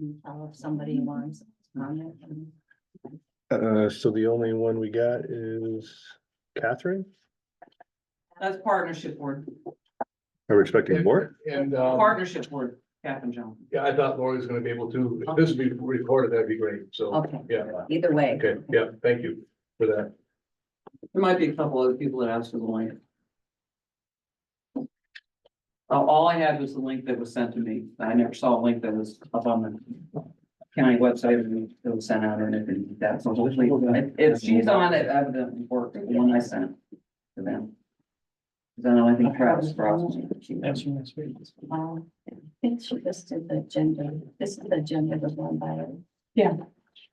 If somebody wants on it. So the only one we got is Catherine. That's partnership board, Are we expecting more? And, partnership board, Cap and John. yeah, I thought Lori was gonna be able to, if this would be recorded, that'd be great, so, Okay, yeah, either way. okay, yeah, thank you for that. There might be a couple other people that asked for the link. All I had was the link that was sent to me. I never saw a link that was up on the county website and it was sent out or anything like that. So hopefully, if she's on it, evidently worked, the one I sent to them. Then I think Travis Frost. I think she just did the agenda. This is the agenda was one by her. Yeah.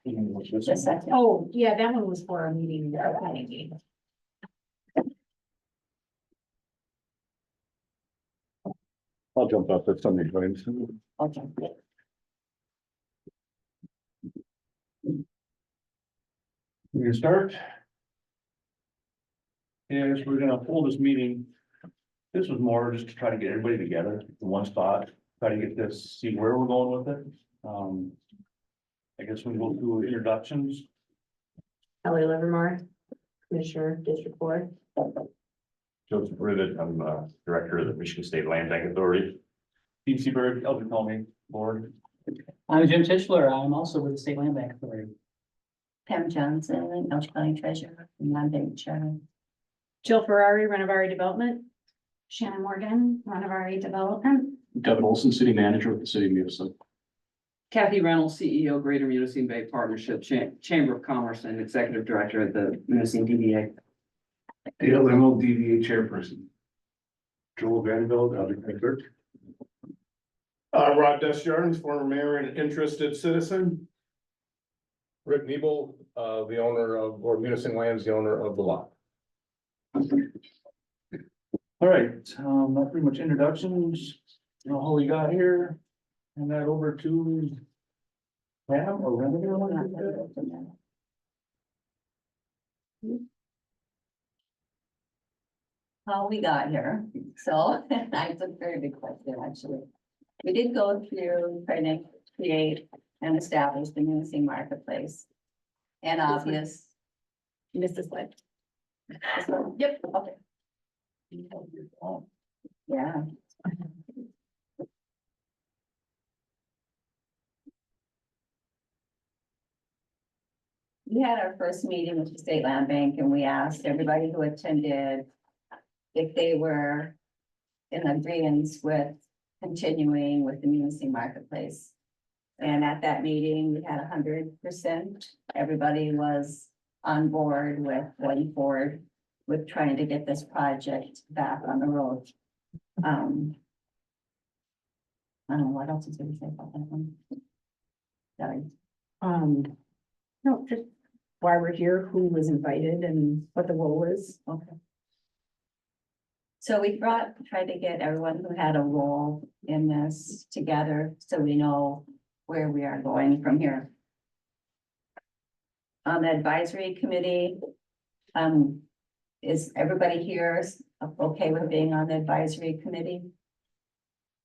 The second. Oh, yeah, that one was for a meeting. Okay. I'll jump up if somebody joins. Okay. We can start. Yes, we're gonna hold this meeting. This was more just to try to get everybody together in one spot, try to get this, see where we're going with it. I guess we will do introductions. Ellie Livermore, Commissioner, District Board. Joseph Rivet, I'm Director of the Michigan State Land Bank Authority. Steve Seaberg, Elgin County Board. I'm Jim Tischler. I'm also with the State Land Bank Authority. Pam Johnson, Elgin County Treasurer, and Land Bank Chairman. Jill Ferrari, Renovari Development. Shannon Morgan, Renovari Development. Devin Olson, City Manager with the City of Munising. Kathy Reynolds, CEO, Greater Munising Bay Partnership, Chamber of Commerce and Executive Director at the Munising DDA. Dale Limo, DDA Chairperson. Joel Vanderbilt, Clerk. Rod Descharnes, former mayor and interested citizen. Rick Nebel, the owner of, or Munising Lands, the owner of the lot. All right, that's pretty much introductions. All we got here. And that over to Pam or Renovar. How we got here, so that's a very big question, actually. We did go through trying to create and establish the Munising marketplace. And obvious. Mrs. Light. Yep, okay. Yeah. We had our first meeting with the State Land Bank and we asked everybody who attended if they were in agreement with continuing with the Munising marketplace. And at that meeting, we had 100%. Everybody was on board with going forward with trying to get this project back on the road. I don't know what else is going to say about that one. Sorry. No, just why we're here, who was invited and what the role is. Okay. So we tried to get everyone who had a role in this together, so we know where we are going from here. On the advisory committee, is everybody here okay with being on the advisory committee?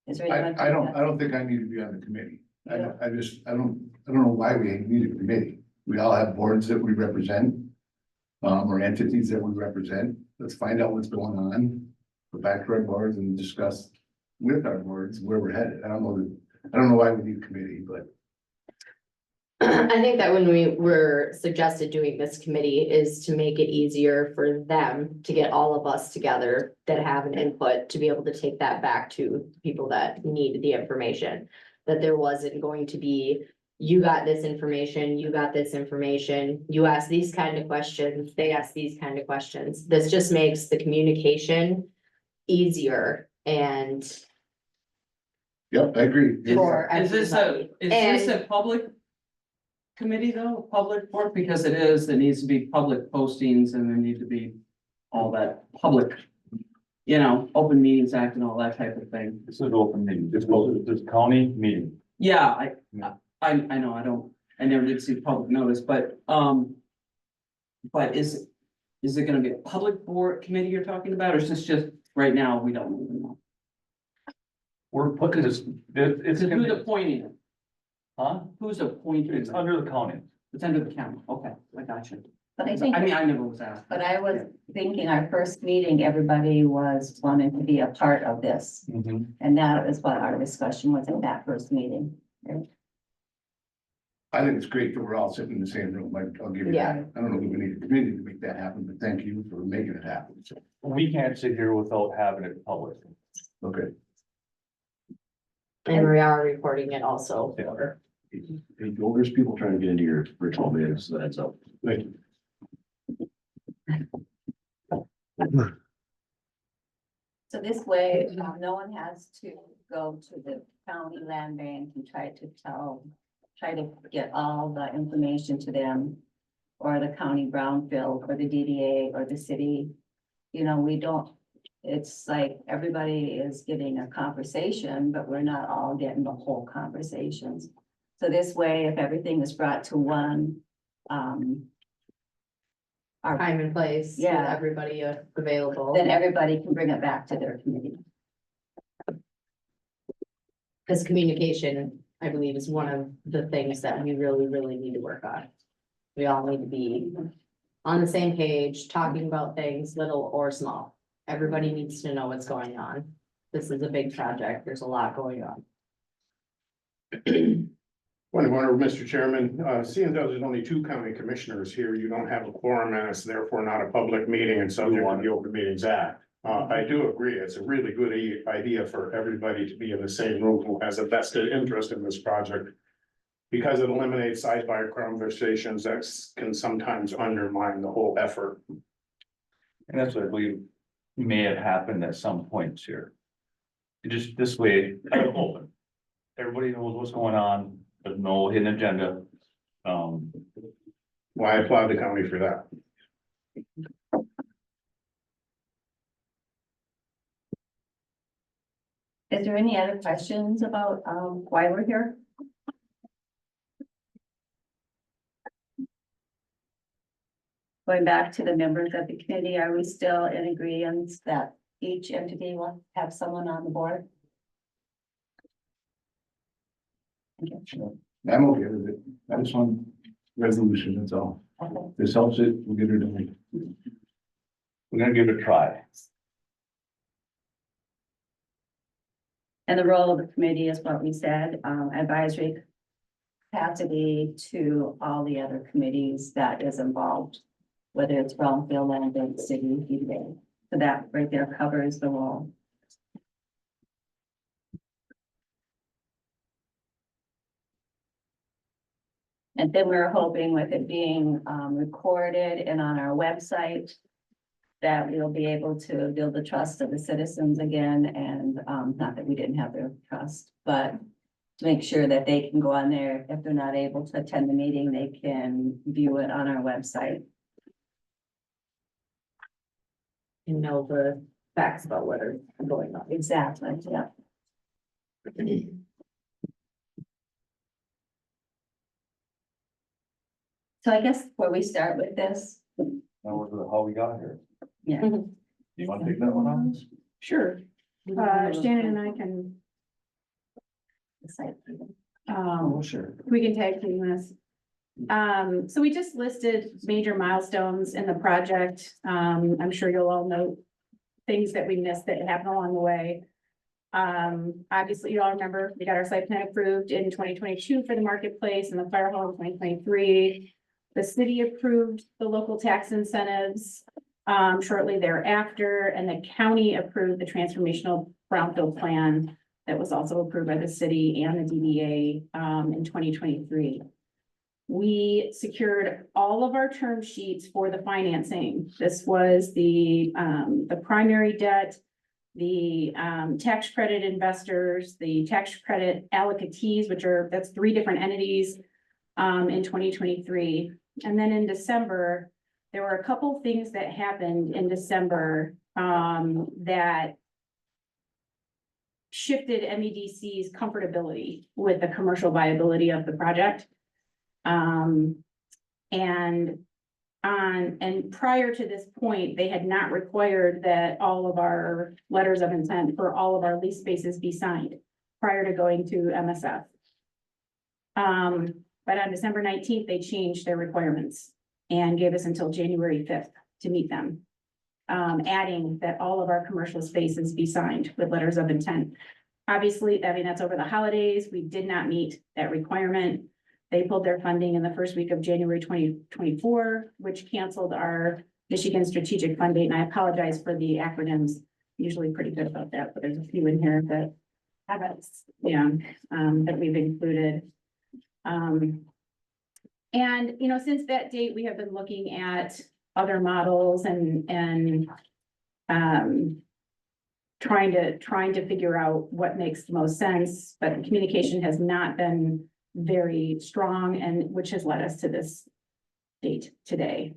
Is there anyone? I don't think I need to be on the committee. I don't know why we need a committee. We all have boards that we represent. Or entities that we represent. Let's find out what's going on. Go back to our boards and discuss with our boards where we're headed. I don't know why we need a committee, but. I think that when we were suggested doing this committee is to make it easier for them to get all of us together that have an input to be able to take that back to people that need the information. That there wasn't going to be, you got this information, you got this information, you ask these kind of questions, they ask these kind of questions. This just makes the communication easier and. Yep, I agree. For Is this a public committee though, public work? Because it needs to be public postings and there need to be all that public, Open Meetings Act and all that type of thing. This is an open meeting, this is county meeting. Yeah, I know, I never did see public notice, but is it gonna be a public board committee you're talking about, or is this just, right now, we don't even know? We're putting this, it's Who's gonna be, appointing it? Huh? Who's appointed? It's under the county. It's under the county, okay, I got you. But I I think, mean, I never was asked. but I was thinking our first meeting, everybody was wanting to be a part of this. And that is what our discussion was at that first meeting. I think it's great that we're all sitting in the same room. I'll give you Yeah. that. I don't know if we need a committee to make that happen, but thank you for making it happen. So, We can't sit here without having it public. okay. And we are recording it also. Yeah. Well, there's people trying to get into your virtual meetings, so that's up. Thank you. So this way, no one has to go to the county land bank and try to get all the information to them. Or the county brownfield, or the DDA, or the city. You know, we don't, it's like everybody is getting a conversation, but we're not all getting the whole conversations. So this way, if everything is brought to one, our Time and place. with Yeah. Everybody available. then everybody can bring it back to their committee. Because communication, I believe, is one of the things that we really, really need to work on. We all need to be on the same page, talking about things, little or small. Everybody needs to know what's going on. This is a big project. There's a lot going on. Point of order, Mr. Chairman, seeing though there's only two county commissioners here, you don't have a quorum and it's therefore not a public meeting and subject to the Open Meetings Act. I do agree, it's a really good idea for everybody to be in the same room who has a vested interest in this project. Because it eliminates sidebar conversations that can sometimes undermine the whole effort. And that's what I believe may have happened at some points here. Just this way, kind of open. Everybody knows what's going on, there's no hidden agenda. Well, I applaud the county for that. Is there any other questions about, why we're here? Going back to the members of the committee, are we still in agreement that each entity will have someone on the board? I'm okay with it. I just want resolution, that's all. Okay. This helps it, we'll get her done. We're gonna give it a try. And the role of the committee is what we said, advisory capacity to all the other committees that is involved, whether it's brownfield, land bank, city, DDA. So that right there covers the role. And then we're hoping with it being recorded and on our website, that we'll be able to build the trust of the citizens again, and not that we didn't have their trust, but to make sure that they can go on there. If they're not able to attend the meeting, they can view it on our website. And know the facts about what are going on. Exactly, yeah. So I guess where we start with this, That was how we got here. yeah. Do you want to take that one on? Sure. Shannon and I can, the site plan. Oh, sure. we can tag team this. So we just listed major milestones in the project. I'm sure you'll all know things that we missed that happened along the way. Obviously, you all remember, we got our site plan approved in 2022 for the marketplace and the fire hall in 2023. The city approved the local tax incentives shortly thereafter, and the county approved the transformational brownfield plan that was also approved by the city and the DDA in 2023. We secured all of our term sheets for the financing. This was the primary debt, the tax credit investors, the tax credit allocatees, that's 3 different entities in 2023. And then in December, there were a couple things that happened in December that shifted MEDC's comfortability with the commercial viability of the project. And prior to this point, they had not required that all of our letters of intent for all of our lease spaces be signed prior to going to MSF. But on December 19th, they changed their requirements and gave us until January 5th to meet them. Adding that all of our commercial spaces be signed with letters of intent. Obviously, I mean, that's over the holidays. We did not meet that requirement. They pulled their funding in the first week of January 2024, which canceled our Michigan strategic fund date. And I apologize for the acronyms. Usually pretty good about that, but there's a few in here that haven't, that we've included. And, since that date, we have been looking at other models and trying to figure out what makes the most sense, but the communication has not been very strong, and which has led us to this date today.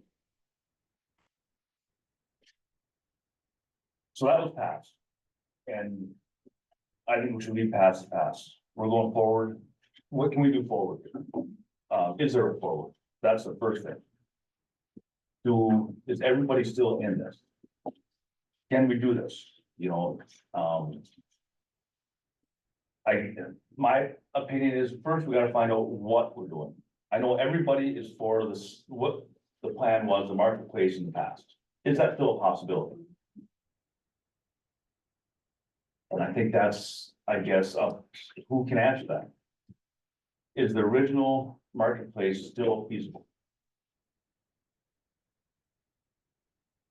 So that was passed. And I think we should leave past. We're going forward. What can we do forward? Is there a forward? That's the first thing. Is everybody still in this? Can we do this? My opinion is first we gotta find out what we're doing. I know everybody is for this, what the plan was, the marketplace in the past. Is that still a possibility? And I think that's, I guess, who can answer that? Is the original marketplace still feasible?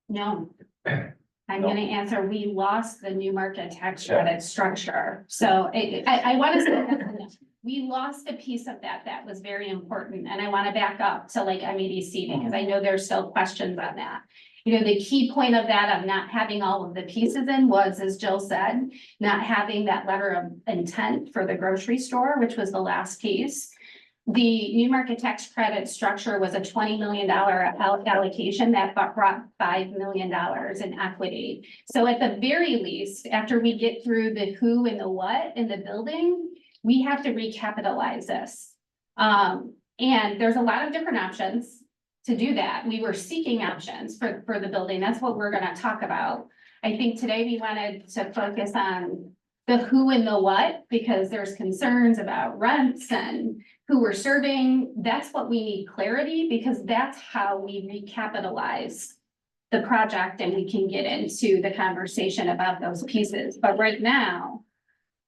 No. I'm No. gonna answer, we lost the new market tax credit structure. So I want to say that we lost a piece of that was very important. And I want to back up to like MEDC because I know there's still questions on that. The key point of that of not having all of the pieces in was, as Jill said, not having that letter of intent for the grocery store, which was the last piece. The new market tax credit structure was a $20 million allocation that brought $5 million in equity. So at the very least, after we get through the who and the what in the building, we have to recapitalize this. And there's a lot of different options to do that. We were seeking options for the building. That's what we're going to talk about. I think today we wanted to focus on the who and the what, because there's concerns about rents and who we're serving. That's what we need clarity, because that's how we recapitalize the project and we can get into the conversation about those pieces. But right now,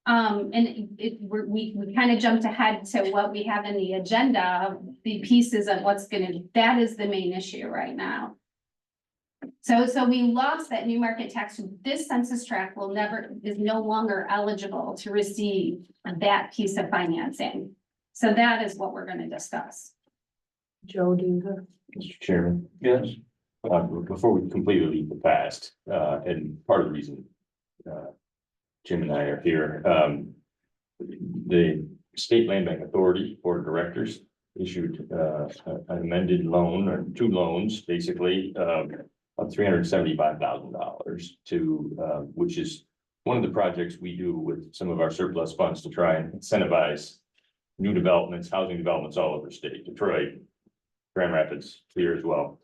we kind of jumped ahead to what we have in the agenda of the pieces of that is the main issue right now. So we lost that new market tax. This census tract is no longer eligible to receive that piece of financing. So that is what we're going to discuss. Joe, do you have? Mr. Chairman, Yes. before we completely leave the past, and part of the reason Jim and I are here, the State Land Bank Authority Board of Directors issued an amended loan, or two loans, basically, of $375,000 to, which is one of the projects we do with some of our surplus funds to try and incentivize new developments, housing developments all over the state, Detroit, Grand Rapids here as well.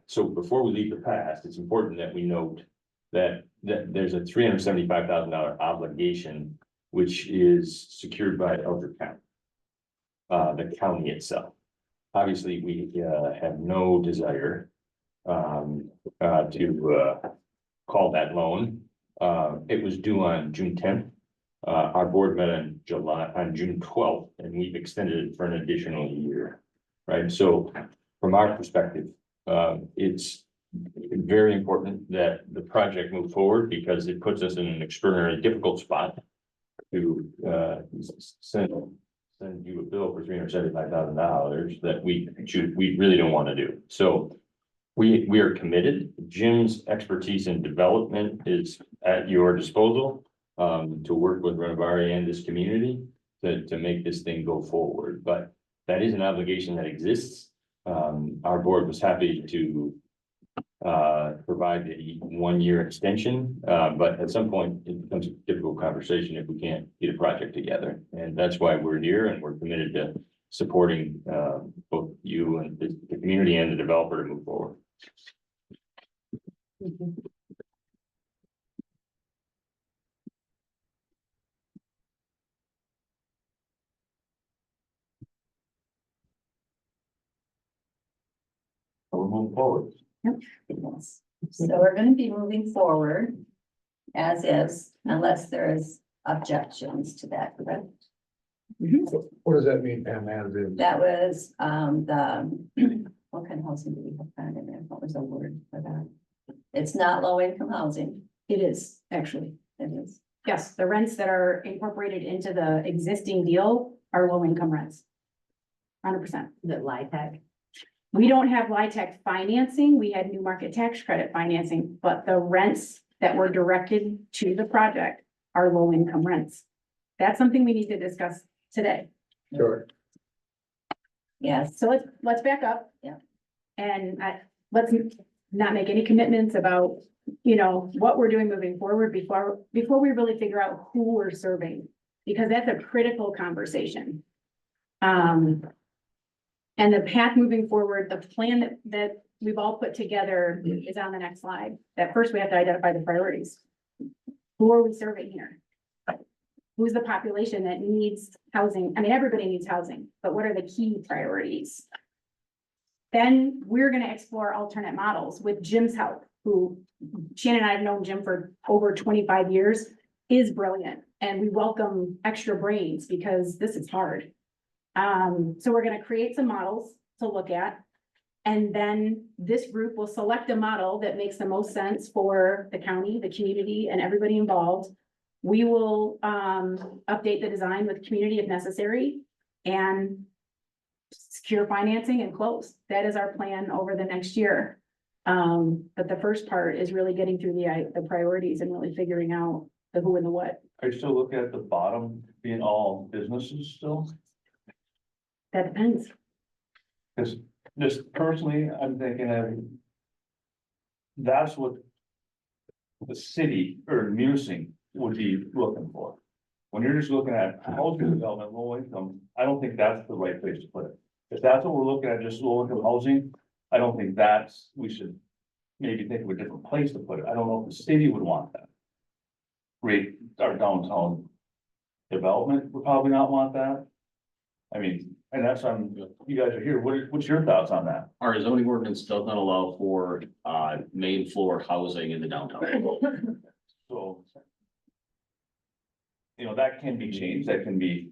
So before we leave the past, it's important that we note that there's a $375,000 obligation, which is secured by Elder County, the county itself. Obviously, we have no desire to call that loan. It was due on June 10th. Our board met on June 12th, and we've extended it for an additional year, right? So from our perspective, it's very important that the project move forward, because it puts us in an extraordinarily difficult spot to send you a bill for $375,000 that we really don't want to do. So we are committed. Jim's expertise in development is at your disposal to work with Renovari and this community to make this thing go forward. But that is an obligation that exists. Our board was happy to provide a 1-year extension, but at some point it becomes a difficult conversation if we can't get a project together. And that's why we're here, and we're committed to supporting both you and the community and the developer to move forward. move forward. Yes. So we're gonna be moving forward as is, unless there is objections to that, correct? What does that mean, Pam, as in? That was, what kind of housing do we have found in there? What was the word for that? It's not low income housing. It is, actually. It is. Yes, the rents that are incorporated into the existing deal are low income rents. 100%. The LIHTC. We don't have LIHTC financing. We had new market tax credit financing, but the rents that were directed to the project are low income rents. That's something we need to discuss today. Sure. Yes, So let's back up. Yeah. And let's not make any commitments about, what we're doing moving forward before we really figure out who we're serving. Because that's a critical conversation. And the path moving forward, the plan that we've all put together is on the next slide. That first we have to identify the priorities. Who are we serving here? Who's the population that needs housing? I mean, everybody needs housing, but what are the key priorities? Then we're gonna explore alternate models with Jim's help, who Shannon and I have known Jim for over 25 years, is brilliant. And we welcome extra brains because this is hard. So we're gonna create some models to look at. And then this group will select a model that makes the most sense for the county, the community, and everybody involved. We will update the design with community if necessary and secure financing and close. That is our plan over the next year. But the first part is really getting through the priorities and really figuring out the who and the what. Are you still looking at the bottom being all businesses still? That depends. Because just personally, I'm thinking of. That's what. The city or Munising would be looking for. When you're just looking at housing development, low income, I don't think that's the right place to put it. If that's what we're looking at, just low income housing, I don't think we should. Maybe think of a different place to put it. I don't know if the city would want that. Rate our downtown development would probably not want that. I mean, and that's on, you guys are here, what's your thoughts on that? Our zoning ordinance does not allow for main floor housing in the downtown. So. That can be changed, that can be.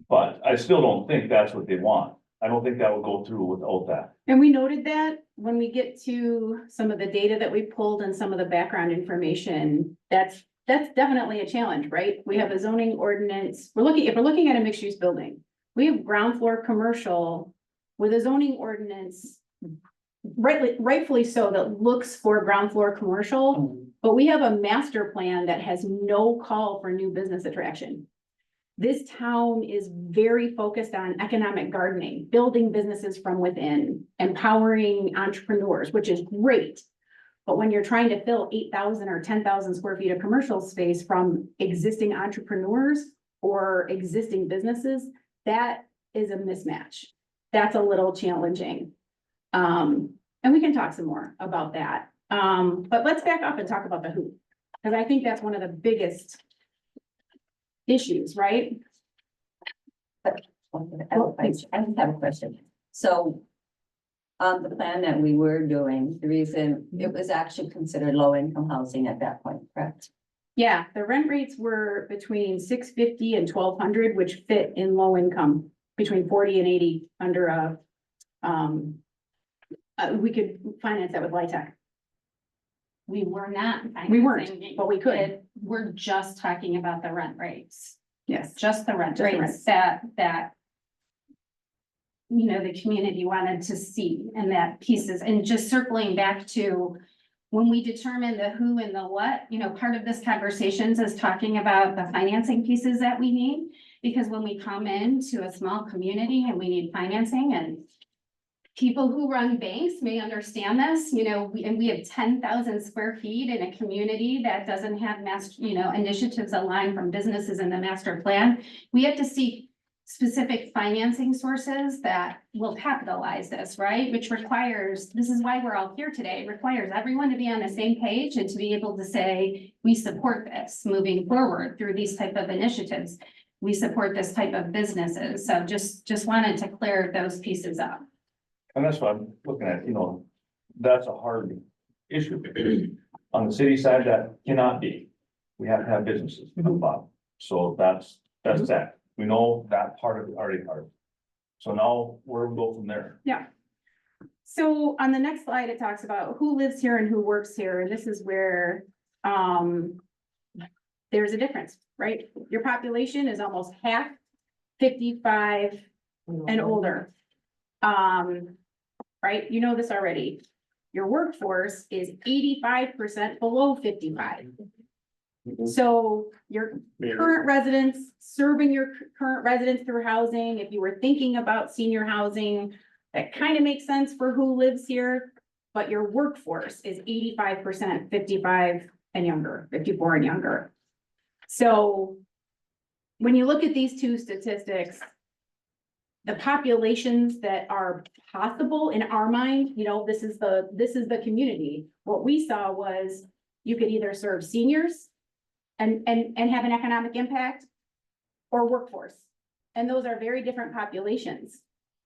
But I still don't think that's what they want. I don't think that would go through without that. And we noted that when we get to some of the data that we pulled and some of the background information, that's definitely a challenge, right? We have a zoning ordinance. If we're looking at a mixed use building, we have ground floor commercial with a zoning ordinance. Rightfully so, that looks for ground floor commercial, but we have a master plan that has no call for new business attraction. This town is very focused on economic gardening, building businesses from within, empowering entrepreneurs, which is great. But when you're trying to fill 8,000 or 10,000 square feet of commercial space from existing entrepreneurs or existing businesses, that is a mismatch. That's a little challenging. And we can talk some more about that. But let's back up and talk about the who, because I think that's one of the biggest issues, right? I just have a question. So on the plan that we were doing, the reason it was actually considered low income housing at that point, correct? Yeah, the rent rates were between $650 and $1,200, which fit in low income, between 40 and 80 under a, we could finance that with LIHTC. We were not. We weren't, financing but we could. it. We're just talking about the rent rates, Yes. just the rent Just the rates that the community wanted to see, and that pieces, and just circling back to when we determine the who and the what, part of this conversations is talking about the financing pieces that we need. Because when we come into a small community and we need financing, and people who run banks may understand this, and we have 10,000 square feet in a community that doesn't have initiatives aligned from businesses in the master plan. We have to seek specific financing sources that will capitalize this, right? Which requires, this is why we're all here today, requires everyone to be on the same page and to be able to say, we support this moving forward through these type of initiatives. We support this type of businesses. So just wanted to clear those pieces up. And that's what I'm looking at, that's a hard issue. On the city side, that cannot be. We have to have businesses involved. So that's that. We know that part of it already hard. So now where we go from there? So on the next slide, it talks about who lives here and who works here, and this is where, there's a difference, right? Your population is almost half 55 and older. Right, you know this already. Your workforce is 85% below 55. So your current residents, serving your current residents through housing, if you were thinking about senior housing, that kind of makes sense for who lives here. But your workforce is 85% 55 and younger, 54 and younger. So when you look at these two statistics, the populations that are possible in our mind, this is the community. What we saw was you could either serve seniors and have an economic impact, or workforce. And those are very different populations.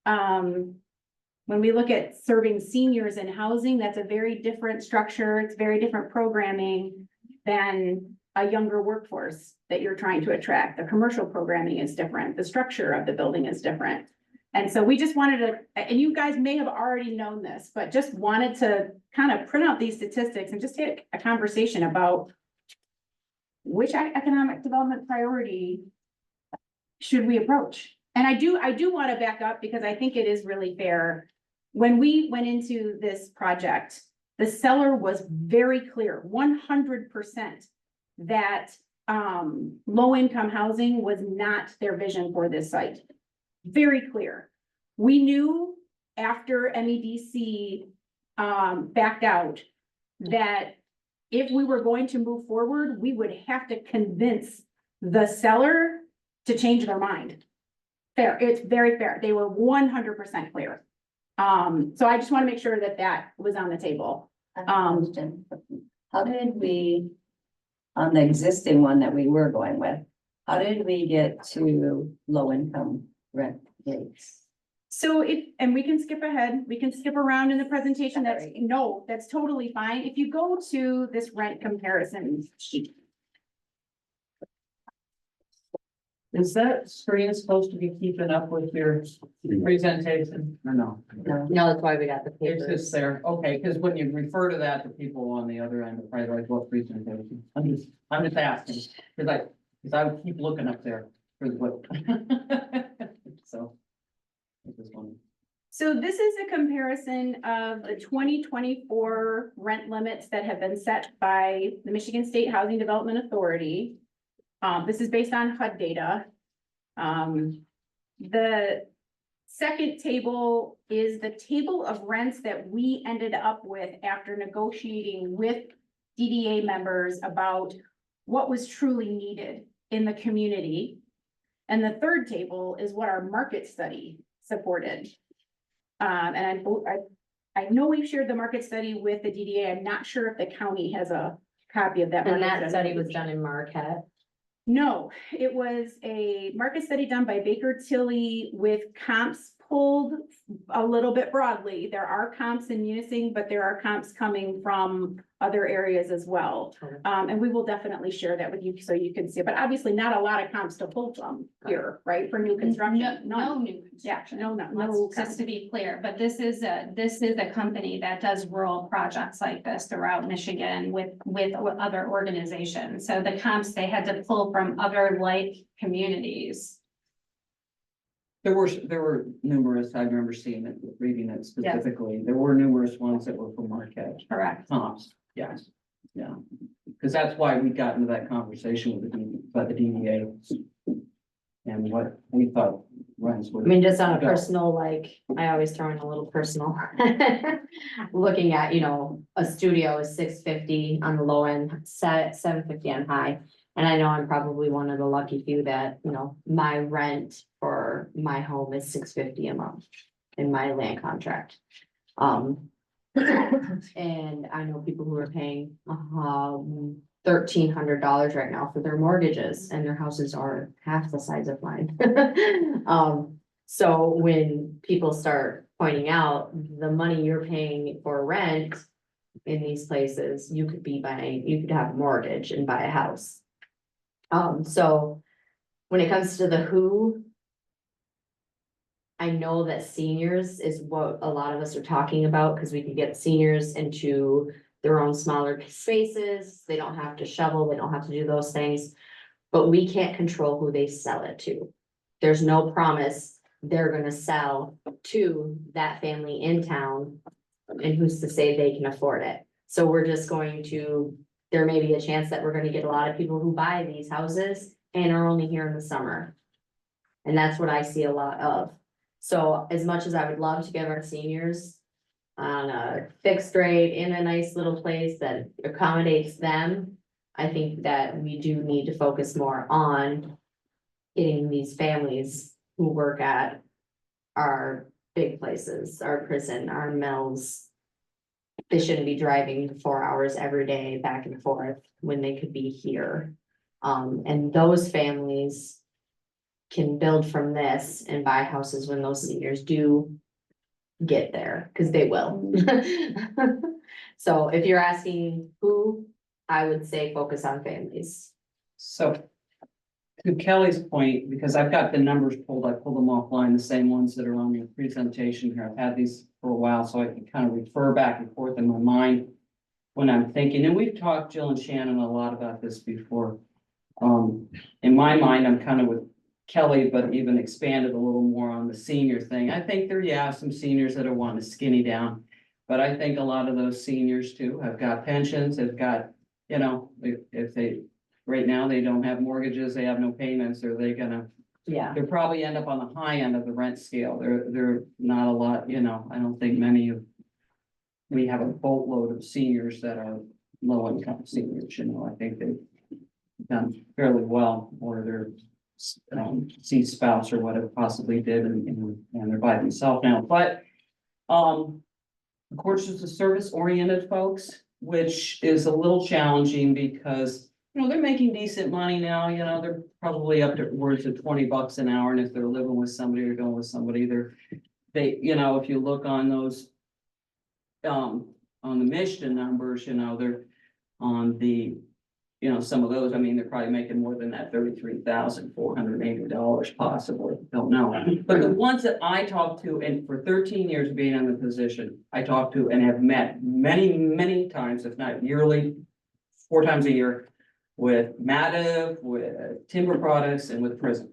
When we look at serving seniors in housing, that's a very different structure. It's very different programming than a younger workforce that you're trying to attract. The commercial programming is different. The structure of the building is different. And so we just wanted to, and you guys may have already known this, but just wanted to kind of print out these statistics and just take a conversation about which economic development priority should we approach? And I do want to back up because I think it is really fair. When we went into this project, the seller was very clear, 100%, that low-income housing was not their vision for this site. Very clear. We knew after MEDC backed out that if we were going to move forward, we would have to convince the seller to change their mind. Fair, it's very fair. They were 100% clear. So I just want to make sure that that was on the table. Question. How did we, on the existing one that we were going with, how did we get to low income rent rates? So and we can skip ahead, we can skip around in the presentation. That's totally fine. If you go to this rent comparison sheet. Is that screen supposed to be keeping up with your presentation or no? No, that's why we got the It's papers. just there, okay, because when you refer to that to people on the other end, they're probably like, what presentation? I'm just asking, because I would keep looking up there for what. So. I just wondered. So this is a comparison of the 2024 rent limits that have been set by the Michigan State Housing Development Authority. This is based on HUD data. The second table is the table of rents that we ended up with after negotiating with DDA members about what was truly needed in the community. And the third table is what our market study supported. And I know we've shared the market study with the DDA. I'm not sure if the county has a copy of that. And market that study was done in Marquette. No, it was a market study done by Baker Tilly with comps pulled a little bit broadly. There are comps in Munising, but there are comps coming from other areas as well. Okay. And we will definitely share that with you so you can see, but obviously not a lot of comps to pull from here, right? For new construction. No new Yeah, construction. no. Just to be clear, but this is a company that does rural projects like this throughout Michigan with other organizations. So the comps they had to pull from other like communities. There were numerous, I remember seeing it, reading it specifically. There were numerous ones that were from Marquette. Correct. Comps, yes, yeah. Because that's why we got into that conversation with the DDA. And what we thought rents would. I mean, just on a go. personal, like, I always throw in a little personal. Looking at, a studio is $650 on the low end, $750 on high. And I know I'm probably one of the lucky few that, my rent for my home is $650 a month in my land contract. And I know people who are paying $1,300 right now for their mortgages, and their houses are half the size of mine. So when people start pointing out, the money you're paying for rent in these places, you could be buying, you could have a mortgage and buy a house. So when it comes to the who, I know that seniors is what a lot of us are talking about, because we could get seniors into their own smaller spaces. They don't have to shovel, they don't have to do those things. But we can't control who they sell it to. There's no promise they're gonna sell to that family in town. And who's to say they can afford it? So we're just going to, there may be a chance that we're gonna get a lot of people who buy these houses and are only here in the summer. And that's what I see a lot of. So as much as I would love to get our seniors on a fixed rate in a nice little place that accommodates them, I think that we do need to focus more on getting these families who work at our big places, our prison, our mills. They shouldn't be driving 4 hours every day back and forth when they could be here. And those families can build from this and buy houses when those seniors do get there, because they will. So if you're asking who, I would say focus on families. So to Kelly's point, because I've got the numbers pulled, I pulled them offline, the same ones that are on your presentation here. I've had these for a while, so I can kind of refer back and forth in my mind when I'm thinking, and we've talked, Jill and Shannon, a lot about this before. In my mind, I'm kind of with Kelly, but even expanded a little more on the senior thing. I think there, yeah, some seniors that are wanting to skinny down. But I think a lot of those seniors too have got pensions, have got, you know, if they, right now, they don't have mortgages, they have no payments, are they gonna, Yeah. they'll probably end up on the high end of the rent scale. They're not a lot, you know, I don't think many of, we have a boatload of seniors that are low income seniors, you know, I think they've done fairly well, or their deceased spouse or whatever possibly did, and they're by themselves now, but of course, it's the service oriented folks, which is a little challenging because, you know, they're making decent money now, you know, they're probably up to upwards of $20 an hour, and if they're living with somebody or going with somebody, they, you know, if you look on those on the Michigan numbers, you know, they're on the, you know, some of those, I mean, they're probably making more than that $33,480 possibly, don't know. But the ones that I talked to, and for 13 years being in the position, I talked to and have met many, many times, if not yearly, 4 times a year, with Mativ, with Timber Products, and with prison.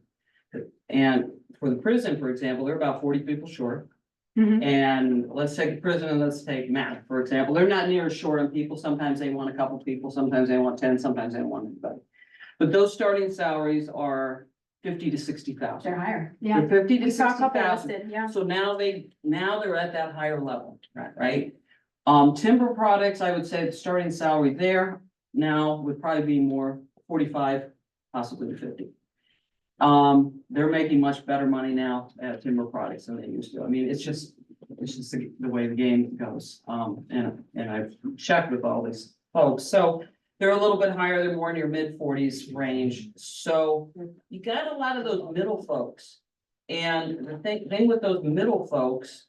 And for the prison, for example, they're about 40 people short. And let's take the prison and let's take Matt, for example. They're not near as short on people. Sometimes they want a couple people, sometimes they want 10, sometimes they don't want anybody. But those starting salaries are 50 to 60,000. They're higher, yeah. They're 50 to We saw a couple 60,000. listed, yeah. So now they're at that higher level, right? Timber Products, I would say the starting salary there now would probably be more 45, possibly 50. They're making much better money now at Timber Products than they used to. I mean, it's just the way the game goes. And I've checked with all these folks. So they're a little bit higher, they're more in your mid-40s range. So you got a lot of those middle folks. And the thing with those middle folks,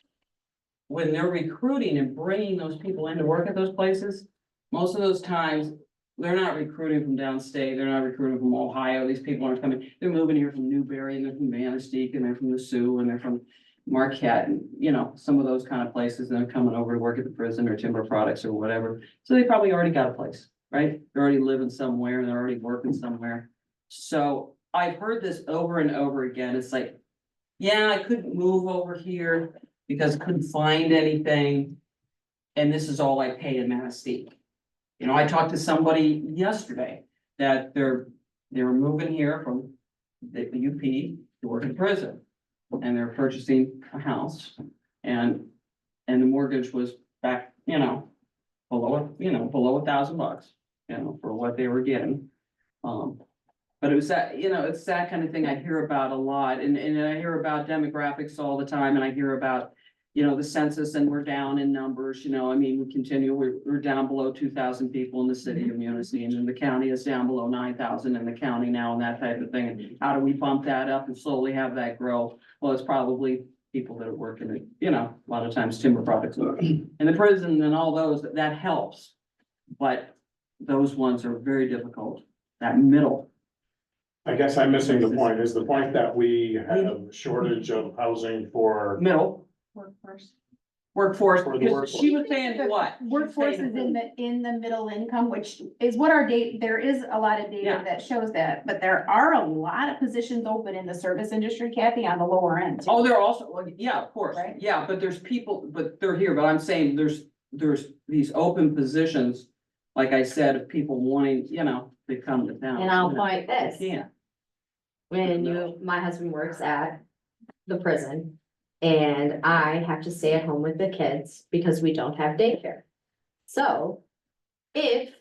when they're recruiting and bringing those people in to work at those places, most of those times, they're not recruiting from downstate, they're not recruiting from Ohio, these people aren't coming, they're moving here from Newberry, and they're from Manistee, and they're from the Sioux, and they're from Marquette, and, you know, some of those kind of places, and they're coming over to work at the prison or Timber Products or whatever. So they probably already got a place, right? They're already living somewhere, and they're already working somewhere. So I've heard this over and over again, it's like, yeah, I couldn't move over here because I couldn't find anything, and this is all I pay in Manistee. You know, I talked to somebody yesterday that they were moving here from the UP to work in prison. And they're purchasing a house, and the mortgage was back, you know, below $1,000, you know, for what they were getting. But it was that, you know, it's that kind of thing I hear about a lot, and I hear about demographics all the time, and I hear about, you know, the census, and we're down in numbers, you know, I mean, we're down below 2,000 people in the city of Munising, and the county is down below 9,000 in the county now, and that type of thing. And how do we bump that up and slowly have that grow? Well, it's probably people that are working, a lot of times timber products. In the prison and all those, that helps. But those ones are very difficult, that middle. I guess I'm missing the point. Is the point that we have shortage of housing for? Middle Workforce. workforce, For the because workforce. she was saying what? She was Workforce is saying- in the middle income, which is what our date, there is a lot of data Yeah. that shows that, but there are a lot of positions open in the service industry, Kathy, on the lower end. too. Oh, they're also, well, yeah, of course, Right. yeah, but there's people, but they're here, but I'm saying there's these open positions. Like I said, of people wanting, to come to town. And I'll point this. Yeah, My husband works at the prison. And I have to stay at home with the kids because we don't have daycare. So if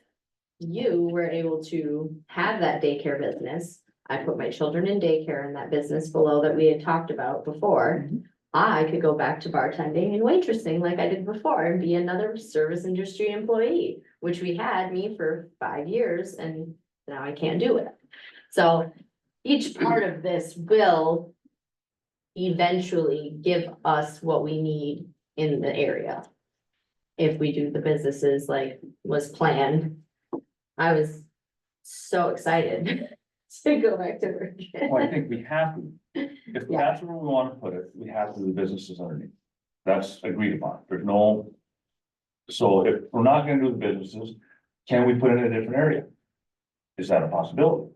you were able to have that daycare business, I put my children in daycare in that business below that we had talked about before. I could go back to bartending and waitressing like I did before and be another service industry employee, which we had me for 5 years and now I can't do it. So each part of this will eventually give us what we need in the area. If we do the businesses like was planned. I was so excited to go back to work. Well, I think we have to, if Yeah. that's where we want to put it, we have to do the businesses underneath. That's agreed upon, there's no. So if we're not gonna do the businesses, can we put it in a different area? Is that a possibility?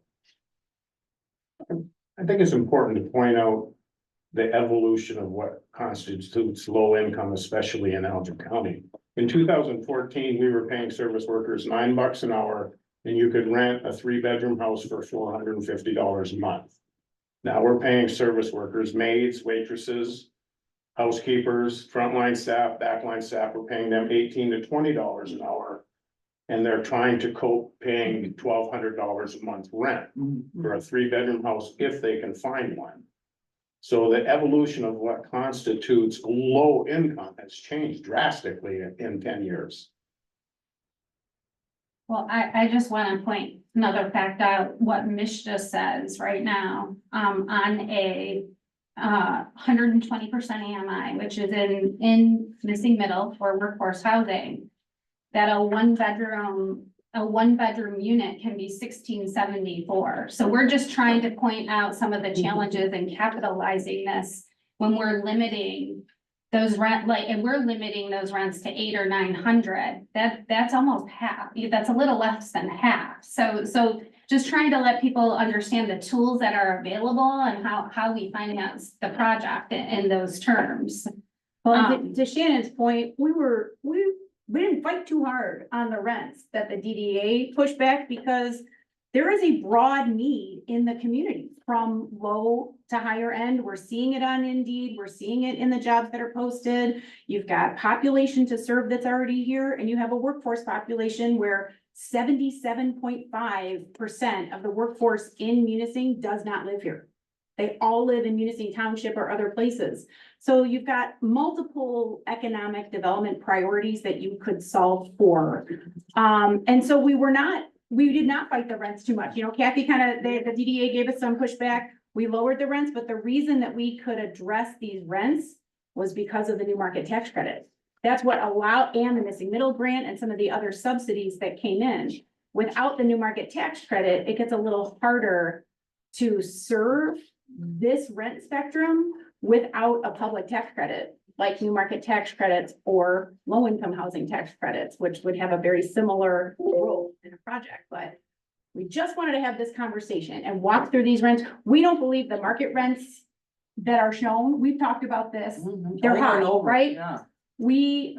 I think it's important to point out the evolution of what constitutes low income, especially in Elgin County. In 2014, we were paying service workers $9 an hour, and you could rent a 3-bedroom house for $450 a month. Now we're paying service workers, maids, waitresses, housekeepers, frontline staff, backline staff, we're paying them $18 to $20 an hour. And they're trying to cope paying $1,200 a month rent for a 3-bedroom house if they can find one. So the evolution of what constitutes low income has changed drastically in 10 years. Well, I just want to point another fact out, what Mishta says right now, on a 120% AMI, which is in missing middle for workforce housing, that a one bedroom unit can be 1674. So we're just trying to point out some of the challenges in capitalizing this when we're limiting those and we're limiting those rents to 800 or 900. That's almost half. That's a little less than half. So just trying to let people understand the tools that are available and how we finance the project in those terms. Well, and to Shannon's point, we didn't fight too hard on the rents that the DDA pushed back because there is a broad need in the community from low to higher end. We're seeing it on Indeed. We're seeing it in the jobs that are posted. You've got population to serve that's already here, and you have a workforce population where 77.5% of the workforce in Munising does not live here. They all live in Munising Township or other places. So you've got multiple economic development priorities that you could solve for. And so we did not fight the rents too much. Kathy the DDA gave us some pushback. We lowered the rents, but the reason that we could address these rents was because of the new market tax credit. That's what and the missing middle grant and some of the other subsidies that came in. Without the new market tax credit, it gets a little harder to serve this rent spectrum without a public tax credit, like new market tax credits or low income housing tax credits, which would have a very similar role in a project. But we just wanted to have this conversation and walk through these rents. We don't believe the market rents that are shown, we've talked about this, they're Over high, and over, right? Yeah. We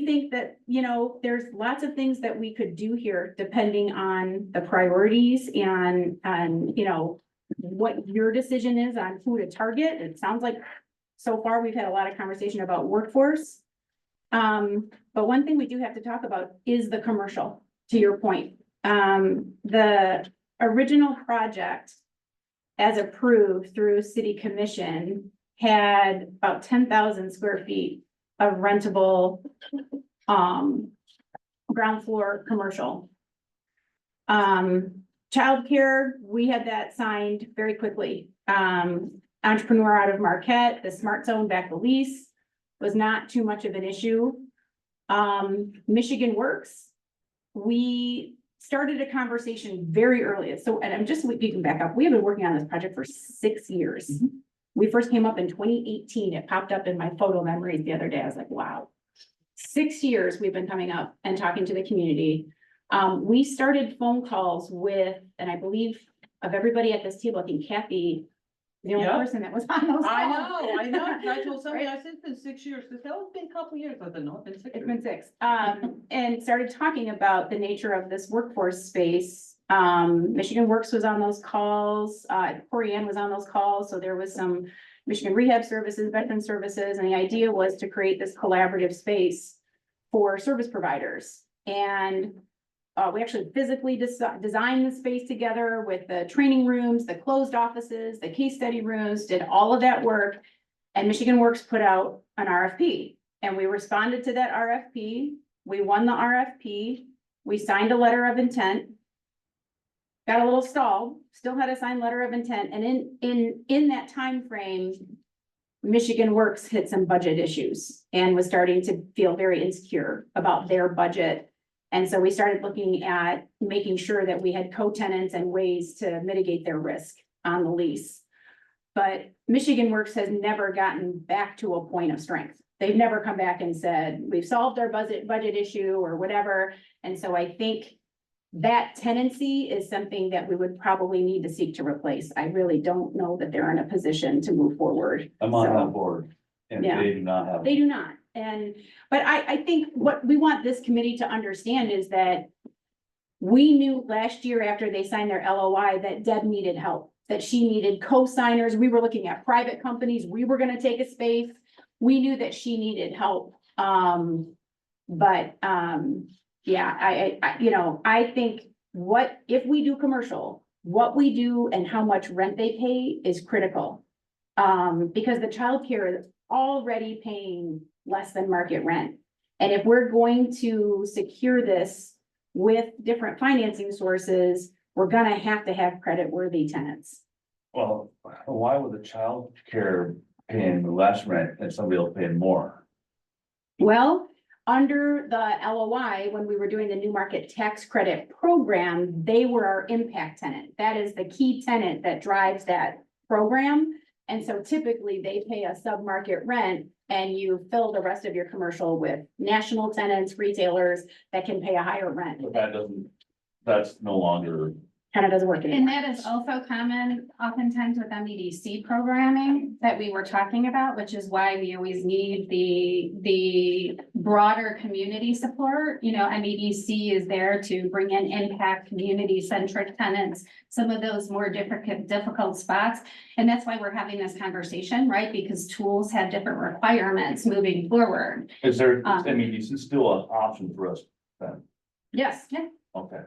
think that, there's lots of things that we could do here depending on the priorities and what your decision is on who to target. It sounds like so far we've had a lot of conversation about workforce. But one thing we do have to talk about is the commercial, to your point. The original project as approved through city commission had about 10,000 square feet of rentable ground floor commercial. Childcare, we had that signed very quickly. entrepreneur out of Marquette, the Smart Zone back the lease was not too much of an issue. Michigan Works, we started a conversation very early. So, and I'm just, we can back up. We have been working on this project for 6 years. We first came up in 2018. It popped up in my photo memories the other day. I was like, wow. 6 years we've been coming up and talking to the community. We started phone calls with, and I believe of everybody at this table, I think Kathy, the only Yeah. person that was on those calls. I know, I told somebody, I said it's been 6 years, they said, oh, it's been a couple years, I said, no, it's been 6 It's years. been 6, and started talking about the nature of this workforce space. Michigan Works was on those calls, Corey Ann was on those calls, so there was some Michigan Rehab Services, Veteran Services, and the idea was to create this collaborative space for service providers. And we actually physically designed the space together with the training rooms, the closed offices, the case study rooms, did all of that work. And Michigan Works put out an RFP, and we responded to that RFP. We won the RFP. We signed a letter of intent. Got a little stalled, still had a signed letter of intent, and in that time frame, Michigan Works hit some budget issues and was starting to feel very insecure about their budget. And so we started looking at making sure that we had co-tenants and ways to mitigate their risk on the lease. But Michigan Works has never gotten back to a point of strength. They've never come back and said, we've solved our budget issue or whatever. And so I think that tenancy is something that we would probably need to seek to replace. I really don't know that they're in a position to move forward. I'm on So- that board, and Yeah. they do not have. They do not. But I think what we want this committee to understand is that we knew last year after they signed their LOI that Deb needed help, that she needed co-signers. We were looking at private companies. We were gonna take a space. We knew that she needed help. Yeah, I think if we do commercial, what we do and how much rent they pay is critical. Because the childcare is already paying less than market rent. And if we're going to secure this with different financing sources, we're gonna have to have credit-worthy tenants. Well, why would the child care paying less rent and somebody else paying more? Well, under the LOI, when we were doing the new market tax credit program, they were our impact tenant. That is the key tenant that drives that program. And so typically they pay a sub-market rent and you fill the rest of your commercial with national tenants, retailers that can pay a higher rent. But that's no longer. Kind of doesn't work And anymore. that is also common oftentimes with MEDC programming that we were talking about, which is why we always need the broader community support. You know, MEDC is there to bring in impact, community-centric tenants, some of those more difficult spots. And that's why we're having this conversation, right? Because tools have different requirements moving forward. Is there, I mean, this is still an option for us then, Yes. okay.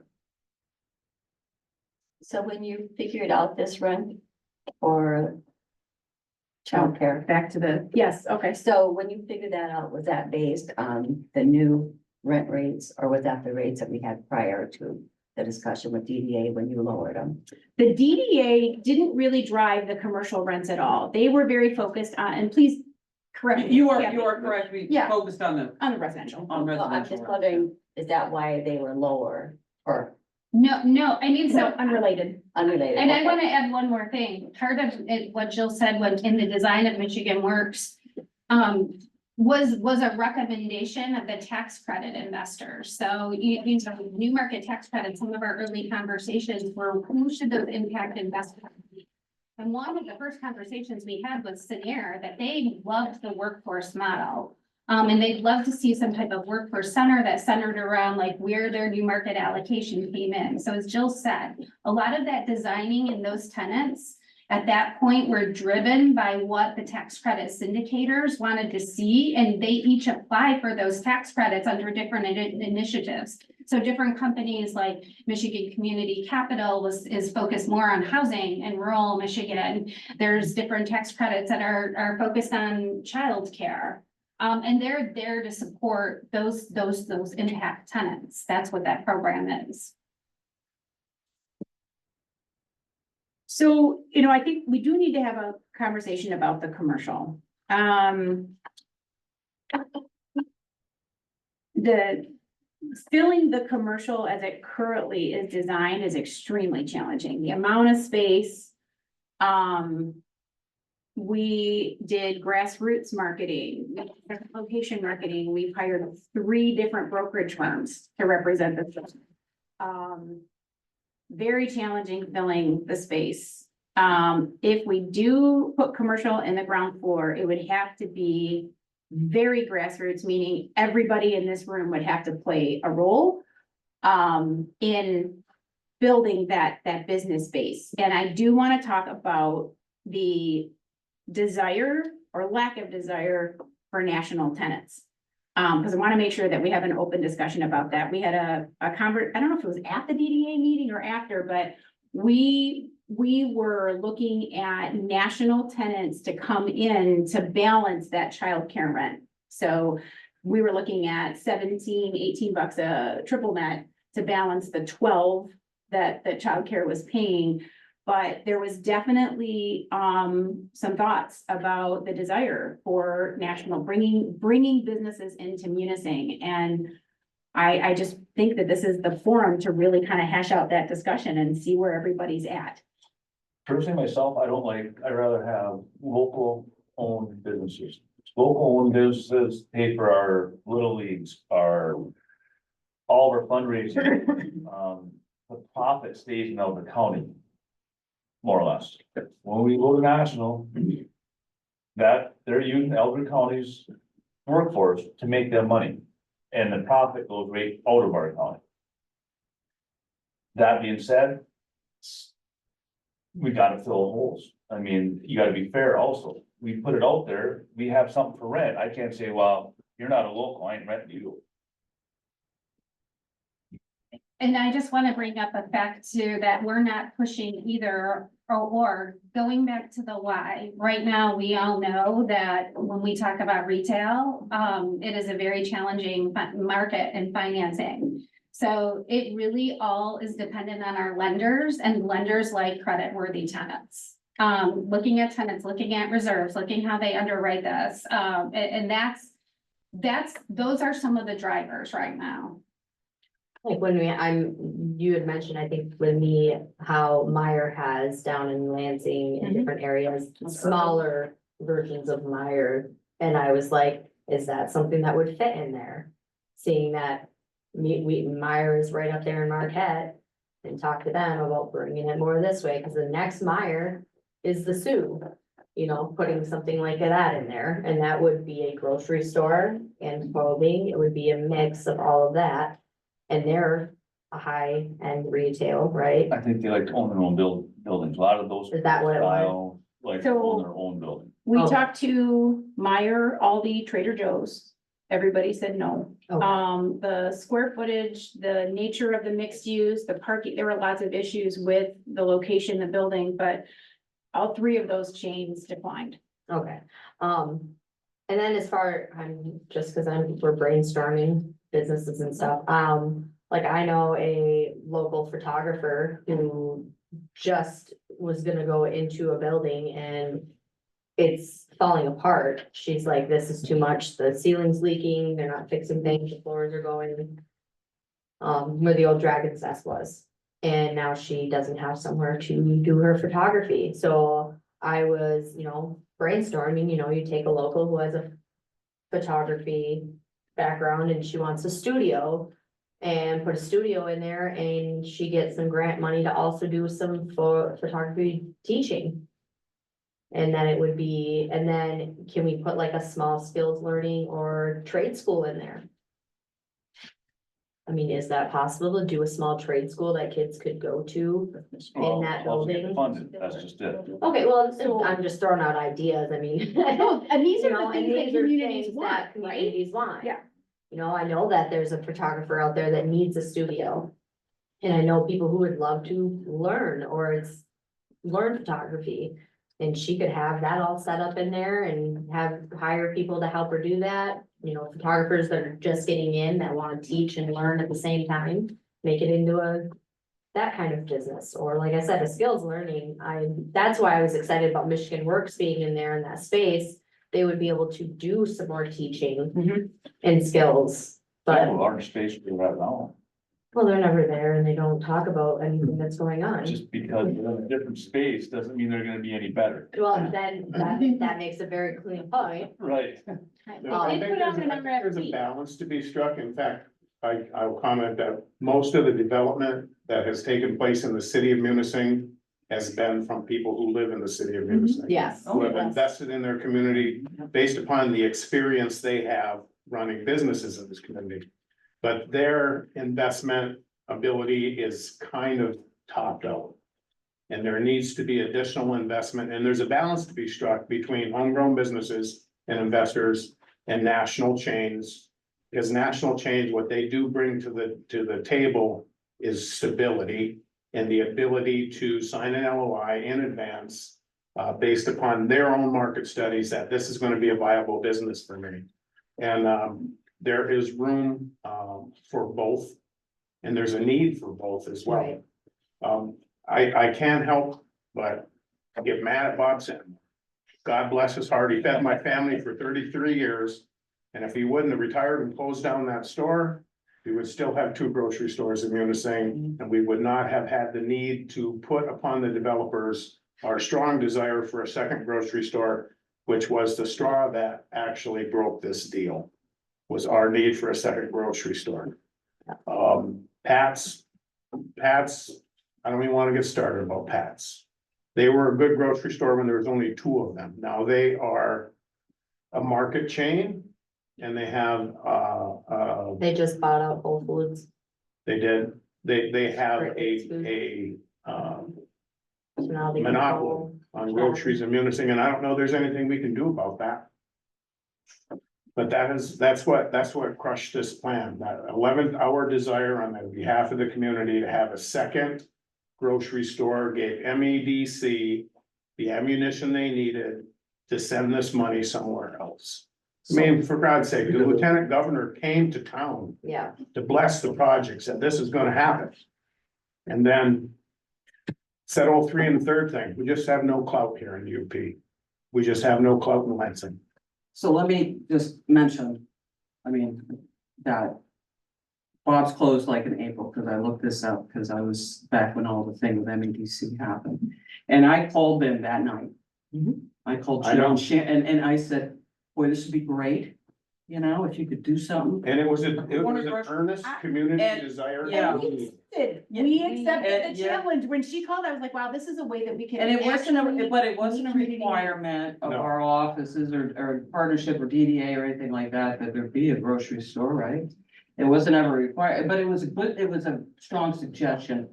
So when you figured out this rent for childcare, Back to the, yes, okay. so when you figured that out, was that based on the new rent rates or was that the rates that we had prior to the discussion with DDA when you lowered them? The DDA didn't really drive the commercial rents at all. They were very focused on, and please correct me. You are Kathy, correct, we Yeah. focused on the, On the residential. on Well, I'm residential. just wondering, is that why they were lower or No, I mean, So so unrelated. unrelated? And I Okay. want to add one more thing. Part of it, what Jill said when in the design of Michigan Works, was a recommendation of the tax credit investors. So these are new market tax credits. Some of our early conversations were, who should those impact investors be? And one of the first conversations we had was Senior, that they loved the workforce model. And they'd love to see some type of workforce center that's centered around like where their new market allocation came in. So as Jill said, a lot of that designing in those tenants at that point were driven by what the tax credit syndicators wanted to see, and they each apply for those tax credits under different initiatives. So different companies like Michigan Community Capital is focused more on housing in rural Michigan. There's different tax credits that are focused on childcare. And they're there to support those impact tenants. That's what that program is. So, you know, I think we do need to have a conversation about the commercial. The filling the commercial as it currently is designed is extremely challenging. The amount of space. We did grassroots marketing, location marketing. We've hired 3 different brokerage firms to represent this. Very challenging filling the space. If we do put commercial in the ground floor, it would have to be very grassroots, meaning everybody in this room would have to play a role in building that business base. And I do want to talk about the desire or lack of desire for national tenants. Because I want to make sure that we have an open discussion about that. We had a I don't know if it was at the DDA meeting or after, but we were looking at national tenants to come in to balance that childcare rent. So we were looking at 17, 18 bucks a triple net to balance the 12 that the childcare was paying. But there was definitely some thoughts about the desire for national bringing businesses into Munising. And I just think that this is the forum to really kind of hash out that discussion and see where everybody's at. Personally, myself, I'd rather have local owned businesses. Local owned businesses pay for our little leagues, all of our fundraising. The profit stays in Elder County. More or less. When we go to national, that they're using Elder County's workforce to make their money. And the profit goes right out of our county. That being said, we gotta fill holes. I mean, you gotta be fair also. We put it out there, we have something for rent. I can't say, well, you're not a local, I ain't renting you. And I just want to bring up the fact too, that we're not pushing either or going back to the why. Right now, we all know that when we talk about retail, it is a very challenging market and financing. So it really all is dependent on our lenders, and lenders like credit-worthy tenants. Looking at tenants, looking at reserves, looking how they underwrite this. And those are some of the drivers right now. Like when you had mentioned, I think with me, how Meyer has down in Lansing in different areas, smaller versions of Meyer. And I was like, is that something that would fit in there? Seeing that Meyer is right up there in Marquette, and talk to them about bringing it more this way, because the next Meyer is the Sioux. You know, putting something like that in there, and that would be a grocery store and clothing. It would be a mix of all of that. And they're a high-end retail, right? I think they like to own their own buildings. A lot of those. Is that what it was? style Like to own their own building. We Oh. talked to Meyer, Aldi, Trader Joe's. Everybody said no. Okay. The square footage, the nature of the mixed use, the parking, there were lots of issues with the location, the building, but all 3 of those chains declined. Okay, and then as far, we're brainstorming businesses and stuff, like I know a local photographer who just was gonna go into a building and it's falling apart. She's like, this is too much, the ceiling's leaking, they're not fixing things, the floors are going. Where the old Dragon's Nest was, and now she doesn't have somewhere to do her photography, so I was, brainstorming, you take a local who has a photography background and she wants a studio. And put a studio in there and she gets some grant money to also do some photography teaching. And then can we put like a small skills learning or trade school in there? I mean, is that possible to do a small trade school that kids could go to in that building? Funded, that's just it. Okay, well, I'm just throwing out ideas, I mean. No, and these You are know, the and things that these are communities things want, that right? communities want. Yeah. I know that there's a photographer out there that needs a studio. And I know people who would love to learn learn photography. And she could have that all set up in there and hire people to help her do that. Photographers that are just getting in that want to teach and learn at the same time, make it into a that kind of business, or like I said, a skills learning, that's why I was excited about Michigan Works being in there in that space. They would be able to do some more teaching Mhm. and skills, They have but, a large space for that now, well, they're never there and they don't talk about anything that's going on. just because they're in a different space doesn't mean they're gonna be any better. Well, then, that makes a very clean point. Right. I think there's a balance to be struck. In fact, I'll comment that most of the development that has taken place in the city of Munising has been from people who live in the city of Munising. Yes. Who have yes. invested in their community based upon the experience they have running businesses in this community. But their investment ability is kind of topped out. And there needs to be additional investment, and there's a balance to be struck between homegrown businesses and investors and national chains. Because national chains, what they do bring to the table is stability and the ability to sign an LOI in advance. Based upon their own market studies, that this is gonna be a viable business for me. And there is room for both. And there's a need for both as well. Right. I can't help but get mad at Bob Sitton. God bless his heart. He fed my family for 33 years. And if he wouldn't have retired and closed down that store, we would still have 2 grocery stores in Munising, and we would not have had the need to put upon the developers our strong desire for a second grocery store, which was the straw that actually broke this deal, was our need for a second grocery store. Pat's, I don't even want to get started about Pat's. They were a good grocery store when there was only 2 of them. Now they are a market chain. And they have, They just bought out Whole Foods. they did, they have Great Food. a So now they monopoly control- on groceries and Munising, and I don't know there's anything we can do about that. But that's what crushed this plan, that 11th hour desire on the behalf of the community to have a second grocery store gave MEDC the ammunition they needed to send this money somewhere else. I mean, for God's sake, the lieutenant governor came to town Yeah, to bless the project, said this is gonna happen. And then said all 3 and the third thing, we just have no clout here in UP. We just have no clout in Lansing. So let me just mention, I mean, that Bob's closed like in April, because I looked this up, because I was back when all the thing with MEDC happened. And I called them that night. I called I know. Jill and I said, boy, this would be great, you know, if you could do something. And it was an earnest community And- desire. yeah. We accepted And- the challenge. When she called, I was like, wow, this is a way that we can. And it wasn't, actually but it wasn't a meet community. requirement of No. our offices or partnership or DDA or anything like that, that there be a grocery store, right? It wasn't ever required, but it was a strong suggestion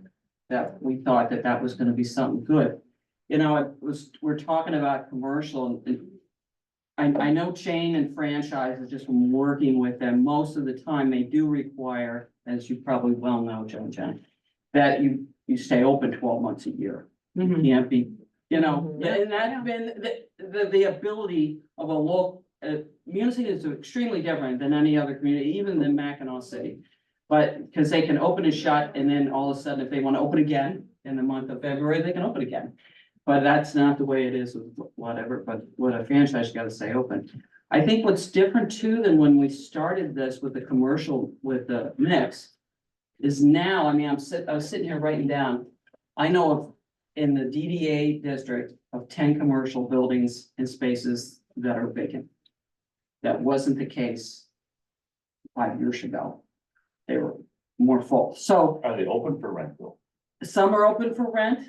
that we thought that that was gonna be something good. You know, we're talking about commercial and I know chain and franchises, just from working with them, most of the time they do require, as you probably well know, Jen, that you stay open 12 months a year. You can't be, you know, Mhm. and that's been the ability of a local, Munising is extremely different than any other community, even than Mackinac City. But, because they can open and shut, and then all of a sudden, if they want to open again in the month of February, they can open again. But that's not the way it is with whatever, but with a franchise, you gotta stay open. I think what's different too than when we started this with the commercial, with the mix. Is now, I mean, I was sitting here writing down, I know of, in the DDA district of 10 commercial buildings and spaces that are vacant. That wasn't the case 5 years ago. They were more full, so Are they open for rental? some are open for rent.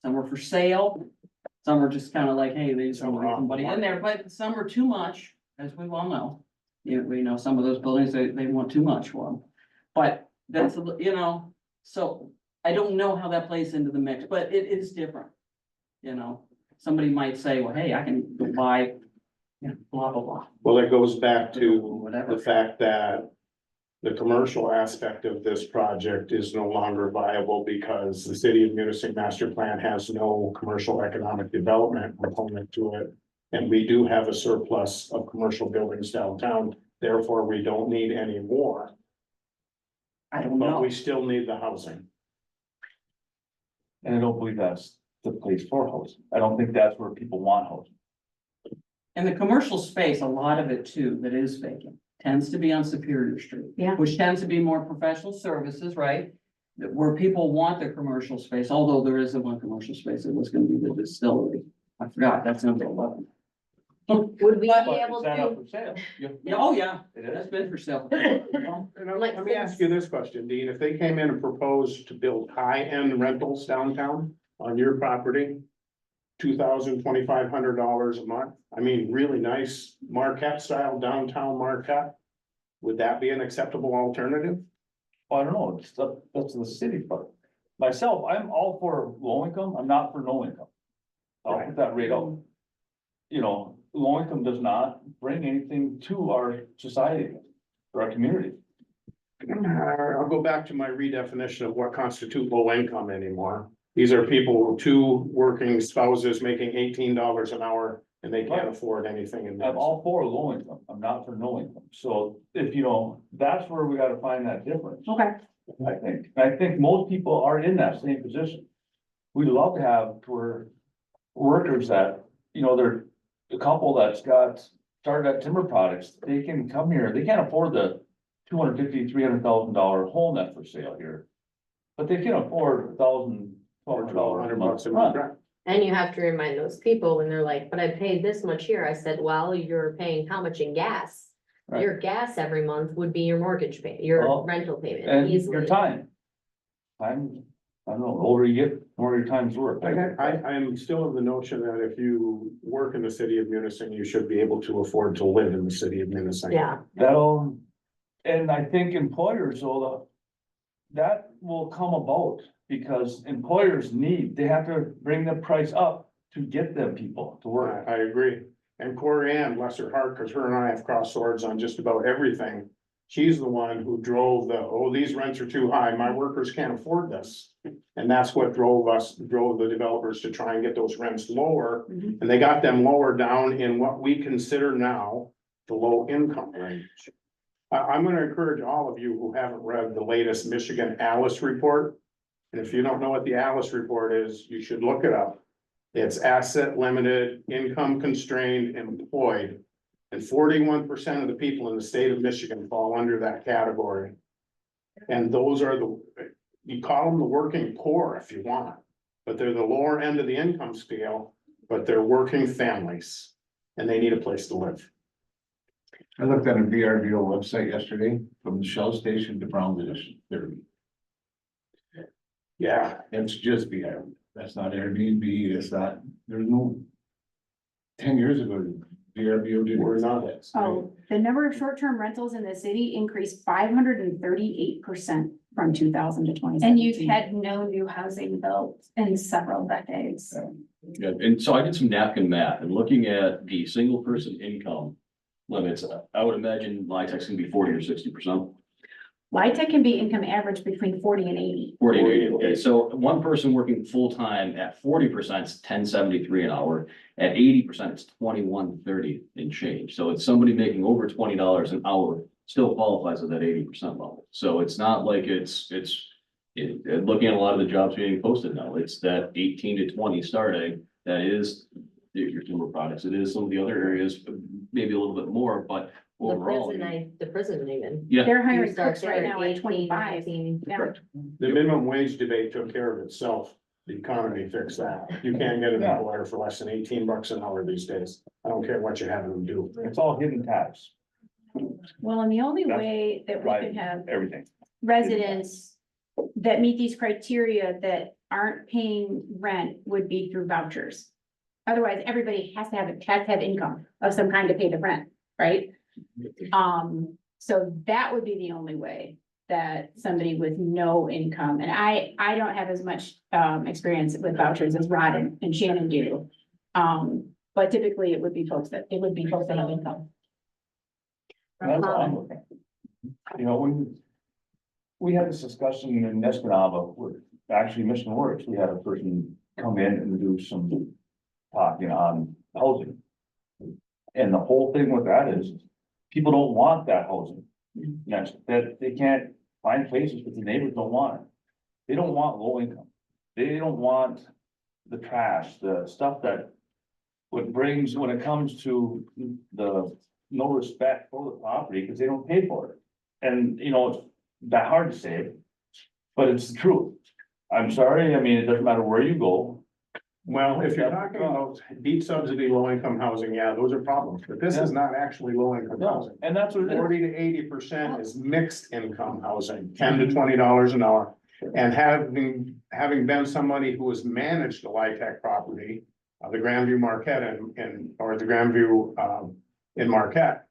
Some are for sale, some are just kind of like, hey, they just want to get somebody in there, but some are too much, as we well know. We know some of those buildings, they want too much for them. But that's, you know, so I don't know how that plays into the mix, but it is different. You know, somebody might say, well, hey, I can go buy, you know, blah, blah, blah. Well, it goes back to Whatever. the fact that the commercial aspect of this project is no longer viable because the city of Munising master plan has no commercial economic development component to it. And we do have a surplus of commercial buildings downtown, therefore we don't need any more, I don't but know. we still need the housing. And I don't believe that's the place for housing. I don't think that's where people want housing. And the commercial space, a lot of it too, that is vacant, tends to be on Superior Street. Yeah. Which tends to be more professional services, right? Where people want their commercial space, although there is the one commercial space that was gonna be the distillery. I forgot, that's number 11. Would we But be But able is that up to? for sale? Yeah, oh yeah, It that's is. been for sale. Like Let me ask you this question, Dean, if they came in and proposed to build high-end rentals downtown on your property. $2,000, $2,500 a month, I mean, really nice Marquette style downtown Marquette. Would that be an acceptable alternative? I don't know, it's that's the city part. Myself, I'm all for low income, I'm not for no income. I'll put that right out. You know, low income does not bring anything to our society, or our community. I'll go back to my redefinition of what constitutes low income anymore. These are people, with two working spouses making $18 an hour and they can't afford anything in I'm this. all for low income, I'm not for no income, so if you know, that's where we gotta find that difference. Okay, I think most people are in that same position. We love to have for workers that, you know, they're a couple that's started at timber products, they can come here, they can't afford the $250,000, $300,000 home that's for sale here. But they can afford $1,000, $1,200 a month $1,200 a rent. month. And you have to remind those people when they're like, but I paid this much here. I said, well, you're paying how much in gas? Right. Your gas every month would be your mortgage pay, your Well, rental payment And your easily. time. I don't know, the older you get, the more your time's worth. I'm still of the notion that if you work in the city of Munising, you should be able to afford to live in the city of Munising. Yeah, That'll, and I think employers will, that will come about because employers they have to bring the price up to get them people to work. I agree. And Corey Ann, bless her heart, because her and I have crossed swords on just about everything. She's the one who drove these rents are too high, my workers can't afford this. And that's what drove the developers to try and get those rents lower. Mhm. And they got them lower down in what we consider now the low income range. I'm gonna encourage all of you who haven't read the latest Michigan Alice report. And if you don't know what the Alice report is, you should look it up. It's asset limited, income constrained, employed. And 41% of the people in the state of Michigan fall under that category. And those are you call them the working poor if you want, but they're the lower end of the income scale, but they're working families. And they need a place to live. I looked at a VRBO website yesterday, from the Shell station to Brownsville, Yeah, it's just VR, that's not Airbnb, it's not, there's no. 10 years ago, VRBO didn't. We're not. oh, the number of short-term rentals in the city increased 538% from 2000 to 2017. And you've had no new housing built in several decades. Yeah, and so I did some napkin math and looking at the single person income limits, I would imagine LIHTC's gonna be 40 or 60%. LIHTC can be income average between 40 and 80. 40 and 80, okay, so one person working full-time at 40% is 1073 an hour, at 80% it's 2130 and change. So it's somebody making over $20 an hour still qualifies at that 80% level. So it's not like looking at a lot of the jobs being posted now, it's that 18 to 20 starting, that is your timber products, it is some of the other areas, maybe a little bit more, but overall. the prison even. Yeah, They're You hiring start cooks right there now at at 25. 18. Yeah. correct. The minimum wage debate took care of itself. The economy fixed that. You can't get an Yeah. employer for less than $18 an hour these days. I don't care what you're having them do. It's all hidden tax, Well, and the only That's way that we right. can have everything. residents that meet these criteria that aren't paying rent would be through vouchers. Otherwise, everybody has to have income of some kind to pay the rent, right? So that would be the only way that somebody with no income, and I don't have as much experience with vouchers as Rod and Shannon do. But typically it would be folks that have income. That's all I'm looking at. You know, we had this discussion in Escanaba with actually Mission Works, we had a person come in and do some talking on housing. And the whole thing with that is, people don't want that housing. That they can't find places, but the neighbors don't want it. They don't want low income. They don't want the trash, the stuff that. What brings, when it comes to the no respect for the property, because they don't pay for it. And, you know, it's that hard to say, but it's the truth. I'm sorry, I mean, it doesn't matter where you go. Well, if you're talking about deep subsidy, low income housing, yeah, those are problems, but this is not actually low income housing. And that's what it is. 40 to 80% is mixed income housing, $10 to $20 an hour. And having been somebody who has managed a LIHTC property, the Grandview Marquette or the Grandview, in Marquette.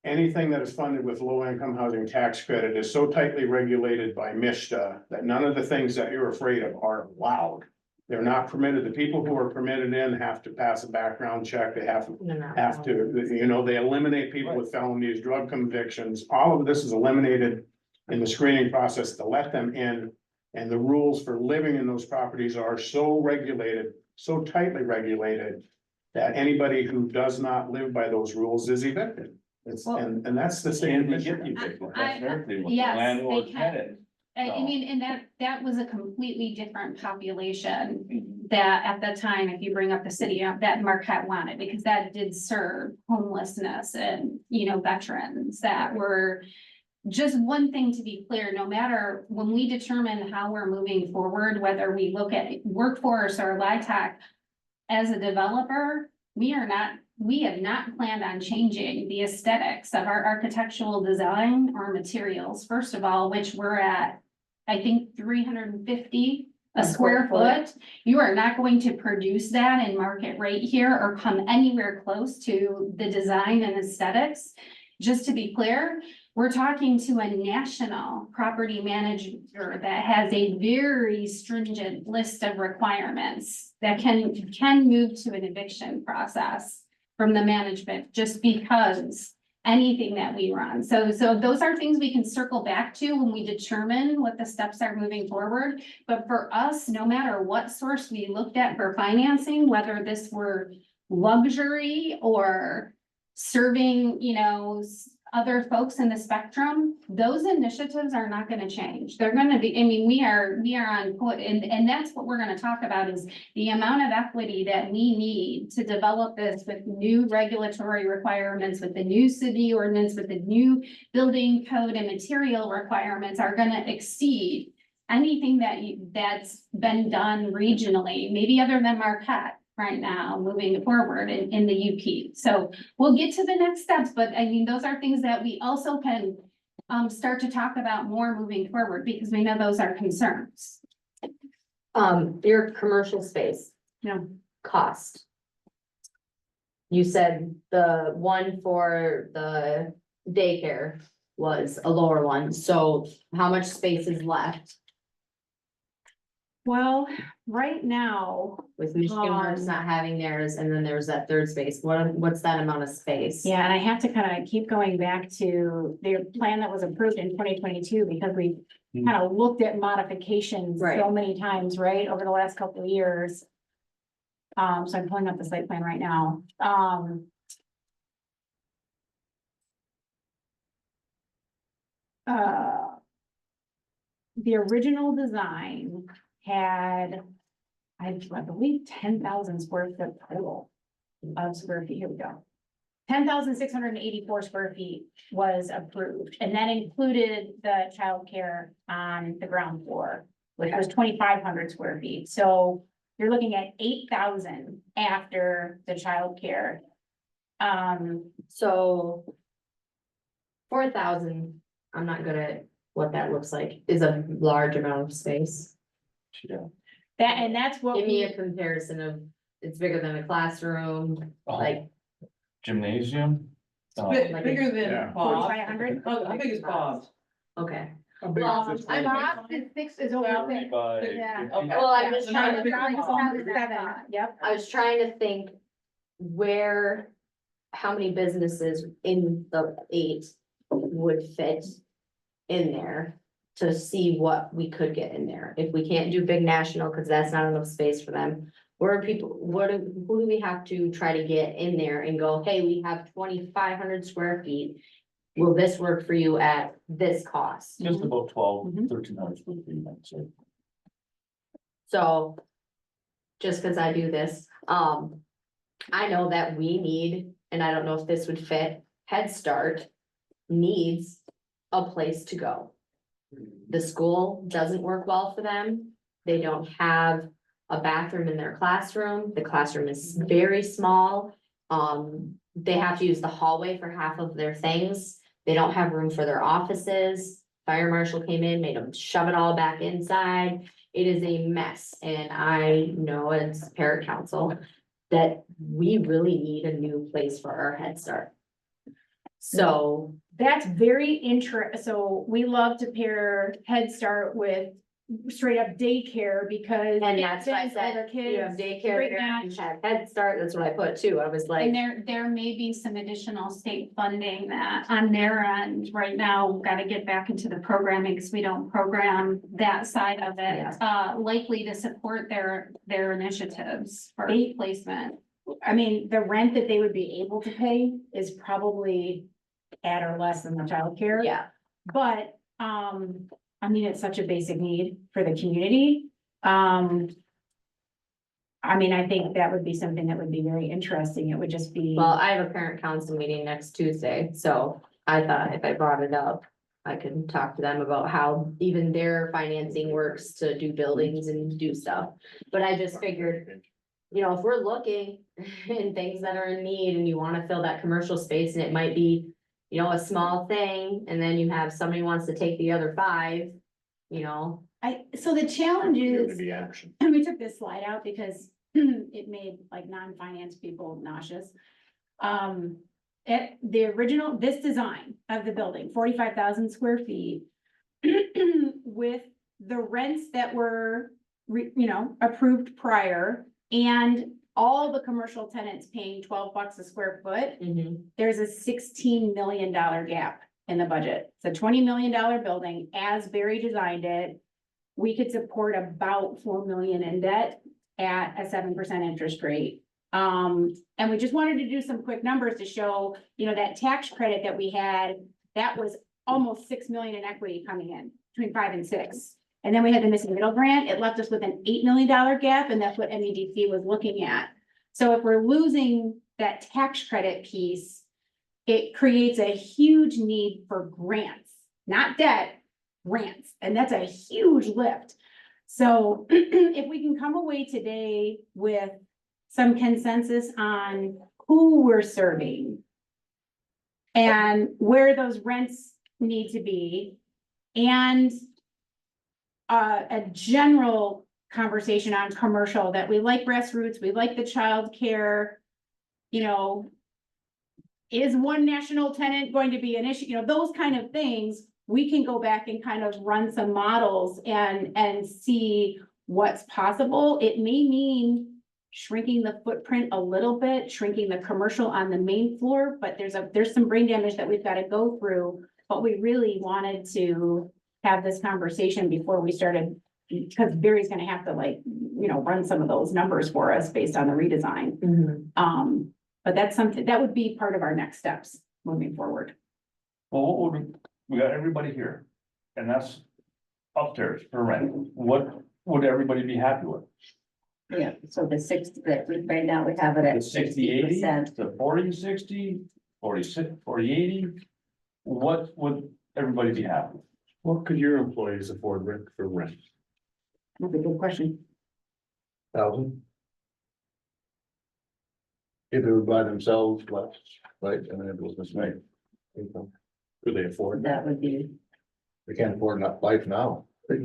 Anything that is funded with low income housing tax credit is so tightly regulated by MISTA that none of the things that you're afraid of are allowed. They're not permitted. The people who are permitted in have to pass a background check. They have to, you know, they eliminate people with felonies, drug convictions. All of this is eliminated in the screening process to let them in. And the rules for living in those properties are so regulated, so tightly regulated, that anybody who does not live by those rules is evicted. And that's the state of And they get Michigan. you, that's everything with the Yes, they landlord can. tenant. I mean, and that was a completely different population that at the time, if you bring up the city, that Marquette wanted, because that did serve homelessness and, you know, veterans that were. Just one thing to be clear, no matter when we determine how we're moving forward, whether we look at workforce or LIHTC, as a developer, we have not planned on changing the aesthetics of our architectural design or materials, first of all, which we're at, I think, 350 a square foot. You are not going to produce that in market rate here or come anywhere close to the design and aesthetics. Just to be clear, we're talking to a national property manager that has a very stringent list of requirements that can move to an eviction process from the management, just because anything that we run. So those are things we can circle back to when we determine what the steps are moving forward. But for us, no matter what source we looked at for financing, whether this were luxury or serving, you know, other folks in the spectrum, those initiatives are not gonna change. They're gonna be, I mean, we are on foot, and that's what we're gonna talk about is the amount of equity that we need to develop this with new regulatory requirements, with the new city ordinance, with the new building code and material requirements are gonna exceed anything that's been done regionally, maybe other than Marquette right now, moving forward in the UP. So we'll get to the next steps, but I mean, those are things that we also can start to talk about more moving forward, because we know those are concerns. Your commercial space. Yeah. Cost. You said the one for the daycare was a lower one, so how much space is left? Well, right now, With Michigan Works not having theirs, and then there's that third space, what's that amount of space? yeah, and I have to kind of keep going back to the plan that was approved in 2022, because we kind of looked at modifications Right. so many times, right, over the last couple of years. So I'm pulling up the site plan right now. The original design had, I believe, 10,000 square foot total of square feet. Here we go. 10,684 square feet was approved, and that included the childcare on the ground floor, which was 2,500 square feet. So you're looking at 8,000 after the childcare. So 4,000, I'm not good at what that looks like, is a large amount of space. Yeah. That's what Give me we, a comparison of, it's bigger than a classroom, Oh. like, Gymnasium. Like Bigger yeah. than Bob's. 4,500. How big is Bob's? okay. How big is this I'm one? off. is over six. Yeah. Well, I'm just trying to, Yep. I was trying to think where, how many businesses in the 8 would fit in there to see what we could get in there. If we can't do big national, because that's not enough space for them. Where are people, who do we have to try to get in there and go, hey, we have 2,500 square feet. Will this work for you at this cost? Just about 12, Mhm. 1,300 square feet, I'd say. So. Just because I do this, I know that we need, and I don't know if this would fit, Head Start needs a place to go. The school doesn't work well for them. They don't have a bathroom in their classroom. The classroom is very small. They have to use the hallway for half of their things. They don't have room for their offices. Fire marshal came in, made them shove it all back inside. It is a mess, and I know as parent council that we really need a new place for our Head Start. So, That's very so we love to pair Head Start with straight up daycare because. and that's why I sends all said, their you have kids, daycare, great there, you match. have Head Start, that's what I put too, I was like. And there may be some additional state funding that on their end right now, we've got to get back into the programming because we don't program that side of it. Likely to support their initiatives for They- placement. I mean, the rent that they would be able to pay is probably at or less than the childcare. Yeah, But, I mean, it's such a basic need for the community. I mean, I think that would be something that would be very interesting. It would just be. well, I have a parent council meeting next Tuesday, so I thought if I brought it up. I can talk to them about how even their financing works to do buildings and do stuff, but I just figured. You know, if we're looking in things that are in need and you wanna fill that commercial space and it might be, you know, a small thing, and then you have somebody wants to take the other 5, you know. So the challenge is, Community action. and we took this slide out because it made like non-finance people nauseous. At the original, this design of the building, 45,000 square feet. With the rents that were, approved prior and all the commercial tenants paying $12 a square foot, there's a $16 million gap in the budget. It's a $20 million building, as Barry designed it. We could support about 4 million in debt at a 7% interest rate. And we just wanted to do some quick numbers to show, that tax credit that we had, that was almost 6 million in equity coming in between 5 and 6. And then we had the missing middle grant. It left us with an $8 million gap, and that's what MEDC was looking at. So if we're losing that tax credit piece, it creates a huge need for grants, not debt, grants, and that's a huge lift. So if we can come away today with some consensus on who we're serving and where those rents need to be, and a general conversation on commercial, that we like grassroots, we like the childcare. Is one national tenant going to be an issue? Those kind of things, we can go back and kind of run some models and see what's possible. It may mean shrinking the footprint a little bit, shrinking the commercial on the main floor, but there's some brain damage that we've got to go through. But we really wanted to have this conversation before we started, because Barry's gonna have to run some of those numbers for us based on the redesign. But that's something that would be part of our next steps moving forward. Well, we got everybody here, and that's upstairs for rent. What would everybody be happy with? Yeah, so the 60, right now we have it at The 60, 80, 60%. the 40, 60, 46, 40, 80? What would everybody be happy with? What could your employees afford rent for rent? That's a good question. 1,000. If they were by themselves, less, right, and then it was this way. Income. Could they afford That would be, They can't afford not life now, it's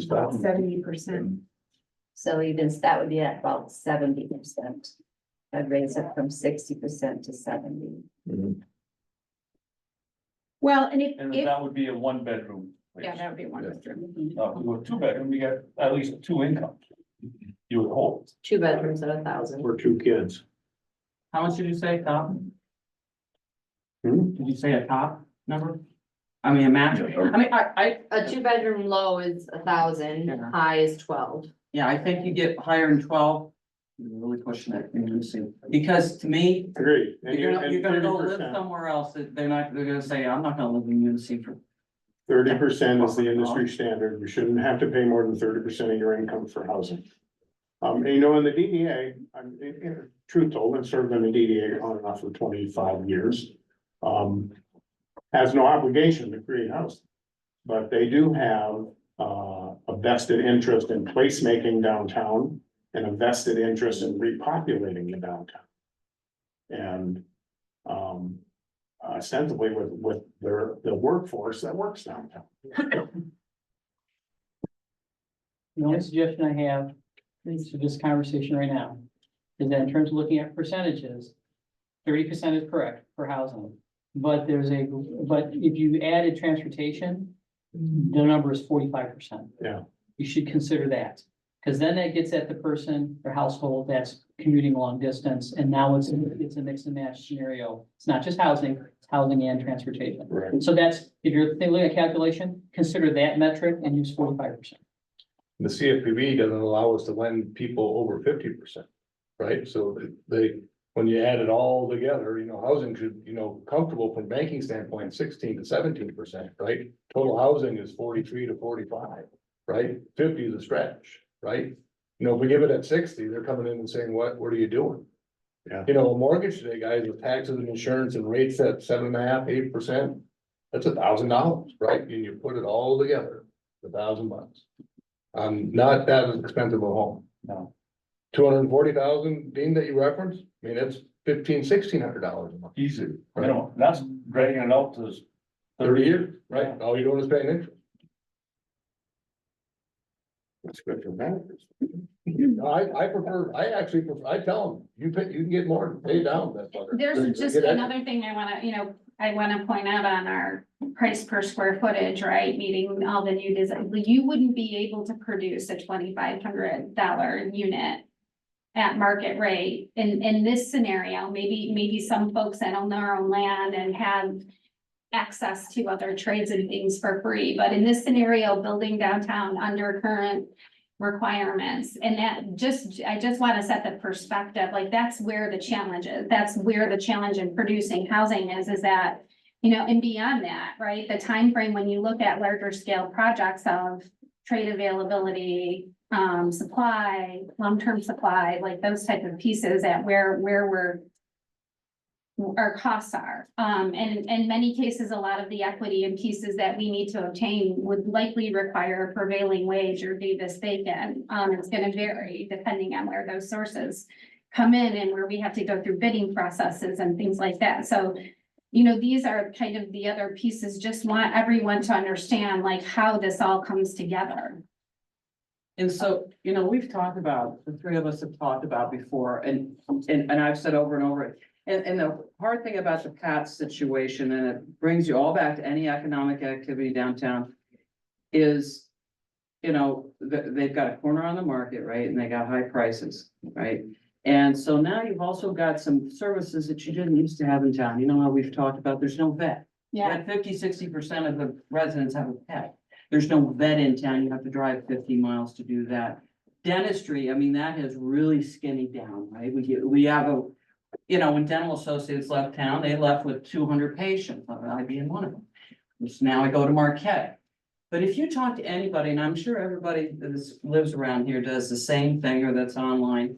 About tough. 70%. so that would be at about 70%. I'd raise it from 60% to 70. Mhm. Well, and And if, that would be a 1-bedroom. yeah, that would be one bedroom. With 2-bedroom, you get at least 2 incomes. You would hope. 2 bedrooms at 1,000. for 2 kids? How much did you say, top? Did you say a top number? I mean, a match, I mean, A 2-bedroom low is 1,000, Yeah. high is 12. yeah, I think you get higher than 12. You're really pushing it, because to me, Agreed. And you're gonna go live 30%. somewhere else, that they're gonna say, I'm not gonna live in Munising for 30% is the industry standard. You shouldn't have to pay more than 30% of your income for housing. And you know, in the DDA, truth told, I've served on the DDA on and off for 25 years. Has no obligation to create housing, but they do have a vested interest in placemaking downtown and a vested interest in repopulating the downtown. And ostensibly with the workforce that works downtown. The only suggestion I have to this conversation right now is that in terms of looking at percentages, 30% is correct for housing. But but if you added transportation, the number is 45%. Yeah. You should consider that, because then that gets at the person or household that's commuting long distance, and now it's a mix and match scenario. It's not just housing, it's housing and transportation. Right. So that's, if you're looking at calculation, consider that metric and use 45%. The CFPB doesn't allow us to lend people over 50%, right? So they, when you add it all together, you know, housing should, you know, comfortable from banking standpoint, 16 to 17%, right? Total housing is 43 to 45, right? 50 is a stretch, right? You know, if we give it at 60, they're coming in and saying, what are you doing? Yeah. You know, a mortgage today, guys, with taxes and insurance and rates at 7.5%, 8%, that's $1,000, right? And you put it all together, $1,000. Not that expensive a home. No. 240,000, Dean, that you referenced, I mean, it's $1,600 a month. Easy, you know, that's dragging it out to 30 years, right? All you're doing is paying interest. That's good for bankers. I actually prefer, I tell them, you can get more, pay down that butter. There's just another thing I wanna point out on our price per square footage, right? Meeting all the new design, you wouldn't be able to produce a $2,500 unit at market rate. In this scenario, maybe some folks that own their own land and have access to other trades and things for free, but in this scenario, building downtown under current requirements, and I just want to set the perspective, like that's where the challenge is. That's where the challenge in producing housing is that, you know, and beyond that, right? The time frame when you look at larger scale projects of trade availability, supply, long-term supply, like those type of pieces at where our costs are. And in many cases, a lot of the equity and pieces that we need to obtain would likely require a prevailing wage or be this vacant. It's gonna vary depending on where those sources come in and where we have to go through bidding processes and things like that. So, you know, these are kind of the other pieces, just want everyone to understand like how this all comes together. And so, you know, we've talked about, the three of us have talked about before, and I've said over and over, and the hard thing about the Pat's situation, and it brings you all back to any economic activity downtown, is, you know, they've got a corner on the market, right? And they got high prices, right? And so now you've also got some services that you didn't used to have in town. You know how we've talked about, there's no vet. Yeah. 50-60% of the residents have a pet. There's no vet in town. You have to drive 50 miles to do that. Dentistry, I mean, that has really skinny down, right? We have a, you know, when Dental Associates left town, they left with 200 patients, I being one of them. So now I go to Marquette. But if you talk to anybody, and I'm sure everybody that lives around here does the same thing or that's online.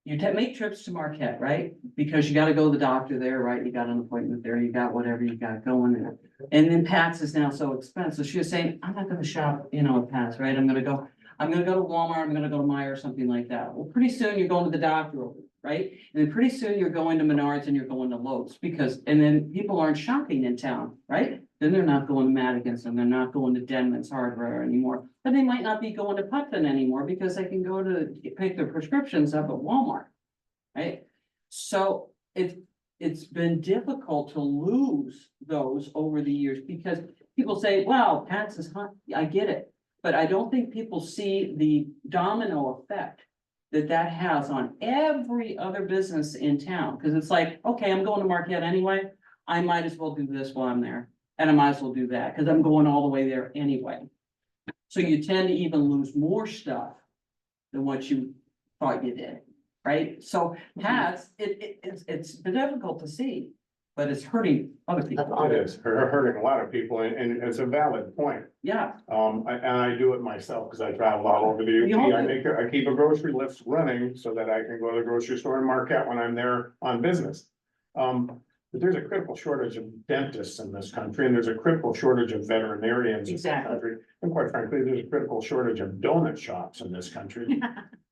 You make trips to Marquette, right? Because you gotta go to the doctor there, right? You got an appointment there, you got whatever you got going there. And then Pat's is now so expensive. She was saying, I'm not gonna shop, you know, at Pat's, right? I'm gonna go to Walmart, I'm gonna go to Meijer or something like that. Well, pretty soon you're going to the doctor, right? And then pretty soon you're going to Menards and you're going to Lowe's and then people aren't shopping in town, right? Then they're not going to Madigan's and they're not going to Denman's Hardware anymore. But they might not be going to Putnam anymore because they can go to pick their prescriptions up at Walmart, right? So it's been difficult to lose those over the years because people say, wow, Pat's is hot. I get it. But I don't think people see the domino effect that has on every other business in town. Because it's like, okay, I'm going to Marquette anyway. I might as well do this while I'm there. And I might as well do that because I'm going all the way there anyway. So you tend to even lose more stuff than what you thought you did, right? So Pat's, it's been difficult to see. but it's hurting other Of people. It is hurting a lot of people and it's a valid point. Yeah, And I do it myself because I travel all over the We all UP. do. I keep a grocery list running so that I can go to the grocery store and mark out when I'm there on business. But there's a critical shortage of dentists in this country, and there's a critical shortage of veterinarians in this Exactly. country. And quite frankly, there's a critical shortage of donut shops in this country.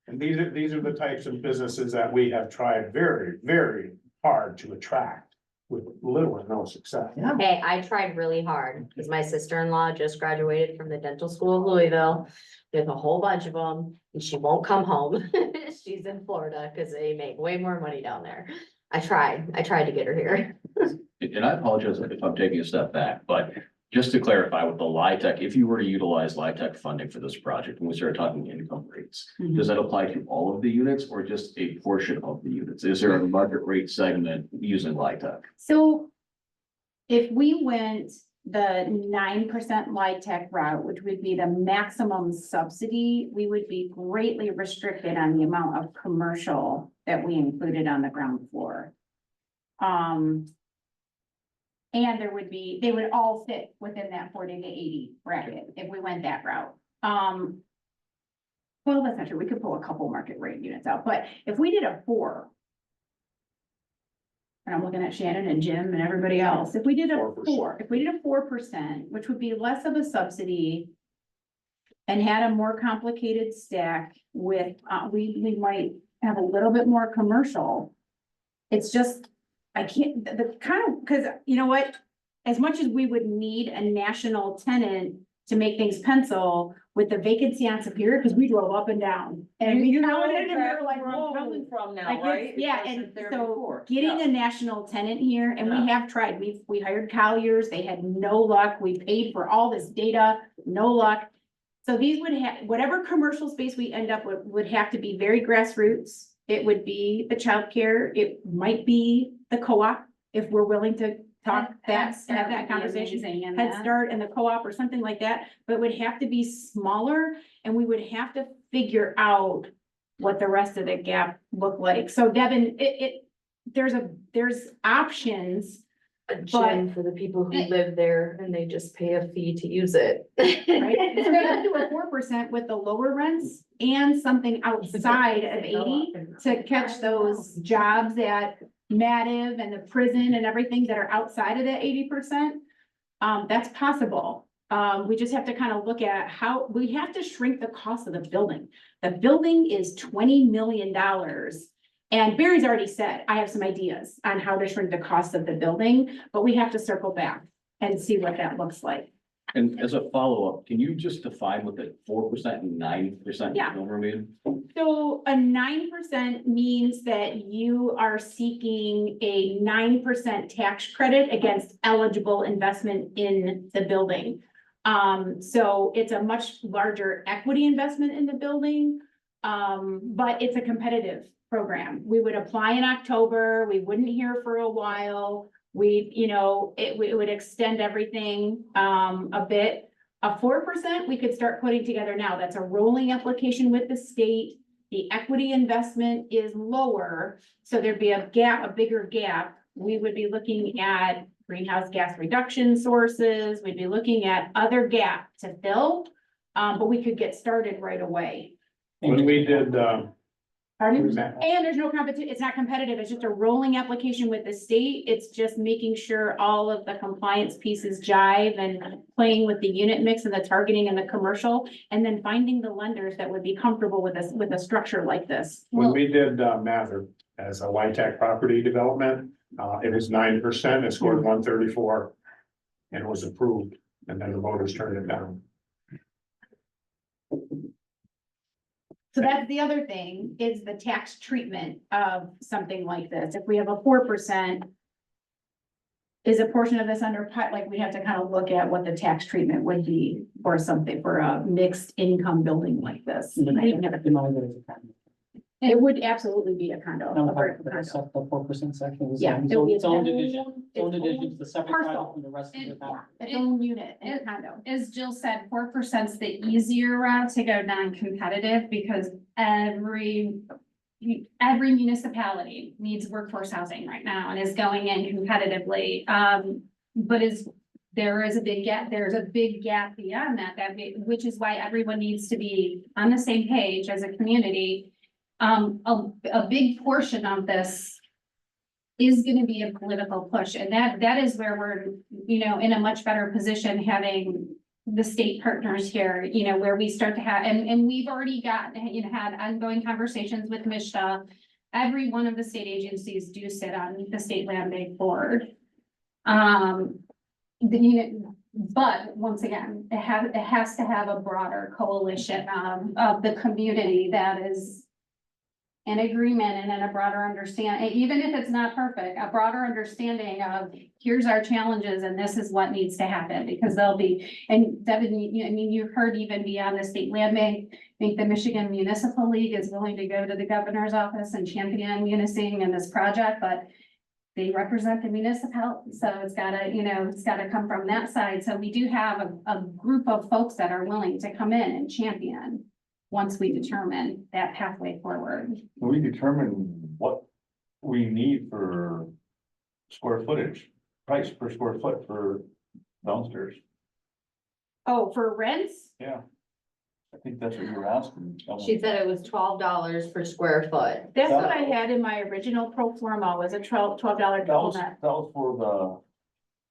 And these are the types of businesses that we have tried very, very hard to attract with little or no success. yeah. Hey, I tried really hard, because my sister-in-law just graduated from the dental school of Louisville. There's a whole bunch of them, and she won't come home. She's in Florida, because they make way more money down there. I tried to get her here. And I apologize if I'm taking a step back, but just to clarify with the LIHTC, if you were to utilize LIHTC funding for this project, when we start talking income rates, Mhm. does that apply to all of the units or just a portion of the units? Is there a market rate segment using LIHTC? So if we went the 9% LIHTC route, which would be the maximum subsidy, we would be greatly restricted on the amount of commercial that we included on the ground floor. And they would all fit within that 40 to 80 bracket if we went that route. Well, that's not true. We could pull a couple market rate units out, but if we did a 4. And I'm looking at Shannon and Jim and everybody else, if we did a 4%. 4, if we did a 4%, which would be less of a subsidy. And had a more complicated stack with, we might have a little bit more commercial. It's just, I can't, the kind of, cause you know what? As much as we would need a national tenant to make things pencil with the vacancy on Superior, cause we drove up and down. And we counted and we were like, whoa. From Like it's- yeah, and so getting a national tenant here, and Yeah. we have tried, we hired Colliers, they had no luck, we paid for all this data, no luck. So these would have, whatever commercial space we end up with, would have to be very grassroots. It would be the childcare, it might be the co-op, if we're willing to talk that, have that conversation. Head Start and the co-op or something like that, but it would have to be smaller, and we would have to figure out what the rest of the gap looked like. So Devin, there's options, A gym for the people who live there and they just pay a fee to use it. right? So we could do a 4% with the lower rents and something outside of 80 to catch those jobs at Mativ and the prison and everything that are outside of that 80%. That's possible. We just have to kind of look at how, we have to shrink the cost of the building. The building is $20 million. And Barry's already said, I have some ideas on how to shrink the cost of the building, but we have to circle back and see what that looks like. And as a follow-up, can you just define what the 4% and 9% Yeah. number mean? So a 9% means that you are seeking a 9% tax credit against eligible investment in the building. So it's a much larger equity investment in the building, but it's a competitive program. We would apply in October, we wouldn't hear for a while. It would extend everything, a bit. A 4%, we could start putting together now. That's a rolling application with the state. The equity investment is lower, so there'd be a bigger gap. We would be looking at greenhouse gas reduction sources. We'd be looking at other gap to fill, but we could get started right away. When we did, Pardon? And there's no competition, it's not competitive, it's just a rolling application with the state. It's just making sure all of the compliance pieces jive and playing with the unit mix and the targeting and the commercial, and then finding the lenders that would be comfortable with this, with a structure like this. when we did Mather as a LIHTC property development, it was 9%, it scored 134. And it was approved, and then the voters turned it down. So that's the other thing, is the tax treatment of something like this. If we have a 4%. Is a portion of this under, like, we have to kind of look at what the tax treatment would be for something, for a mixed income building like this. It would absolutely be a condo. No, a brick the condo. 4% section is Yeah. its it'll be own division, its own its division, the separate title parcel. from the rest of the It- town. Its own unit and condo. As Jill said, 4% is the easier route to go non-competitive because every every municipality needs workforce housing right now and is going in competitively. But there is a big gap, there's a big gap beyond that, which is why everyone needs to be on the same page as a community. A big portion of this is gonna be a political push, and that is where we're, in a much better position having the state partners here, where we start to have, and we've already had ongoing conversations with MISTA. Every one of the state agencies do sit on the state land bank board. But once again, it has to have a broader coalition of the community that is in agreement and in a broader understanding, even if it's not perfect, a broader understanding of here's our challenges and this is what needs to happen, because they'll be, and Devin, you've heard even beyond the state land bank, I think the Michigan Municipal League is willing to go to the governor's office and champion Munising in this project, but they represent the municipality, so it's gotta come from that side. So we do have a group of folks that are willing to come in and champion once we determine that pathway forward. We determine what we need for square footage, price per square foot for downstairs. Oh, for rents? Yeah. I think that's what you were asking. She said it was $12 per square foot. That's what I had in my original pro forma, was a $12 That was donut. for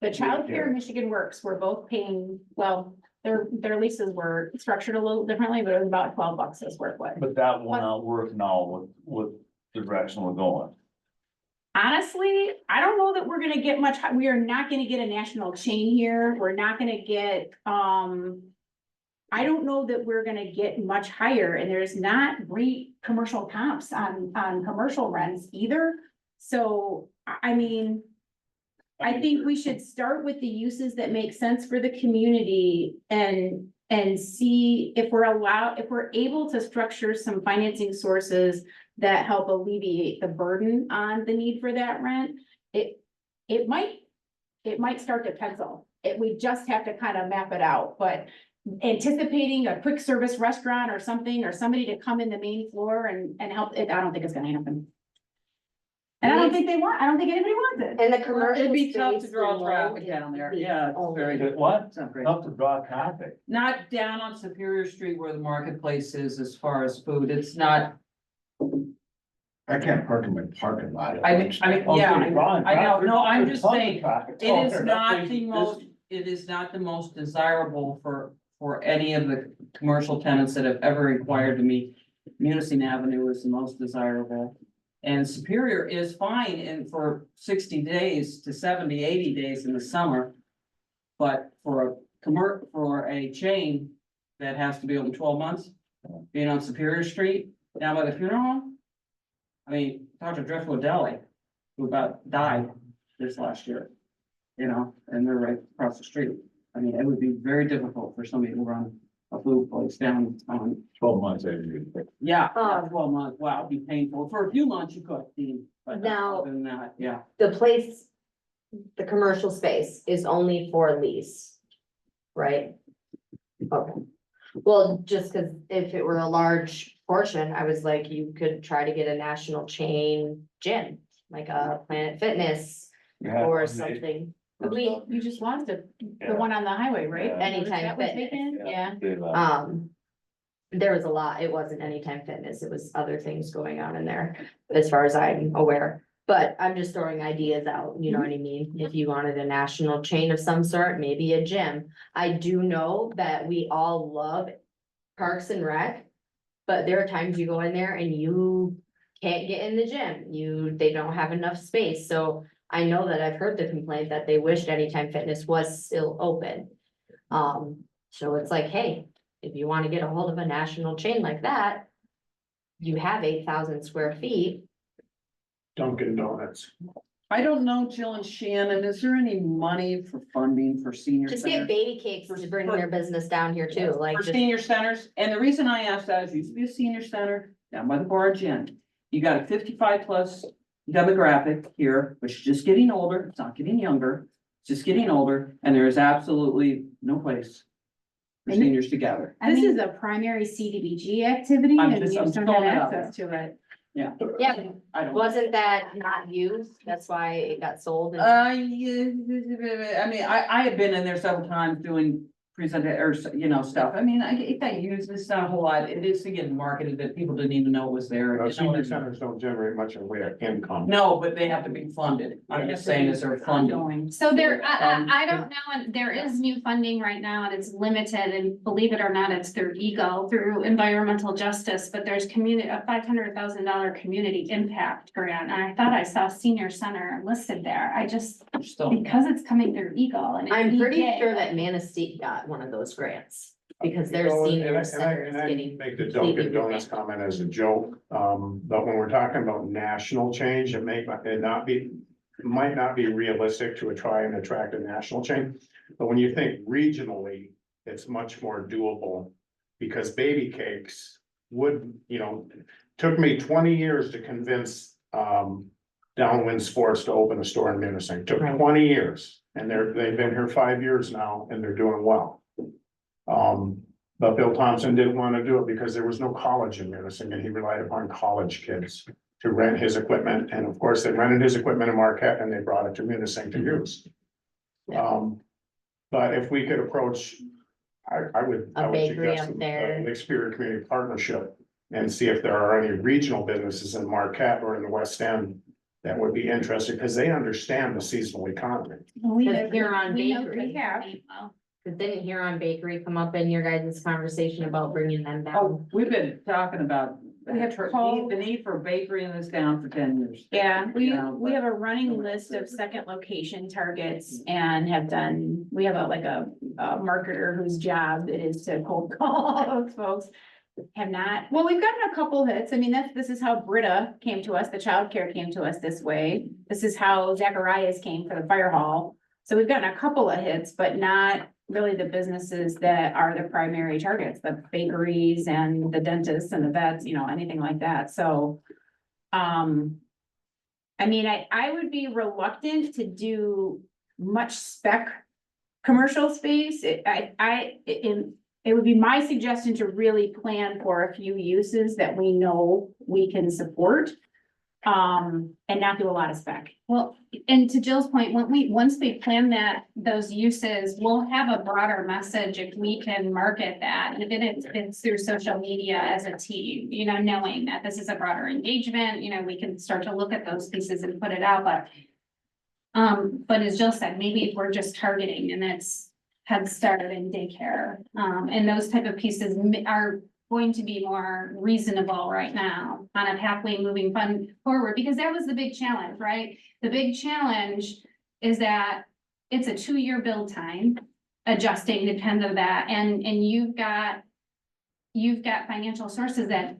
The childcare Michigan Works were both paying, well, their leases were structured a little differently, but it was about $12 a square foot. but that will not work now with the direction we're going. Honestly, I don't know that we're gonna get much, we are not gonna get a national chain here. We're not gonna get, I don't know that we're gonna get much higher, and there's not great commercial comps on commercial rents either. So, I mean, I think we should start with the uses that make sense for the community and see if we're able to structure some financing sources that help alleviate the burden on the need for that rent. It might start to pencil. We just have to kind of map it out, but anticipating a quick service restaurant or something, or somebody to come in the main floor and help it, I don't think it's gonna happen. And I don't think anybody wants it. And the commercial. It'd be tough to space draw below traffic is down there. the Yeah, it's only- very What? It's not great. Tough to draw traffic. Not down on Superior Street where the marketplace is as far as food. It's not, I can't park in my parking lot. I mean, yeah, I know. No, I'm just saying, It it is not the most, it is not the most desirable for any of the commercial tenants that have ever inquired to me. Munising Avenue is the most desirable. And Superior is fine for 60 days to 70, 80 days in the summer. But for a chain that has to be open 12 months, being on Superior Street, down by the funeral home. I mean, talk to Driftwood Deli, who about died this last year. And they're right across the street. I mean, it would be very difficult for somebody to run a food place down on, 12 months every. yeah, 12 months. Wow, it'd be painful. For a few months you could, but Now- other than that, yeah. The place, the commercial space is only for lease, right? Okay. Well, just because if it were a large portion, I was like, you could try to get a national chain gym, like a Planet Fitness or something. You just lost the one on the highway, right? Yeah. Anytime That was Fitness. vacant? Yeah. There was a lot, it wasn't Anytime Fitness, it was other things going on in there, as far as I'm aware. But I'm just throwing ideas out, you know what I mean? If you wanted a national chain of some sort, maybe a gym. I do know that we all love Parks and Rec. But there are times you go in there and you can't get in the gym, they don't have enough space, so. I know that I've heard the complaint that they wished Anytime Fitness was still open. So it's like, hey, if you wanna get a hold of a national chain like that. You have 8,000 square feet. Dunkin' Donuts. I don't know, Jill and Shannon, is there any money for funding for senior Just centers? get baby cakes to bring their business down here too, like For just. senior centers, and the reason I asked that is used to be a senior center down by the barge end. You got a 55+ demographic here, which is just getting older, it's not getting younger, it's just getting older, and there is absolutely no place for And seniors to gather. This is a primary CDBG activity I'm and we just- just I'm don't have throwing it out access to it. Yeah, I don't. wasn't that not used? That's why it got sold and Yeah, I mean, I have been in there several times doing stuff. I mean, it got used, it's not a whole lot. It is to get marketed that people didn't even know was there. you know what I Senior mean? centers don't generate much in the way of income. No, but they have to be funded. I'm just saying is they're funded. Ongoing. So there, I don't know, and there is new funding right now and it's limited, and believe it or not, it's through EGO, through environmental justice, but there's a $500,000 community impact grant, and I thought I saw senior center listed there, I just, Still. because it's coming through EGO and. it's I'm pretty EPA. sure that Manistee got one of those grants. Because their You know, and senior I- center is and I getting. make the completely Dunkin' Donuts revamped. comment as a joke, but when we're talking about national change, it might not be realistic to try and attract a national chain. But when you think regionally, it's much more doable. Because baby cakes would, took me 20 years to convince, Downwind Sports to open a store in Munising. Took Right. 20 years, and they've been here 5 years now, and they're doing well. But Bill Thompson didn't want to do it because there was no college in Munising, and he relied upon college kids to rent his equipment. And of course, they rented his equipment in Marquette and they brought it to Munising to use. But if we could approach, I would bakery suggest up there. an Experia Community Partnership and see if there are any regional businesses in Marquette or in the West End that would be interested, because they understand the seasonal economy. Because Huron We know Bakery. we have. Well, Cause didn't Huron Bakery come up in your guys' conversation about bringing them down? Oh, we've been talking about. We have called- The need for a bakery in this town for 10 years. Yeah, we Yeah, we have a running list of second location targets and have done, we have a marketer whose job it is to cold call all those folks. Have not, well, we've gotten a couple hits. I mean, this is how Britta came to us, the childcare came to us this way. This is how Zacharias came for the fire hall. So we've gotten a couple of hits, but not really the businesses that are the primary targets, the bakeries and the dentists and the vets, anything like that. So, I mean, I would be reluctant to do much spec commercial space. It would be my suggestion to really plan for a few uses that we know we can support. And not do a lot of spec. Well, and to Jill's point, once we plan those uses, we'll have a broader message if we can market that, even if it's through social media as a team, knowing that this is a broader engagement, we can start to look at those pieces and put it out, but as Jill said, maybe if we're just targeting and it's Head Start and daycare, and those type of pieces are going to be more reasonable right now on a pathway moving forward, because that was the big challenge, right? The big challenge is that it's a 2-year build time, adjusting dependent on that, and you've got financial sources that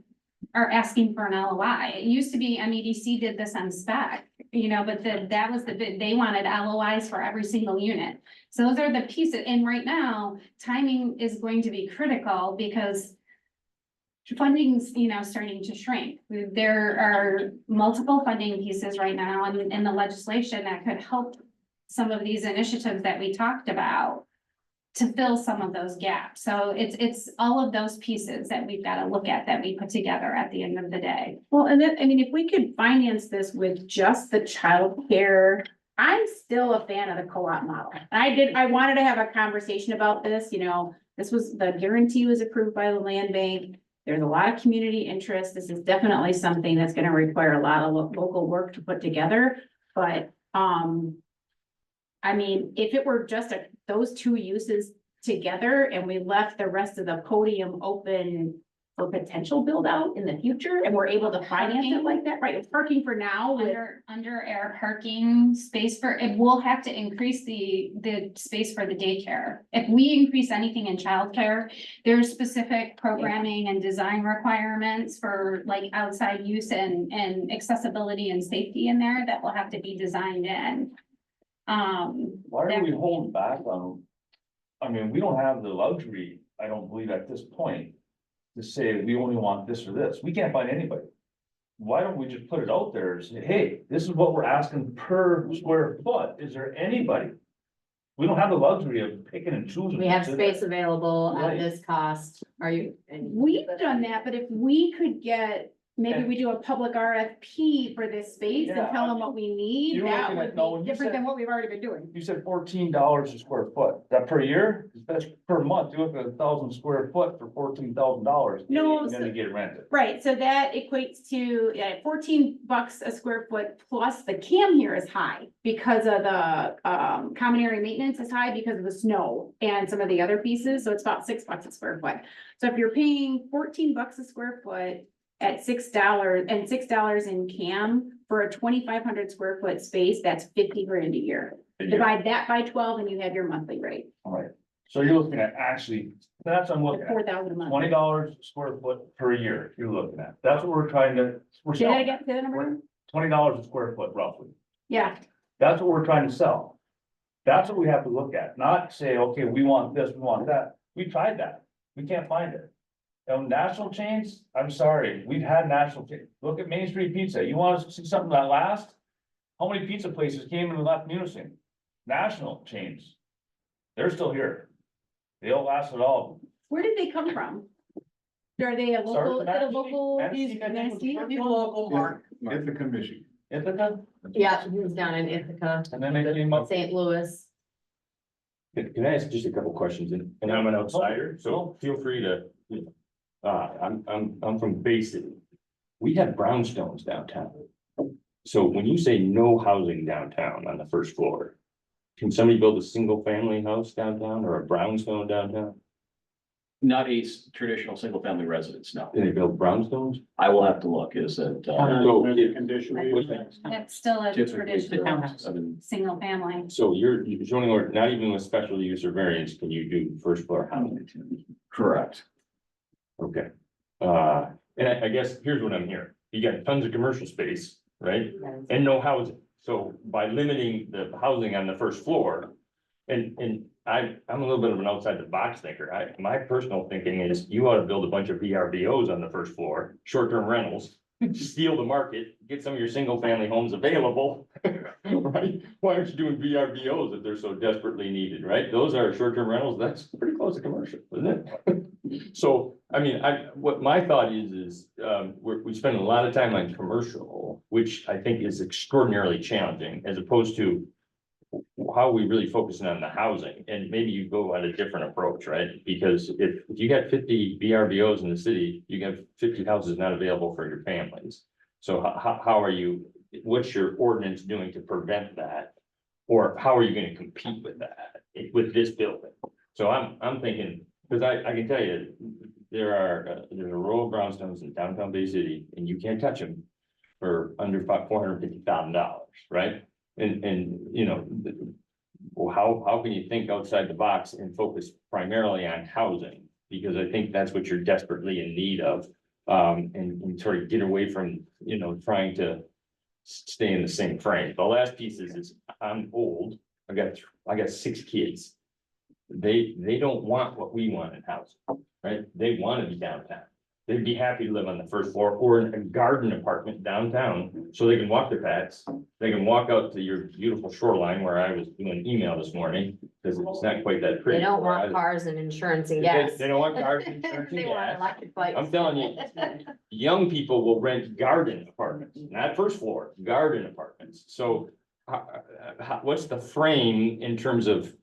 are asking for an LOI. It used to be MEDC did this on spec, but that was they wanted LOIs for every single unit. So those are the pieces, and right now, timing is going to be critical because funding's, starting to shrink. There are multiple funding pieces right now in the legislation that could help some of these initiatives that we talked about to fill some of those gaps. So it's all of those pieces that we've got to look at that we put together at the end of the day. Well, and then, I mean, if we could finance this with just the childcare, I'm still a fan of the co-op model. I wanted to have a conversation about this, this was, the guarantee was approved by the land bank. There's a lot of community interest. This is definitely something that's gonna require a lot of local work to put together, but, I mean, if it were just those two uses together and we left the rest of the podium open for potential build out in the future and we're able to finance it like that, right? It's parking for now with. Under air parking space it will have to increase the space for the daycare. If we increase anything in childcare, there's specific programming and design requirements for like outside use and accessibility and safety in there that will have to be designed in. Why are we holding back on? I mean, we don't have the luxury, I don't believe at this point, to say we only want this or this. We can't find anybody. Why don't we just put it out there and say, hey, this is what we're asking per square foot. Is there anybody? We don't have the luxury of picking and choosing. We have what's in there. space available at Right. this cost. Are you? We've done that, but if we could get maybe we do a public RFP for this space and Yeah. tell them what we need, You're that looking at- would no, when be you different said- than what we've already been doing. You said $14 a square foot, is that per year? That's per month, you look at 1,000 square foot for $14,000. No, You're so- gonna get rented. Right, so that equates to, yeah, $14 a square foot, plus the CAM here is high because of the, common area maintenance is high because of the snow and some of the other pieces, so it's about $6 a square foot. So if you're paying $14 a square foot at $6 and $6 in CAM for a 2,500 square foot space, that's 50 grand a year. Divide that by 12 and you have your monthly rate, All right, so you're looking at actually, that's what I'm looking at, $4,000 a month. $20 a square foot per year, you're looking at, that's what we're trying to, we're Say that selling, again, say that number again? $20 a square foot roughly. Yeah, That's what we're trying to sell. That's what we have to look at, not say, okay, we want this, we want that. We tried that. We can't find it. National chains, I'm sorry, we've had national chains. Look at Main Street Pizza. You want to see something that lasts? How many pizza places came and left Munising? National chains. They're still here. They don't last at all. where did they come from? Are they a local, is it a local? Manistee, I think, was the first one. Local mark. Ithaca, Michigan. Ithaca, Yeah, he was down in Ithaca, and then they came up. St. Louis. Can I ask just a couple questions? And I'm an outsider, so feel free to, I'm from Bay City. We have brownstones downtown. So when you say no housing downtown on the first floor, can somebody build a single family house downtown or a brownstone downtown? Not a traditional single family residence, no. Can they build brownstones? I will have to look, is it? So, That's still a Typically, traditional townhouse. I mean, single family. so you're zoning order, not even with special use or variance, can you do first floor housing? correct. Okay. And I guess here's what I'm hearing. You got tons of commercial space, right? And no housing. So by limiting the housing on the first floor, and I'm a little bit of an outside the box thinker. My personal thinking is you ought to build a bunch of VRBOs on the first floor, short-term rentals, steal the market, get some of your single family homes available. Right? Why aren't you doing VRBOs if they're so desperately needed, right? Those are short-term rentals. That's pretty close to commercial, isn't it? So, I mean, what my thought is, we spend a lot of time on commercial, which I think is extraordinarily challenging, as opposed to how are we really focusing on the housing, and maybe you go at a different approach, right? Because if you got 50 VRBOs in the city, you got 50 houses not available for your families. So how are you, what's your ordinance doing to prevent that? Or how are you gonna compete with that, with this building? So I'm thinking, because I can tell you, there's a row of brownstones in downtown Bay City, and you can't touch them for under $450,000, right? And, you know, well, how can you think outside the box and focus primarily on housing? Because I think that's what you're desperately in need of. And sort of get away from, you know, trying to stay in the same frame. The last piece is I'm old. I got 6 kids. They don't want what we want in housing, right? They want to be downtown. They'd be happy to live on the first floor or in a garden apartment downtown, so they can walk their pets. They can walk out to your beautiful shoreline where I was doing email this morning, because it's not quite that pretty. They don't want cars and insurance and They gas. they don't want cars and insurance and They want gas. electric bikes. I'm telling you, young people will rent garden apartments, not first floor, garden apartments. So what's the frame in terms of,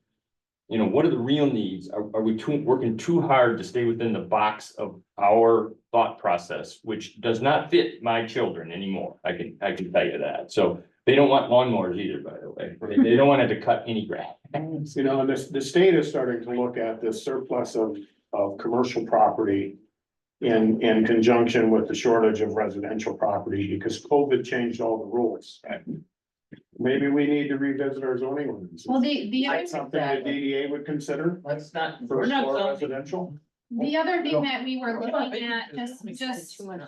you know, what are the real needs? Are we working too hard to stay within the box of our thought process, which does not fit my children anymore? I can tell you that. So they don't want lawnmowers either, by the way. They don't want to have to cut any grass. You know, and the state is starting to look at the surplus of commercial property in conjunction with the shortage of residential property, because COVID changed all the rules. Maybe we need to revisit our zoning ordinances. Well, the other, That's something the DDA would consider Let's not, for we're not for zoning. residential. the other thing that we were looking at, just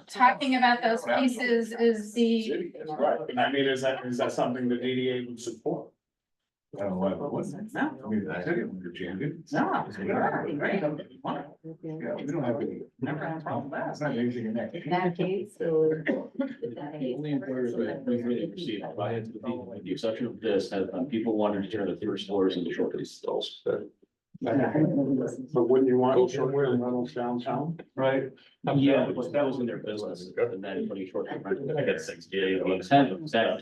talking about those pieces is the, Right, I mean, is that something the DDA would support? No. I mean, I said it when you're changing. No, great. Yeah, we don't have any. Never had a problem with that. It's not anything in that. That case, so. Only employers that we really receive, I had to be, with the exception of this, people wanted to turn the first floors into short-term stalls. But wouldn't you want short-term rentals downtown? Right. Yeah, but that was in their business, and then putting short term rental, I got 6 gigs, 29.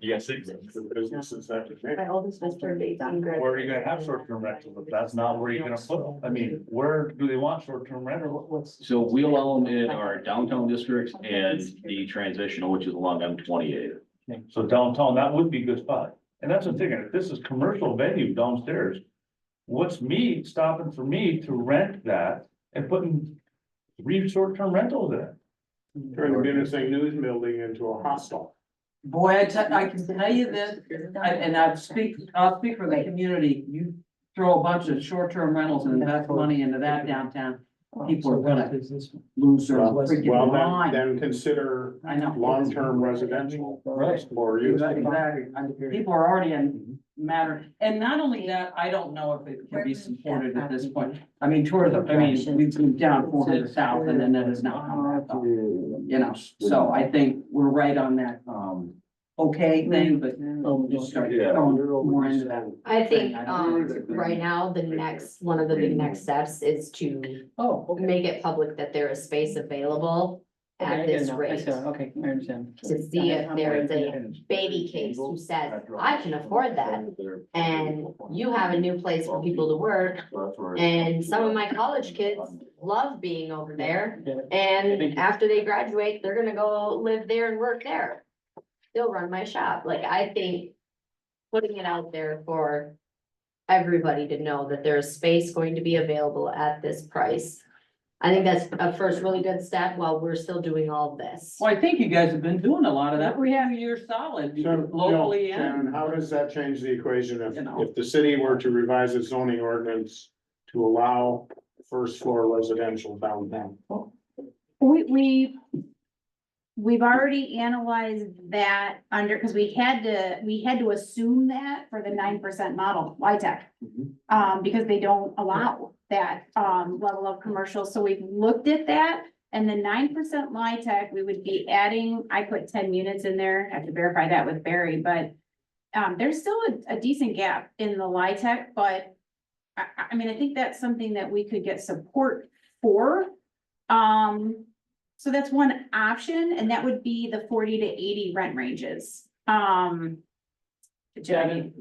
Yeah, 6. The businesses that would make. My oldest was turned 18. Where are you gonna have short-term rentals? If that's not where you're gonna put them. I mean, where do they want short-term rental? What's? So we allow them in our downtown district and the transitional, which is along M28. So downtown, that would be a good spot. And that's the thing, if this is commercial venue downstairs, what's me stopping for me to rent that and putting 3 short-term rentals in it? Turn the Munising News Building into a hostel. Boy, I can tell you this, I'll speak for the community, you throw a bunch of short-term rentals and invest money into that downtown, people are gonna lose their freaking Well, mind. then consider I know. long-term residential. Right. Or use. Exactly, people are already in matter, and not only that, I don't know if it can be supported at this point. I mean, tourism, I mean, we've moved down 400,000 and that is not come back up. You know, so I think we're right on that, okay thing, but we'll just start going more into that. I think, right now, one of the big next steps is to Oh, okay. make it public that there is space available Okay, I at didn't this know. I rate. said, okay, I understand. To see if there is a baby case who says, I can afford that, and you have a new place for people to work. And some of my college kids love being over there, and after they graduate, they're gonna go live there and work there. Still run my shop, like, I think putting it out there for everybody to know that there is space going to be available at this price. I think that's a first really good step while we're still doing all of this. Well, I think you guys have been doing a lot of that for 2 years solid, locally and. Shannon, how does that change the equation You know. if the city were to revise its zoning ordinance to allow first floor residential downtown? We've already analyzed that under, because we had to assume that for the 9% model, YTech. Because they don't allow that, level of commercial, so we've looked at that. And the 9% LIHTC, we would be adding, I put 10 units in there, I have to verify that with Barry, but. There's still a decent gap in the LIHTC, but I mean, I think that's something that we could get support for. So that's one option, and that would be the 40 to 80 rent ranges. I can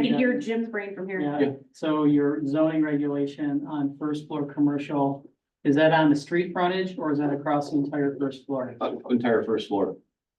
hear Jim's brain from here. Yeah, so your zoning regulation on first floor commercial, is that on the street frontage or is that across the entire first floor? Entire first floor.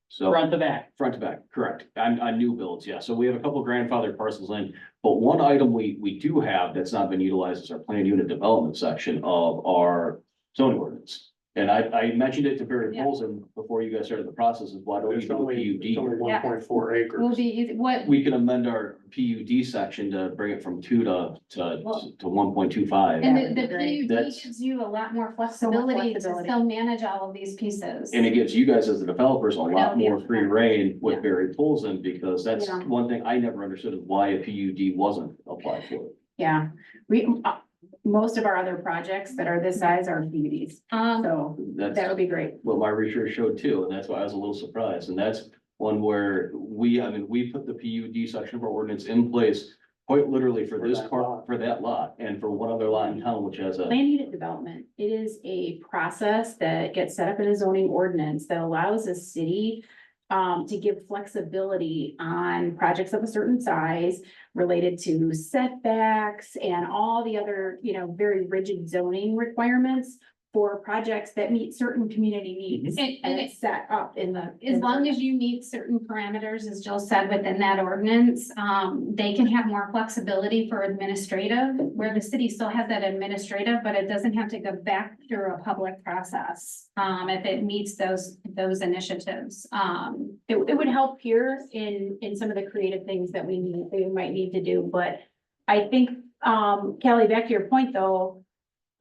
So Front to back? front to back, correct, on new builds, yeah, so we have a couple grandfather parcels in, but one item we do have that's not been utilized is our planned unit development section of our zoning ordinance. And I mentioned it to Barry Yeah. Polson before you guys started the process, is why don't we It's do a only PUD? 1.4 acres. Will be, what, We can amend our PUD section to bring it from 2 to 1.25. And the PUD That's- gives you a lot more flexibility to flexibility. still manage all of these pieces. And it gives you guys as the developers a lot Yeah. more free reign with Yeah. Barry Polson, because that's Yeah. one thing I never understood is why a PUD wasn't applied for. yeah, most of our other projects that are this size are PUDs, so that That's would be great. what my research showed too, and that's why I was a little surprised, and that's one where we put the PUD section of our ordinance in place quite literally for For this that part, lot. for that lot, and for one other lot in town, which has a, Land unit development, it is a process that gets set up in a zoning ordinance that allows a city to give flexibility on projects of a certain size related to setbacks and all the other, very rigid zoning requirements for projects that meet certain community needs. And- And and it's set up in the. As long as you meet certain parameters, as Jill said, within that ordinance, they can have more flexibility for administrative, where the city still has that administrative, but it doesn't have to go back through a public process. If it meets those initiatives. It would help here in some of the creative things that we might need to do, but I think, Kelly, back to your point though,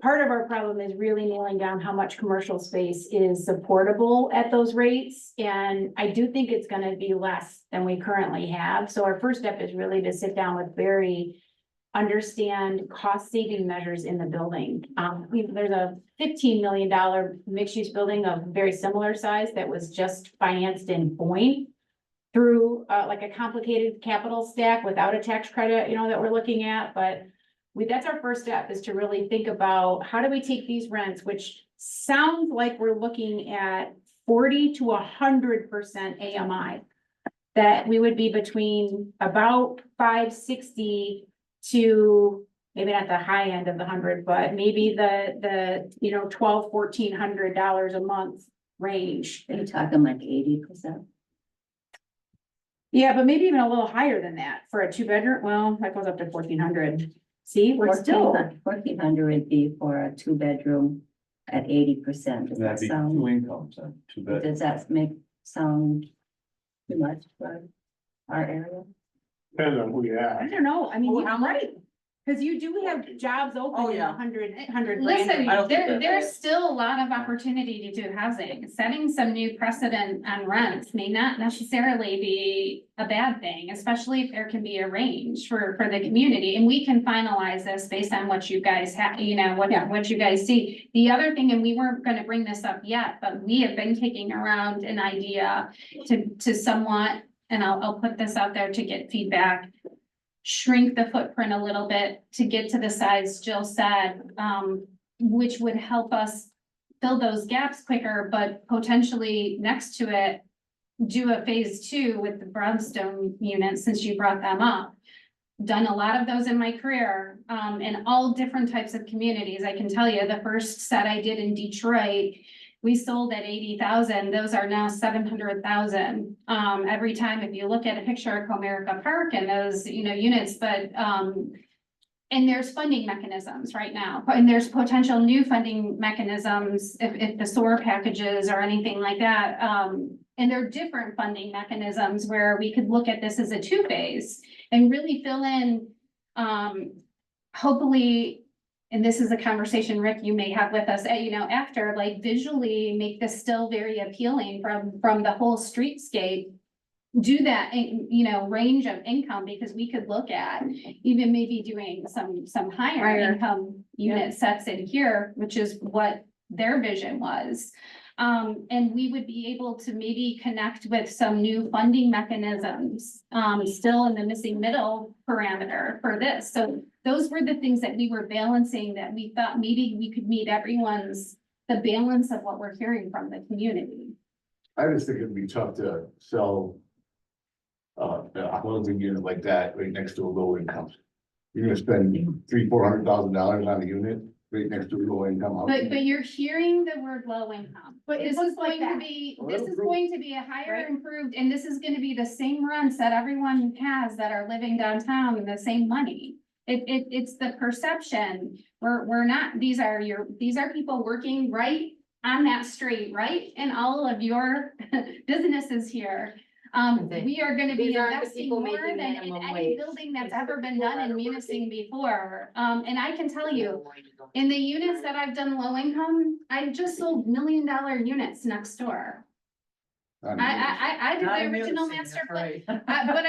part of our problem is really nailing down how much commercial space is supportable at those rates. And I do think it's gonna be less than we currently have. So our first step is really to sit down with Barry, understand cost saving measures in the building. There's a $15 million mixed use building of very similar size that was just financed in Boyne. through, like a complicated capital stack without a tax credit, you know, that we're looking at, but that's our first step, is to really think about how do we take these rents, which sounds like we're looking at 40 to 100% AMI. That we would be between about 560 to maybe not the high end of the 100, but maybe the $1,200-$1,400 a month range. Are you talking like 80%? Yeah, but maybe even a little higher than that for a 2-bedroom. Well, that goes up to 1,400. See, we're still, 1,400 would be for a 2-bedroom at 80%. Does that That'd be sound, 2 incomes, then, too bad. does that sound too much for our area? Depends on who you ask. I don't know. I mean, you're right. Cause you do have jobs open in yeah. 100 Listen, I don't think that- there's still a lot of opportunity to do housing. Setting some new precedent on rents may not necessarily be a bad thing, especially if there can be a range for the community. And we can finalize this based on what you guys have, you know, what you guys see. The other thing, and we weren't gonna bring this up yet, but we have been kicking around an idea to somewhat, and I'll put this out there to get feedback, shrink the footprint a little bit to get to the size Jill said, which would help us fill those gaps quicker, but potentially next to it, do a phase 2 with the brownstone units, since you brought them up. Done a lot of those in my career, in all different types of communities. I can tell you, the first set I did in Detroit, we sold at 80,000. Those are now 700,000. Every time, if you look at a picture of Comerica Park and those, units, but, and there's funding mechanisms right now, and there's potential new funding mechanisms if the SOAR packages or anything like that. And there are different funding mechanisms where we could look at this as a 2-phase and really fill in, hopefully, and this is a conversation, Rick, you may have with us, after, like, visually make this still very appealing from the whole streetscape. Do that, range of income, because we could look at even maybe doing some higher income unit sets in here, which is what their vision was. And we would be able to maybe connect with some new funding mechanisms, still in the missing middle parameter for this. So those were the things that we were balancing, that we thought maybe we could meet the balance of what we're hearing from the community. I just think it'd be tough to sell a housing unit like that right next to a low income. You're gonna spend $300,000-$400,000 on a unit right next to a low income house. But you're hearing the word low income. But it This looks is like going to that. be, Well, this that'll is prove- going to be a higher Right. improved, and this is gonna be the same rents that everyone has that are living downtown, and the same money. It's the perception. We're not, these are people working right on that street, right? In all of your businesses here. We are gonna be These aren't the investing people more making than in minimum any wage. building that's These are ever the been people done that in are Munising before. And I can tell you, in the units that I've done low income, I've just sold $1 million units next door. I did Not the in original Munising, master that's plan. right. But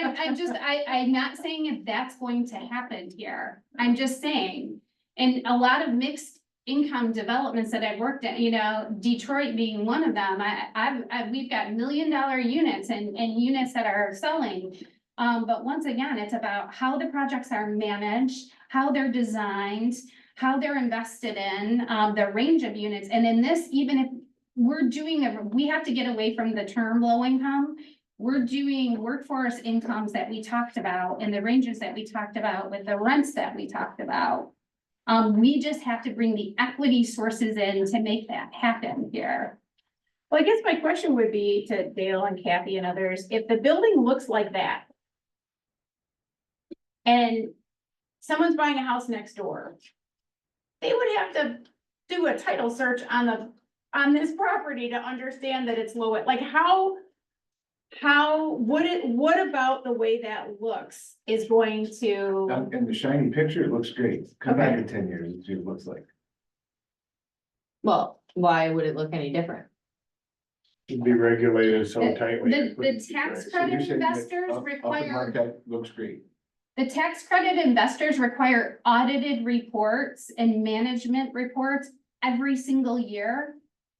I'm not saying if that's going to happen here. I'm just saying, in a lot of mixed income developments that I've worked at, Detroit being one of them, we've got $1 million units and units that are selling. But once again, it's about how the projects are managed, how they're designed, how they're invested in, the range of units. And in this, even if we're we have to get away from the term low income. We're doing workforce incomes that we talked about and the ranges that we talked about with the rents that we talked about. We just have to bring the equity sources in to make that happen here. Well, I guess my question would be to Dale and Kathy and others, if the building looks like that, and someone's buying a house next door, they would have to do a title search on this property to understand that it's low, like what about the way that looks is going to, In the shiny picture, it looks great. Come back in 10 years, and see what it looks like. Well, why would it look any different? It'd be regulated so tightly. The tax So credit you're saying that investors up in require, Marquette looks great. the tax credit investors require audited reports and management reports every single year.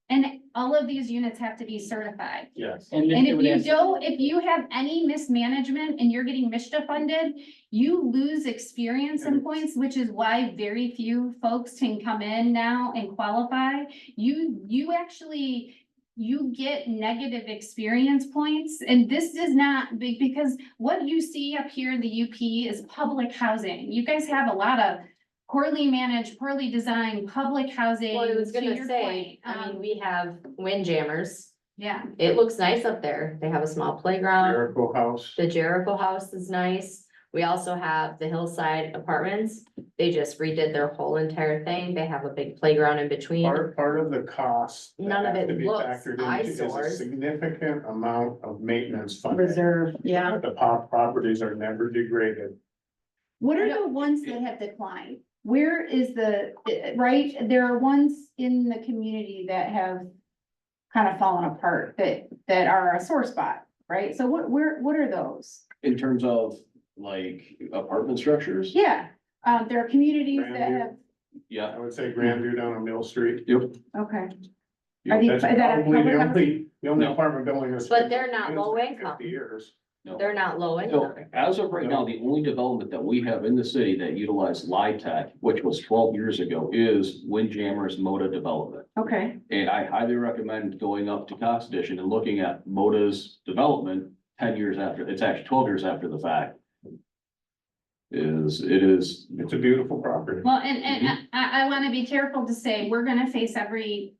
And all of these units have to be certified. Yes. And if you have any mismanagement and you're getting MISTA funded, you lose experience and points, which is why very few folks can come in now and qualify. You actually, you get negative experience points, and this does not be, because what you see up here in the UP is public housing. You guys have a lot of poorly managed, poorly designed public housing. Well, I was to gonna your say, point. I mean, we have windjammers. Yeah. It looks nice up there. They have a small playground. Jericho House. The Jericho House is nice. We also have the Hillside Apartments. They just redid their whole entire thing. They have a big playground in between. Part of the cost. that None of have it to be looks factored into is a eyesores. significant amount of maintenance funding. Reserve, yeah. The properties are never degraded. What are the ones that have declined? Where is right, there are ones in the community that have kind of fallen apart that are a sore spot, right? So what are those? In terms of like apartment structures? Yeah, there are communities that have, Yeah, I would say Grandview down on Mill Street. yep. okay. Yeah, Are these- That's is that a probably the public only No. apartment building that's. But they're not been low for income. 50 years. no. They're not low So income. as of right now, the only development that we have in the city that utilized LIHTC, which was 12 years ago, is Windjammer's Moda development. Okay, And I highly recommend going up to Cox Edition and looking at Moda's development 10 years after, it's actually 12 years after the fact. It is, It's a beautiful property. Well, and I want to be careful to say, we're gonna face every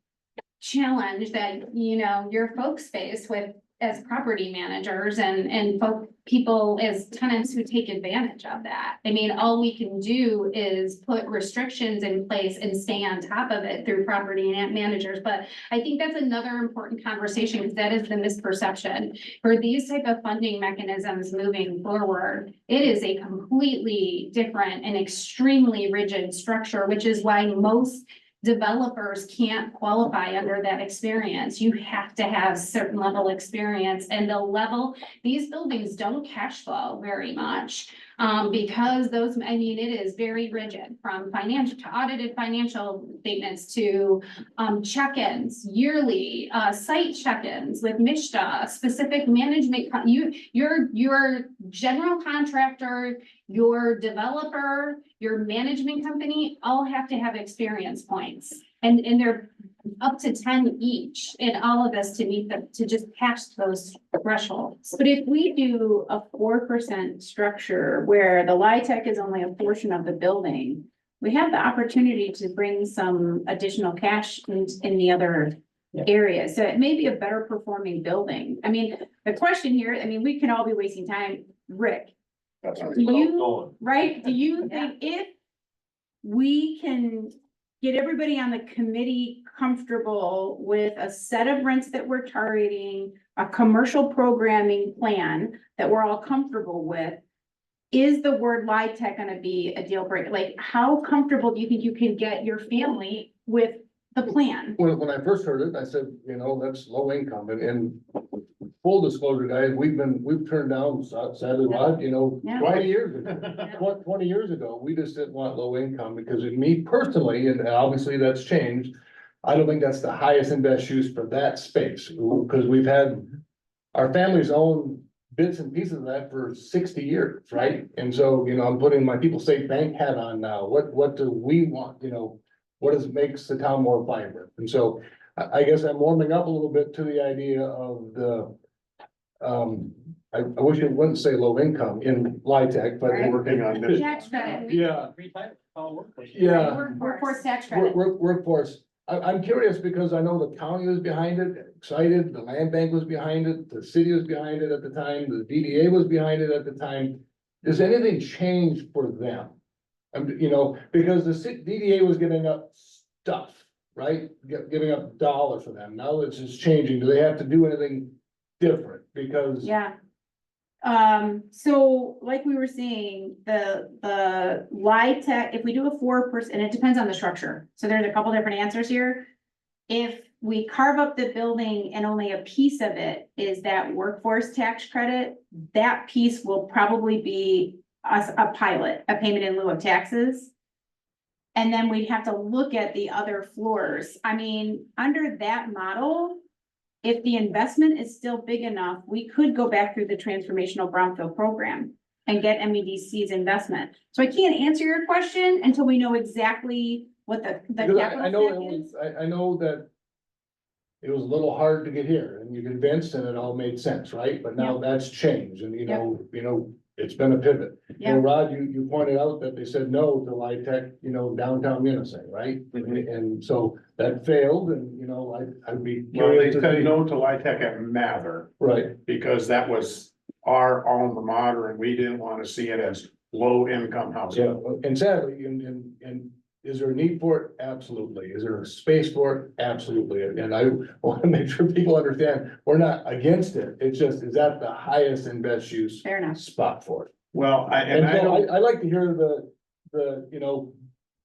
challenge that, your folks face with as property managers and people as tenants who take advantage of that. I mean, all we can do is put restrictions in place and stay on top of it through property managers. But I think that's another important conversation, because that is the misperception. For these type of funding mechanisms moving forward, it is a completely different and extremely rigid structure, which is why most developers can't qualify under that experience. You have to have certain level experience, and these buildings don't cash flow very much. Because it is very rigid, from financial to audited financial statements to check-ins, yearly site check-ins with MISTA, specific management. Your general contractor, your developer, your management company, all have to have experience points. And they're up to 10 each in all of this to just pass those thresholds. But if we do a 4% structure where the LIHTC is only a portion of the building, we have the opportunity to bring some additional cash in the other areas. So it may be a better performing building. I mean, the question here, we can all be wasting time. Rick, That's do you, right? Do you think if we can get everybody on the committee comfortable with a set of rents that we're targeting, a commercial programming plan that we're all comfortable with, is the word LIHTC gonna be a deal breaker? Like, how comfortable do you think you can get your family with the plan? When I first heard it, I said, that's low income, and full disclosure, guys, we've turned down sadly a lot, Yeah. 20 years ago. 20 years ago, we just didn't want low income, because in me personally, and obviously that's changed. I don't think that's the highest and best use for that space, because we've had our family's own bits and pieces of that for 60 years, right? And so, I'm putting my People State Bank hat on now. What do we want, what makes the town more vibrant? And so I guess I'm warming up a little bit to the idea of I wish it wouldn't say low income in LIHTC, but Right. Working on this. Tax credit. yeah, Workforce. yeah. Workforce tax credit. Workforce. I'm curious because I know the county was behind it, excited, the land bank was behind it, the city was behind it at the time, the DDA was behind it at the time. Does anything change for them? Because the DDA was giving up stuff, right? Giving up dollars for them. Now it's just changing. Do they have to do anything different? Because. Yeah. So like we were saying, the LIHTC, if we do a 4%, and it depends on the structure. So there's a couple different answers here. If we carve up the building and only a piece of it is that workforce tax credit, that piece will probably be a pilot, a payment in lieu of taxes. And then we'd have to look at the other floors. I mean, under that model, if the investment is still big enough, we could go back through the transformational brownfield program and get MEDC's investment. So I can't answer your question until we know exactly what the Because I capital know it stack is. was, I know that it was a little hard to get here and you convinced and it all made sense, right? But now that's changed and you know, it's been a pivot. You know, Yeah. Rod, you pointed out that they said no to Light Tech, you know, downtown Munising, right? And so that failed and, you know, I'd be Well, they curious to said see. no to Litech at Mather Right, because that was our alma mater and we didn't want to see it as low income housing. yeah, and sadly, and is there a need for it? Absolutely. Is there a space for it? Absolutely. And I want to make sure people understand, we're not against it. It's just, is that the highest and best use Fair enough. spot for it? Well, I And so don't, I like to hear you know,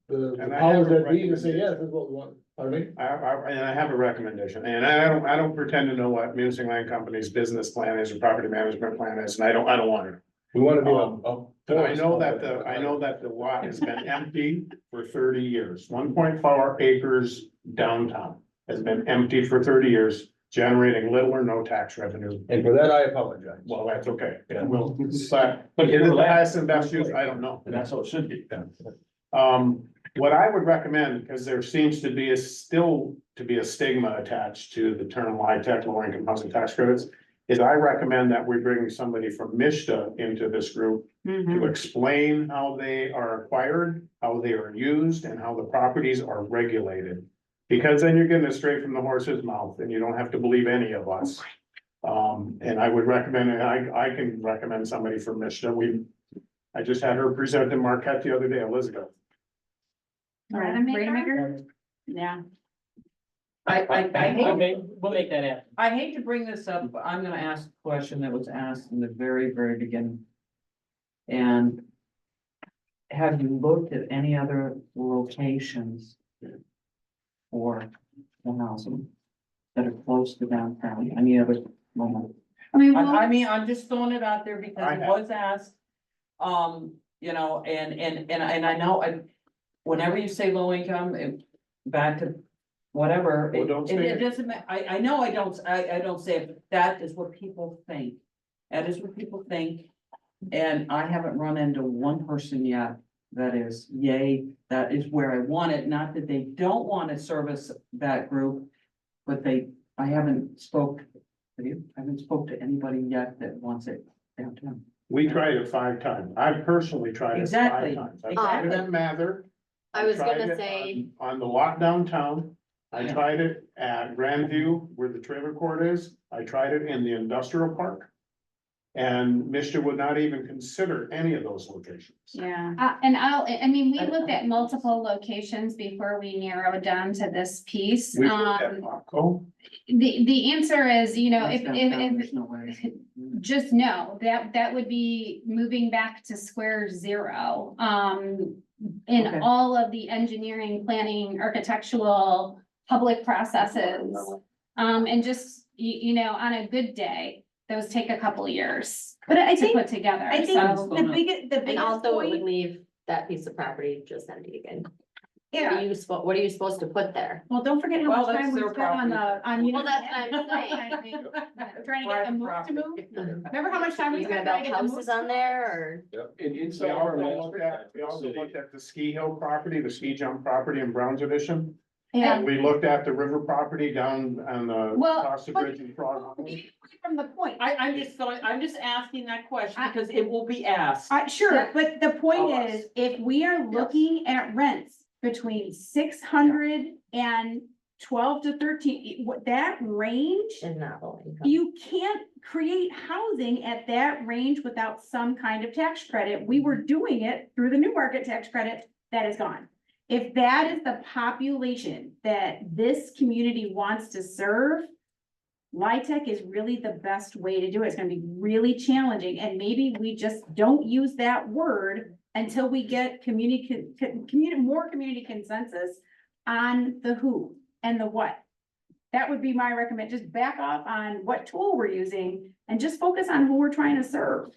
the And I powers have a that be to say, recommendation. yes, this is what we want. Pardon me? and I have a recommendation, and I don't pretend to know what Munising Land Company's business plan is or property management plan is, and I don't want to. We want to be But I know that the lot has been empty for 30 years. 1.4 acres downtown has been empty for 30 years, generating little or no tax revenue. And for that, I apologize. Well, that's okay. Yeah. Well, but is it the highest and best use? I don't know. And that's how it should be. What I would recommend, because there seems to be still to be a stigma attached to the term high tech, low income housing tax credits, is I recommend that we bring somebody from MISTA into this group to explain how they are acquired, how they are used, and how the properties are regulated. Because then you're getting it straight from the horse's mouth, and you don't have to believe any of us. And I would recommend, and I can recommend somebody from MISTA. I just had her present in Marquette the other day, Elizabeth. Rainmaker? Yeah. I hate, We'll make that happen. I hate to bring this up, but I'm gonna ask a question that was asked in the very, very beginning. And have you looked at any other locations for the housing that are close to downtown, any other moment? I mean, I mean, I'm just throwing it out there because I it have. was asked. You know, and I know, whenever you say low income, back to whatever. Well, don't say It it. doesn't, I know I don't say it, but that is what people think. That is what people think. And I haven't run into one person yet that is, yay, that is where I want it, not that they don't want to service that group. But I haven't spoke to anybody yet that wants it downtown. We tried it 5 times. I personally tried it 5 Exactly, times. I tried it at Mather. I was tried gonna it say, on the lot downtown. I Yeah. tried it at Grandview where the trailer court is. I tried it in the industrial park. And Mister would not even consider any of those locations. Yeah. And I mean, we looked at multiple locations before we narrowed down to this piece. We looked at Popco. The answer is, you know, if, There's no way. just know that would be moving back to square zero. In Okay. all of the engineering, planning, architectural, public processes. And just, you know, on a good day, those take a couple years But I to think, put together. I think So, the and biggest also it would point, leave that piece of property just empty again. yeah, What are you supposed to put there? well, don't forget how Well, much that's time we their spent on property. Well, that's what I'm saying. Trying to get them moved to move. Remember how much time we You gonna spent trying build to get them moved? houses on there or? And We inside our also looked at the ski hill property, the ski jump property in Browns Edition. Yeah. And we looked at the river property down on the Well, Costa Bridge and Frog Hollow. From the point. I'm just asking that question because it will be asked. Sure, but the point Of us. is, if we are looking at rents between 600 and 12 to 13, that range, Is not low income. you can't create housing at that range without some kind of tax credit. We were doing it through the new market tax credit, that is gone. If that is the population that this community wants to serve, LIHTC is really the best way to do it. It's gonna be really challenging, and maybe we just don't use that word until we get more community consensus on the who and the what. That would be my recommend, just back off on what tool we're using and just focus on who we're trying to serve.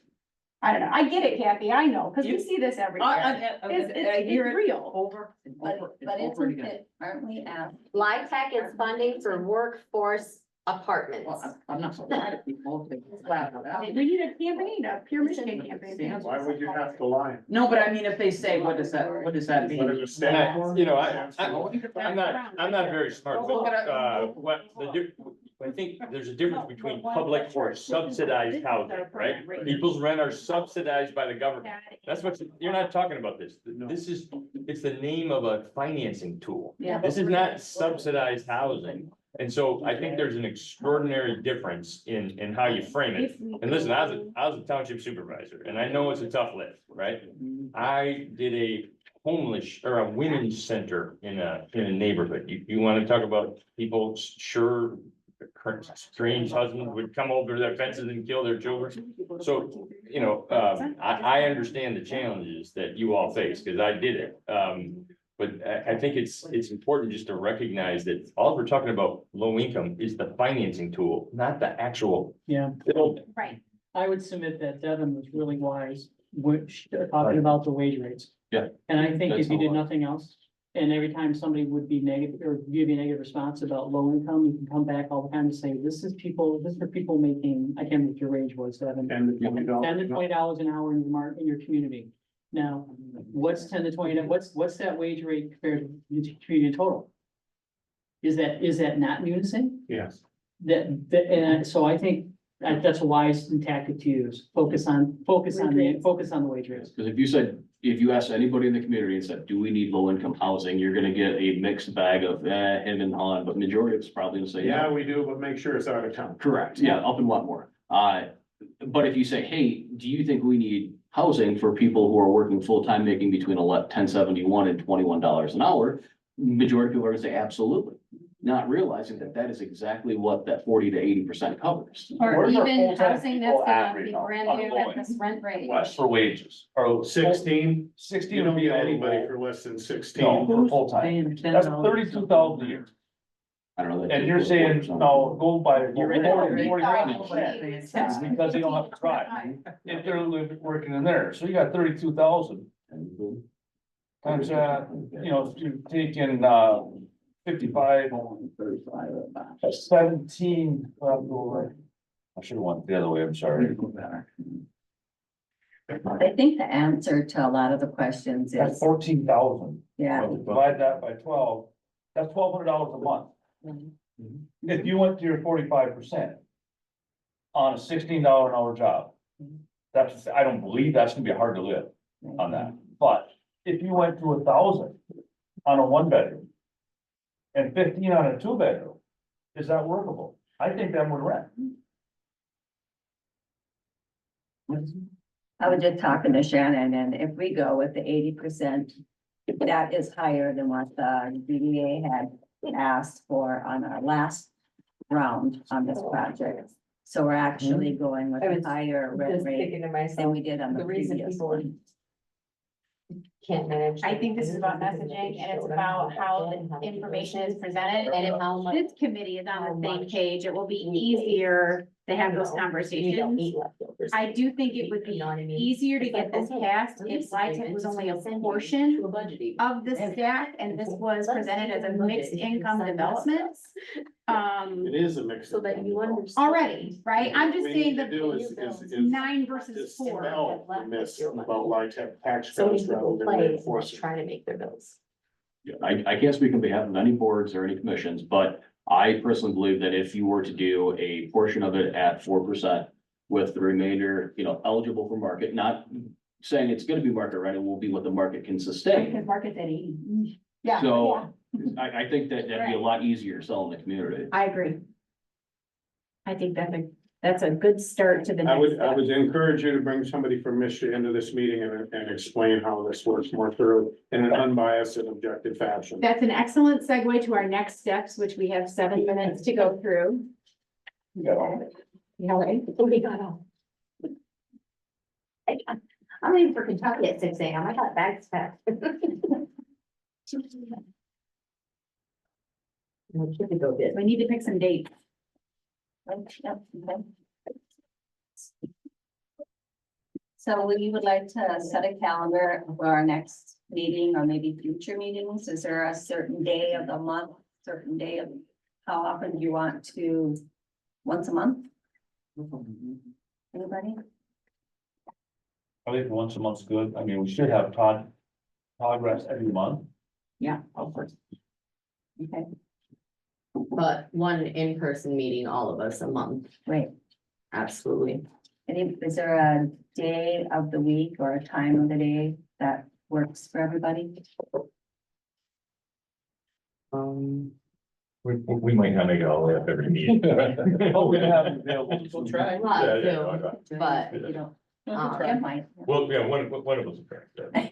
I don't know, I get it, Kathy, I know, because we You- see this every year. It's hear it real. Over and But, over and but over isn't again. it, aren't we asked? LIHTC is funding for workforce apartments. Well, I'm not so mad at people. if they- We need a campaign, a pure Michigan campaign. Why would you have to lie? No, but I mean, if they say, what does that mean? What does it say? You know, I'm not very smart, but, what I think there's a difference between public or subsidized housing, right? People's rent are subsidized by the government. That's what, you're not talking about this. This is, it's the name of a financing tool. Yeah. This is not subsidized housing. And so I think there's an extraordinary difference in how you frame it. And listen, I was a township supervisor and I know it's a tough lift, right? I did a homeless or a women's center in a neighborhood. You want to talk about people sure strange husbands would come over their fences and kill their children. So, you know, I understand the challenges that you all face because I did it. But I think it's important just to recognize that all we're talking about, low income, is the financing tool, not the actual Yeah, building. Right. I would submit that Devin was really wise, which, talking about the wage rates. Yeah. And I think That's if you did a lot. nothing else, and every time somebody would be negative or give you a negative response about low income, you can come back all the time and say, this is for people making, I can't remember what your wage was, Devin. And the $20. $10 to $20 an hour in your community. Now, what's 10 to 20, what's that wage rate compared to the community total? Is that not Munising? Yes. And so I think that's a wise tactic to use, focus on the wage rates. Because if you ask anybody in the community and said, do we need low income housing, you're gonna get a mixed bag of, him and Han, but majority of it's probably gonna say, Yeah, yeah. we do, but make sure it's out of town. Correct, yeah, up in Wetmore. But if you say, hey, do you think we need housing for people who are working full-time, making between $10.71 and $21 an hour? Majority of people are gonna say absolutely, not realizing that that is exactly what that 40 to 80% covers. Or Where's our even full-time housing people that's at gonna right be now, brand on new the at low this rent rate. West for wages, or 16, 16 you would don't be get anybody anybody for less than no, 16. for full time. That's $32,000 a year. I don't know. that And you're takes saying, 4%. no, go by You're in it. 40%. That's because they don't have to drive, if they're working in there, so you got 32,000. Times, if you take in, 55, that's 17, I should have went the other way, I'm sorry. I think the answer to a lot of the questions That's is, 14,000. yeah, Divide that by 12, that's $1,200 a month. If you went to your 45% on a $16 an hour job, I don't believe that's gonna be hard to live on that. But if you went to 1,000 on a 1-bedroom and 15 on a 2-bedroom, is that workable? I think that would rent. I was just talking to Shannon, and if we go with the 80%, that is higher than what the DDA had asked for on our last round on this project. So we're actually going with I a was higher rent Just rate thinking to than myself, we did on the the reason previous people one. can't manage. I think this is about messaging and it's about how the information is presented, and if this committee is on the same page, it will be easier to have those conversations. I do think it would be easier to get this passed if LIHTC was only a portion of the stack, and this was presented as a mixed income development. It is a mix. So that you understand. Already, right? I'm just What we saying need to do the is 9 versus 4. dispel the myths about LIHTC tax So many credits rather people than play, reinforce just it. trying to make their bills. Yeah, I can't speak on behalf of any boards or any commissions, but I personally believe that if you were to do a portion of it at 4% with the remainder, eligible for market, not saying it's gonna be market rate, it will be what the market can sustain. Because market's at 80. Yeah. So I think that that'd be a lot easier selling the community. I agree. I think that's a good start to the I next step. would encourage you to bring somebody from Michigan into this meeting and explain how this works more thoroughly in an unbiased and objective fashion. That's an excellent segue to our next steps, which we have 7 minutes to go through. Yeah. All right. We got all. I'm leaving for Kentucky at 6 a.m. I got bags packed. We need to pick some dates. Yep, okay. So we would like to set a calendar for our next meeting or maybe future meetings. Is there a certain day of the month, certain day of, how often do you want to, once a month? Anybody? I think once a month's good. I mean, we should have progress every month. Yeah. Okay, But one in-person meeting, all of us a month, great. absolutely. Is there a day of the week or a time of the day that works for everybody? We might not make it all the way up every meeting. Oh, we're gonna have it available. We'll try. Well, Yeah, yeah, Zoom, no, no. but You don't. Um, Yeah, might. Well, yeah, one of us will try.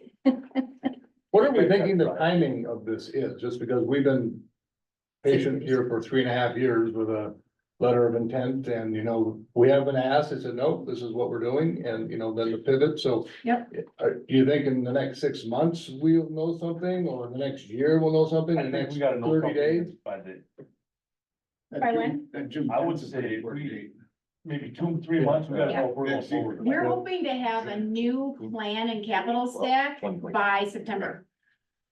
What are we thinking the timing of this is? Just because we've been patient here for 3.5 years with a letter of intent and, we have been asked, I said, no, this is what we're doing and, then the pivot, so. Yep. Do you think in the next 6 months we'll know something or the next year we'll know something, I the think next we gotta know 30 days? something by the, By when? I would say maybe 2-3 months, we gotta know if we're going forward. We're hoping to have a new plan and capital stack by September.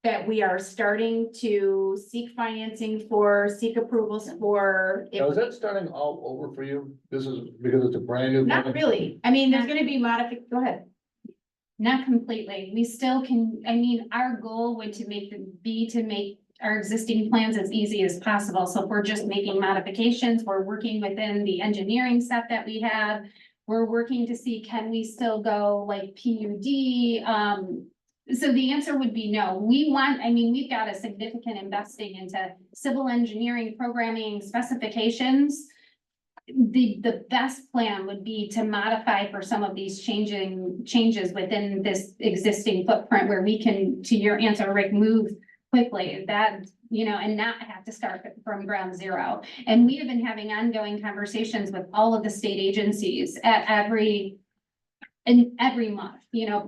That we are starting to seek financing for, seek approvals for. Now, is that starting all over for you? This is because it's a brand new. Not plan? really. I mean, there's gonna be go ahead. Not completely. We still can, I mean, our goal would to make our existing plans as easy as possible. So if we're just making modifications, we're working within the engineering stuff that we have. We're working to see, can we still go like PUD? So the answer would be no. We've got a significant investing into civil engineering, programming, specifications. The best plan would be to modify for some of these changes within this existing footprint where we can, to your answer, Rick, move quickly and not have to start from ground zero. And we have been having ongoing conversations with all of the state agencies at every month,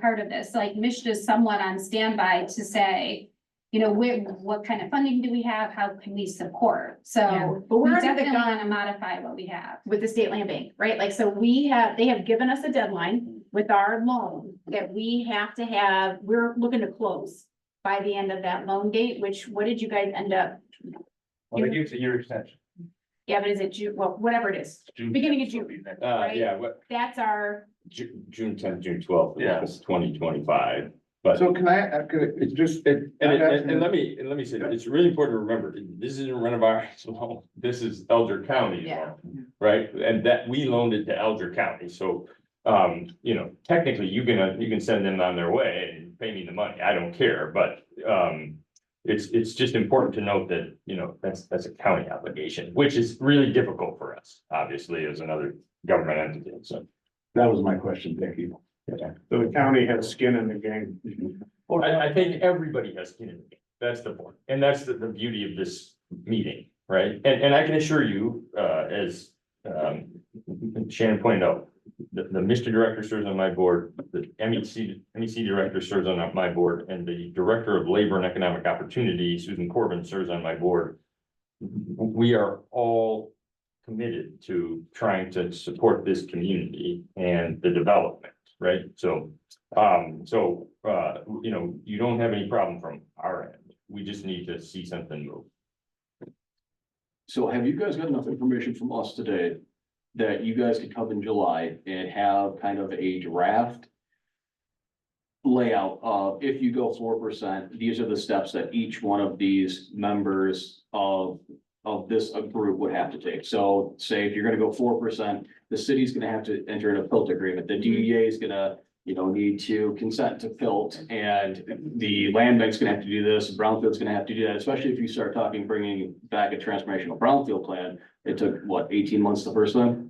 part of this, like Mishta is somewhat on standby to say, what kind of funding do we have? How can we support? Yeah, So but we we're under the definitely gun want to modify what we have. with the state land bank, right? Like, so they have given us a deadline with our loan that we have to have, we're looking to close by the end of that loan date, which, what did you guys end up? Well, they give us a year extension. Yeah, but is it June, well, whatever it is, Beginning of June. Right. Yeah, what, that's our, June 10th, June 12th, Yeah. it's 2025. But, So can it's just, and let me say, it's really important to remember, this isn't Renovar's loan, this is Elder County Yeah. loan, right? And that we loaned it to Elder County, so, technically you can send them on their way and pay me the money, I don't care, but, it's just important to note that, that's a county obligation, which is really difficult for us, obviously, as another government entity, so. That was my question, thank you. so the county has skin in the game. I think everybody has skin in the game, that's the point, and that's the beauty of this meeting, right? And I can assure you, as Shannon pointed out, the Mr. Director serves on my board, the MEC Director serves on my board, and the Director of Labor and Economic Opportunity, Susan Corbin, serves on my board. We are all committed to trying to support this community and the development, right? So, you don't have any problem from our end. We just need to see something move. So have you guys got enough information from us today that you guys could come in July and have kind of a draft layout of, if you go 4%, these are the steps that each one of these members of this group would have to take. So say if you're gonna go 4%, the city's gonna have to enter in a PILT agreement. The DEA is gonna, need to consent to PILT, and the land bank's gonna have to do this, Brownfield's gonna have to do that, especially if you start talking, bringing back a transformational brownfield plan. It took, 18 months the first time?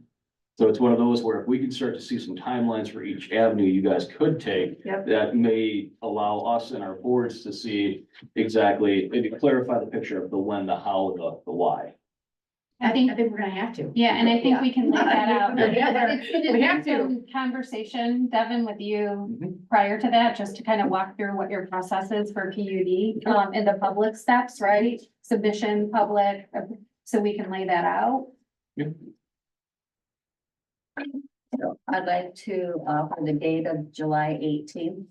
So it's one of those where if we can start to see some timelines for each avenue you guys could take, Yep. that may allow us and our boards to see exactly, maybe clarify the picture of the when, the how, the why. I think we're gonna have to. Yeah, and I think we can lay that out. Yeah. It's gonna We be have to. some conversation, Devin, with you prior to that, just to kind of walk through what your process is for PUD, and the public steps, right? Submission, public, so we can lay that out. So I'd like to offer the date of July 18th.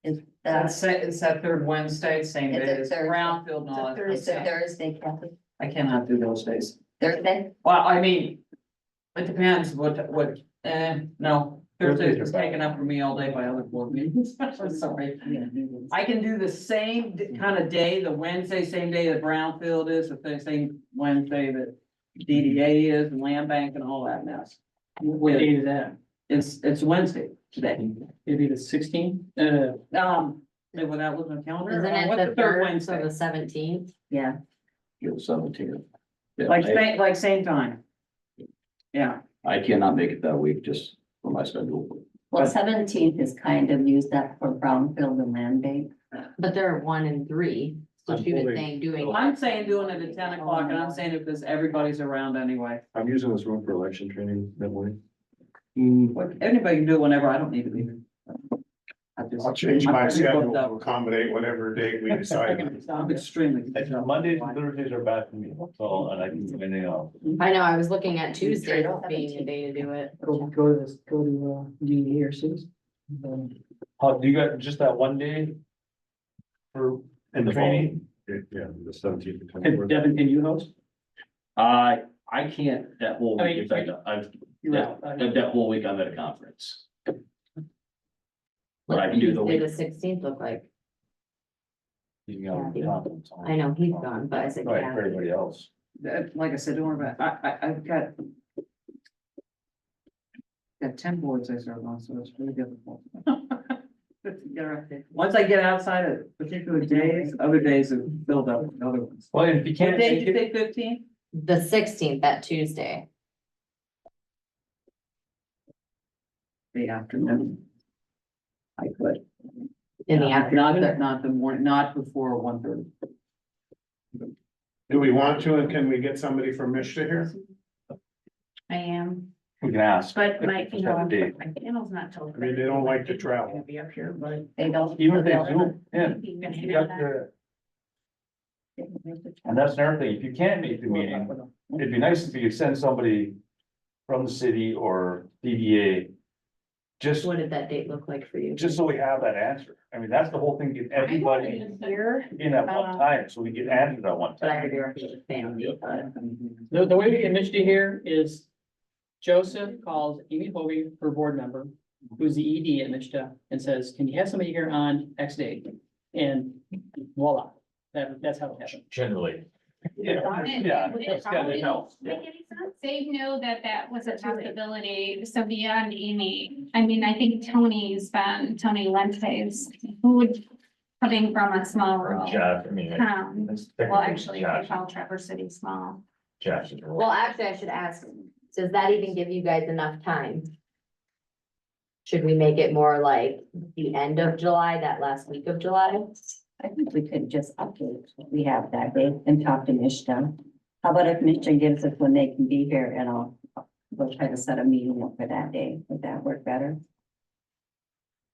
Is That's, that, it's that third Wednesday, same It's day a as Thursday. Brownfield and all that. it's a Thursday, Kathy? I cannot do those days. Thursday? Well, I mean, it depends no, Thursday Thursdays is are taken up for me all day by other board meetings. Sorry. I can do the same kind of day, the Wednesday, same day that Brownfield is, the same Wednesday that DDA is and Land Bank and all that mess. What date is that? It's Wednesday today. Maybe the 16th? Without looking at the calendar, Isn't it what's the the third third, so Wednesday? the 17th? Yeah, You're the 17th. Yeah, Like same time. Yeah, I cannot make it that week just for my schedule. well, 17th is kind of used up for Brownfield and Land Bank. But they're 1 and 3, so I'm she was holding- saying doing. I'm saying doing it at 10 o'clock, and I'm saying it because everybody's around anyway. I'm using this room for election training that morning. Anybody can do it whenever, I don't need to be here. I'll change I'm my pretty schedule booked to up. accommodate whatever date we decide. I'm extremely. Mondays and Thursdays are bad for me, so, and I can do anything else. I know, I was looking at Trade Tuesday off being a 17th. day to do it. Go to this, go to, DE or Sue's. Do you got just that one day? For And the training? Yeah, the 17th. Devin, can you host? I can't that whole I week, mean, in fact, I've, You're out. that whole week I'm at a conference. But I can do the Tuesday, week. the 16th look like, You got Yeah. conference on. I know he's gone, but I said, Right, yeah. for everybody else. Like I said, don't worry about it. I've got 10 boards I serve on, so it's really difficult. Once I get outside of particular days, other days have filled up with other ones. Well, if you What can't day make did you it, say 15? The 16th, that Tuesday. The afternoon. I could. In the afternoon. Not the morning, not before 1:30. Do we want to, and can we get somebody from Michigan here? I am, we can ask. but my, Just have a date. my panel's not till. I mean, they don't like to travel. I'll be up here, but. They don't. Even if they they'll- zoom in, you got the, and that's another thing, if you can't make the meeting, it'd be nice if you could send somebody from the city or DDA. Just, What did that date look like for you? just so we have that answer. I mean, that's the whole thing, get everybody Here. in at one time, so we get answers at one But I time. could be working with family, but. The way we get Mitch to here is Joseph calls Amy Hovey, her board member, who's the ED at Mitchta, and says, can you have somebody here on X date? And voila, that's how it happens. Generally. Yeah, yeah, it's gotta help. Make any sense? They know that that was a possibility, so beyond Amy, I mean, I think Tony Lentes, who would, coming from a small rural Josh, I mean. town, that's well, technically actually, Josh- they call Traverse City small. Josh is. Well, actually, I should ask, does that even give you guys enough time? Should we make it more like the end of July, that last week of July? I think we could just update what we have that day and talk to Mishta. How about if Mishta gives us when they can be here and we'll try to set a meeting up for that day. Would that work better?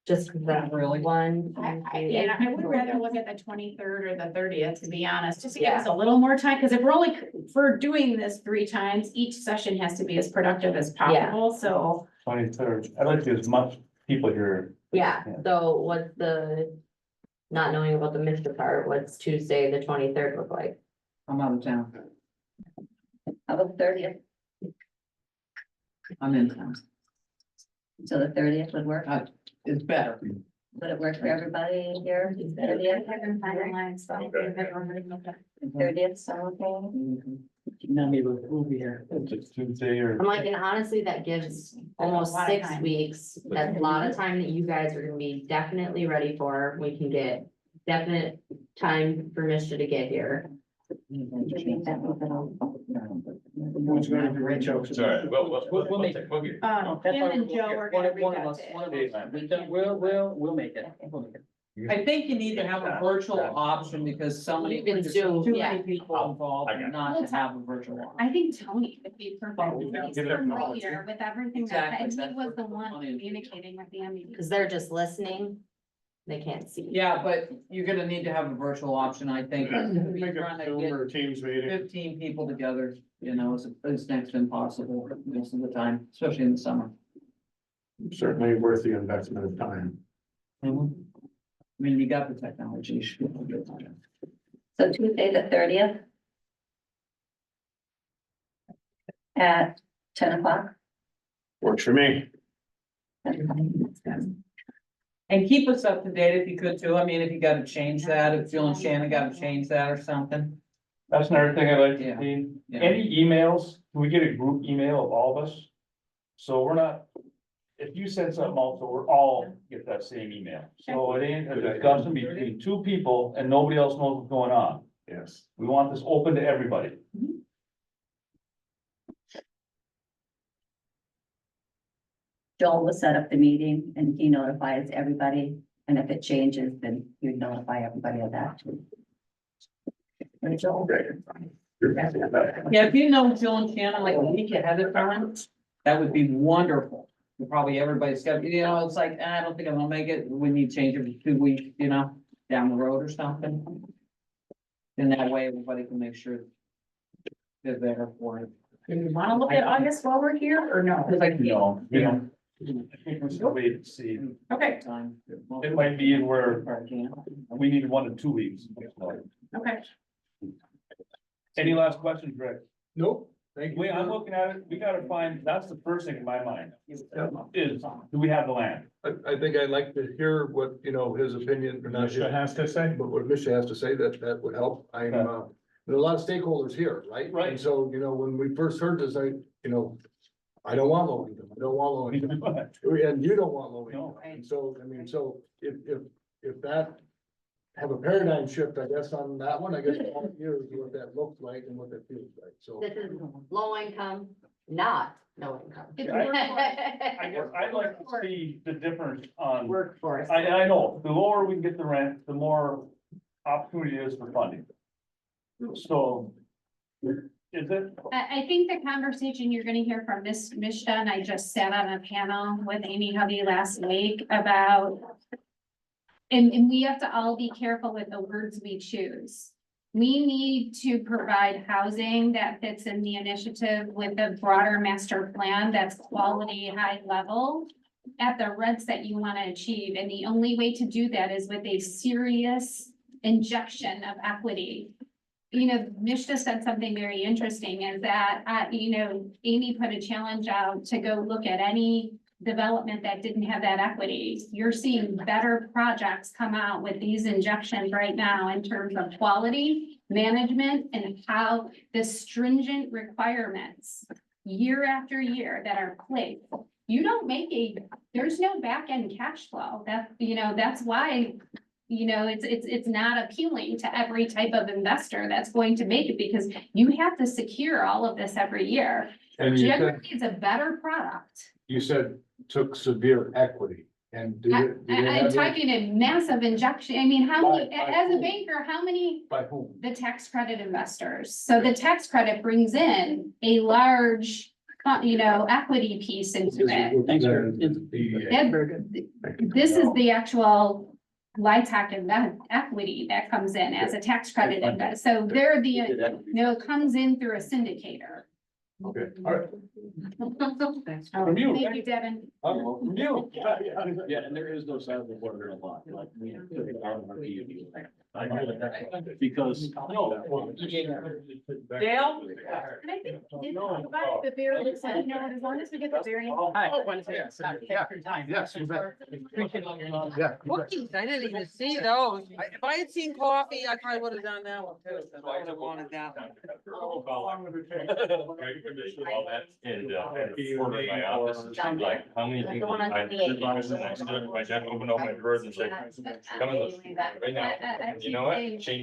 Just that Really? one. Yeah, I would rather look at the 23rd or the 30th, to be honest, just to give us a little more time, because if we're doing this 3 times, each session has to be as productive as possible, so. 23rd, I'd like to get as much people here. Yeah, so what's not knowing about the Mr. part, what's Tuesday, the 23rd look like? I'm out of town. How about the 30th? I'm in town. So the 30th would work? It's better. Would it work for everybody here? I 30th, haven't finalized, so. Okay. 30th, so okay? Not me, but we'll be here. It's Tuesday or. I'm like, and honestly, that gives almost A lot of 6 time. weeks. That's a lot of time that you guys are gonna be definitely ready for. We can get definite time for Mr. to get here. Who's gonna reach out It's to? all right, We'll make we'll get. That's Kim why and we're- Joe are one gonna of- reach one of out us- to one of him. us. We'll make it. We'll make it. I think you need to have a virtual option because so many, Even there's Zoom, too yeah. many people involved I got it. not to have a virtual. option. I think Tony would be perfect. Give He's it a call. familiar with everything that, Exactly, and he that's was what the the one money is. communicating with the MEP. Cause they're just listening. They can't see. Yeah, but you're gonna need to have a virtual option, I think. We're Make trying a to Zoom get or Teams meeting. 15 people together. you know, is next to impossible most of the time, especially in the summer. Certainly worth the investment of time. I mean, you got the technology. You should be able to get it. So Tuesday, the 30th. At 10 o'clock. Works for me. And keep us up to date if you could too. I mean, if you gotta change that, if Jill and Shannon gotta change that or something. That's another thing I'd like Yeah. to see. Yeah. Any emails, can we get a group email of all of us? So we're not, if you send something out, so we're all get that same email. So it ain't a discussion between two people and nobody else knows what's going on. Yes. We want this open to everybody. Joel will set up the meeting and he notifies everybody, and if it changes, then you notify everybody of that too. Right, Joel? Yeah, if you know Jill and Shannon like a week ahead of time, that would be wonderful. Probably everybody's got, you know, it's like, I don't think I'm gonna make it. We need to change it to 2 weeks, you know, down the road or something. And that way everybody can make sure they're there for it. Do you wanna look at August while we're here or no? Cause like, No, you know, I think we should wait and see. Okay, time. It might be in where Or can't. we need 1 to 2 weeks. okay. Any last questions, Greg? Nope, thank you. Wait, I'm looking at it, we gotta find, that's the first thing in my mind, is, do we have the land? I think I'd like to hear what, you know, his opinion, or not his, has to say. but what Misha has to say, that would help. I'm, there are a lot of stakeholders here, right? Right. And so, you know, when we first heard this, I don't want low income, I don't want low income, and you don't want low income. No. And so, I mean, so if that have a paradigm shift, I guess, on that one, I guess, all years, what that looks like and what that feels like, so. This is low income, not no income. It's I guess I'd like to see the difference on, Workforce. I know, the lower we can get the rent, the more opportunity is for funding. So, is it? I think the conversation you're gonna hear from Miss Mishta, and I just sat on a panel with Amy Hovey last week about. And we have to all be careful with the words we choose. We need to provide housing that fits in the initiative with the broader master plan that's quality, high level. At the rents that you wanna achieve, and the only way to do that is with a serious injection of equity. You know, Mishta said something very interesting, is that, Amy put a challenge out to go look at any development that didn't have that equity. You're seeing better projects come out with these injections right now in terms of quality, management, and how the stringent requirements year after year that are placed. You don't make there's no back end cash flow. That's why it's not appealing to every type of investor that's going to make it, because you have to secure all of this every year. And you said, Generally, it's a better product. you said took severe equity, and did it? I'm talking a massive injection. I mean, how many, By as a whom? banker, how many, By whom? the tax credit investors? So the tax credit brings in a large, equity piece into it. Thanks, This is the actual LIHTC equity that comes in as a tax credit invest. So they're it comes in through a syndicator. Okay, all right. From you, Thank you, Devin. From you. Yeah, and there is no sizable border in a lot, like we have to be on our PUD. Because. Dale? And I think we did talk about the variance, as long as we get the variance. Yes, you bet. Yeah. Cookies, I didn't even see those. If I had seen coffee, I probably would have done that one too. 'Cause I would have wanted that one. And, order in my office, and she's like, how many things? I stood at my desk, opened up my drawers and said, come and look, right now, you know what? Change